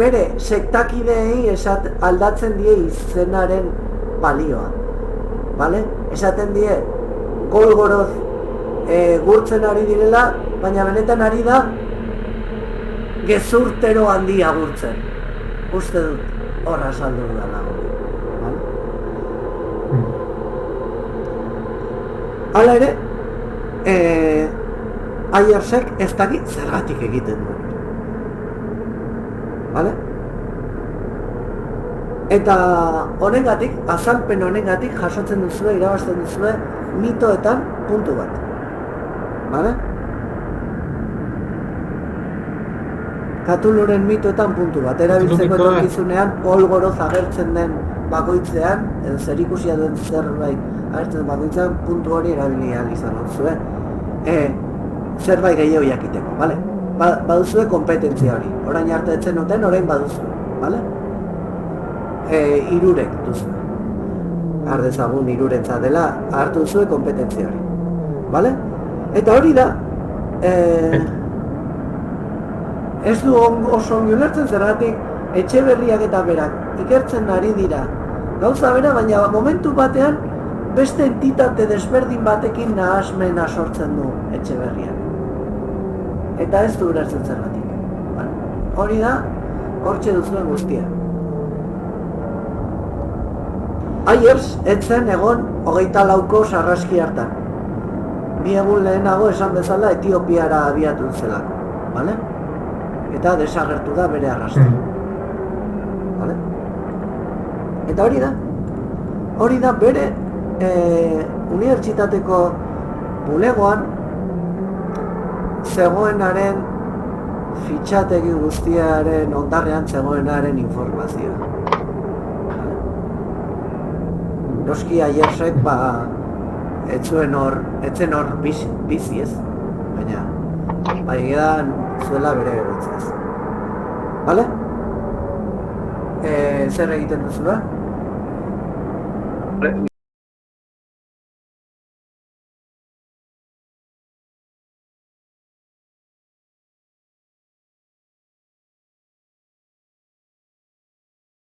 bere sektakideei aldatzen die izenaren balioa, vale? Esaten die Golgoroz gurtzen ari direla, baina benetan ari da gezurtero handia gurtzen. Uste dut horra saldu dudala hori, vale? Hala ere, Ayersek ez dakit zergatik egiten duen. Vale? Eta honengatik, azalpen honengatik jasotzen duzue, irabazten duzue mitoetan puntu bat. Vale? Cthulhuren mitoetan puntu bat. Erabiltzeko etorkizunean Golgoroz agertzen den bakoitzean, edo zerikusia duen zerbait agertzen den bakoitzean, puntu hori erabili ahal izan duzue. Zerbait gehiago jakiteko, vale? Baduzue kompetentzia hori. Orain arte etzen duten, orain baduzu, vale? Hirurek duzu. Ardezagun hirurentza dela, hartu duzue kompetentzia hori. Vale? Eta hori da, ez du oso ongi ulertzen zergatik Etxeberriak eta berak ikertzen ari dira gauza bera, baina momentu batean beste entitate desberdin batekin nahasmena sortzen du Etxeberriak. Eta ez du ulertzen zergatik. Hori da, hortxe duzuen guztia. Ayers etzen egon 24ko sarraski hartan. 2 egun lehenago esan bezala Etiopiara abiatu zelako, bale? Eta desagertu da bere arrastra. Vale? Eta hori da bere unibertsitateko bulegoan zegoenaren fitxategi guztiaren ondarrean zegoenaren informazioa. Vale? Noski Ayersek etzen hor bizi ez, baina edan zuela bere egotzaz. Vale? zer egiten duzu da?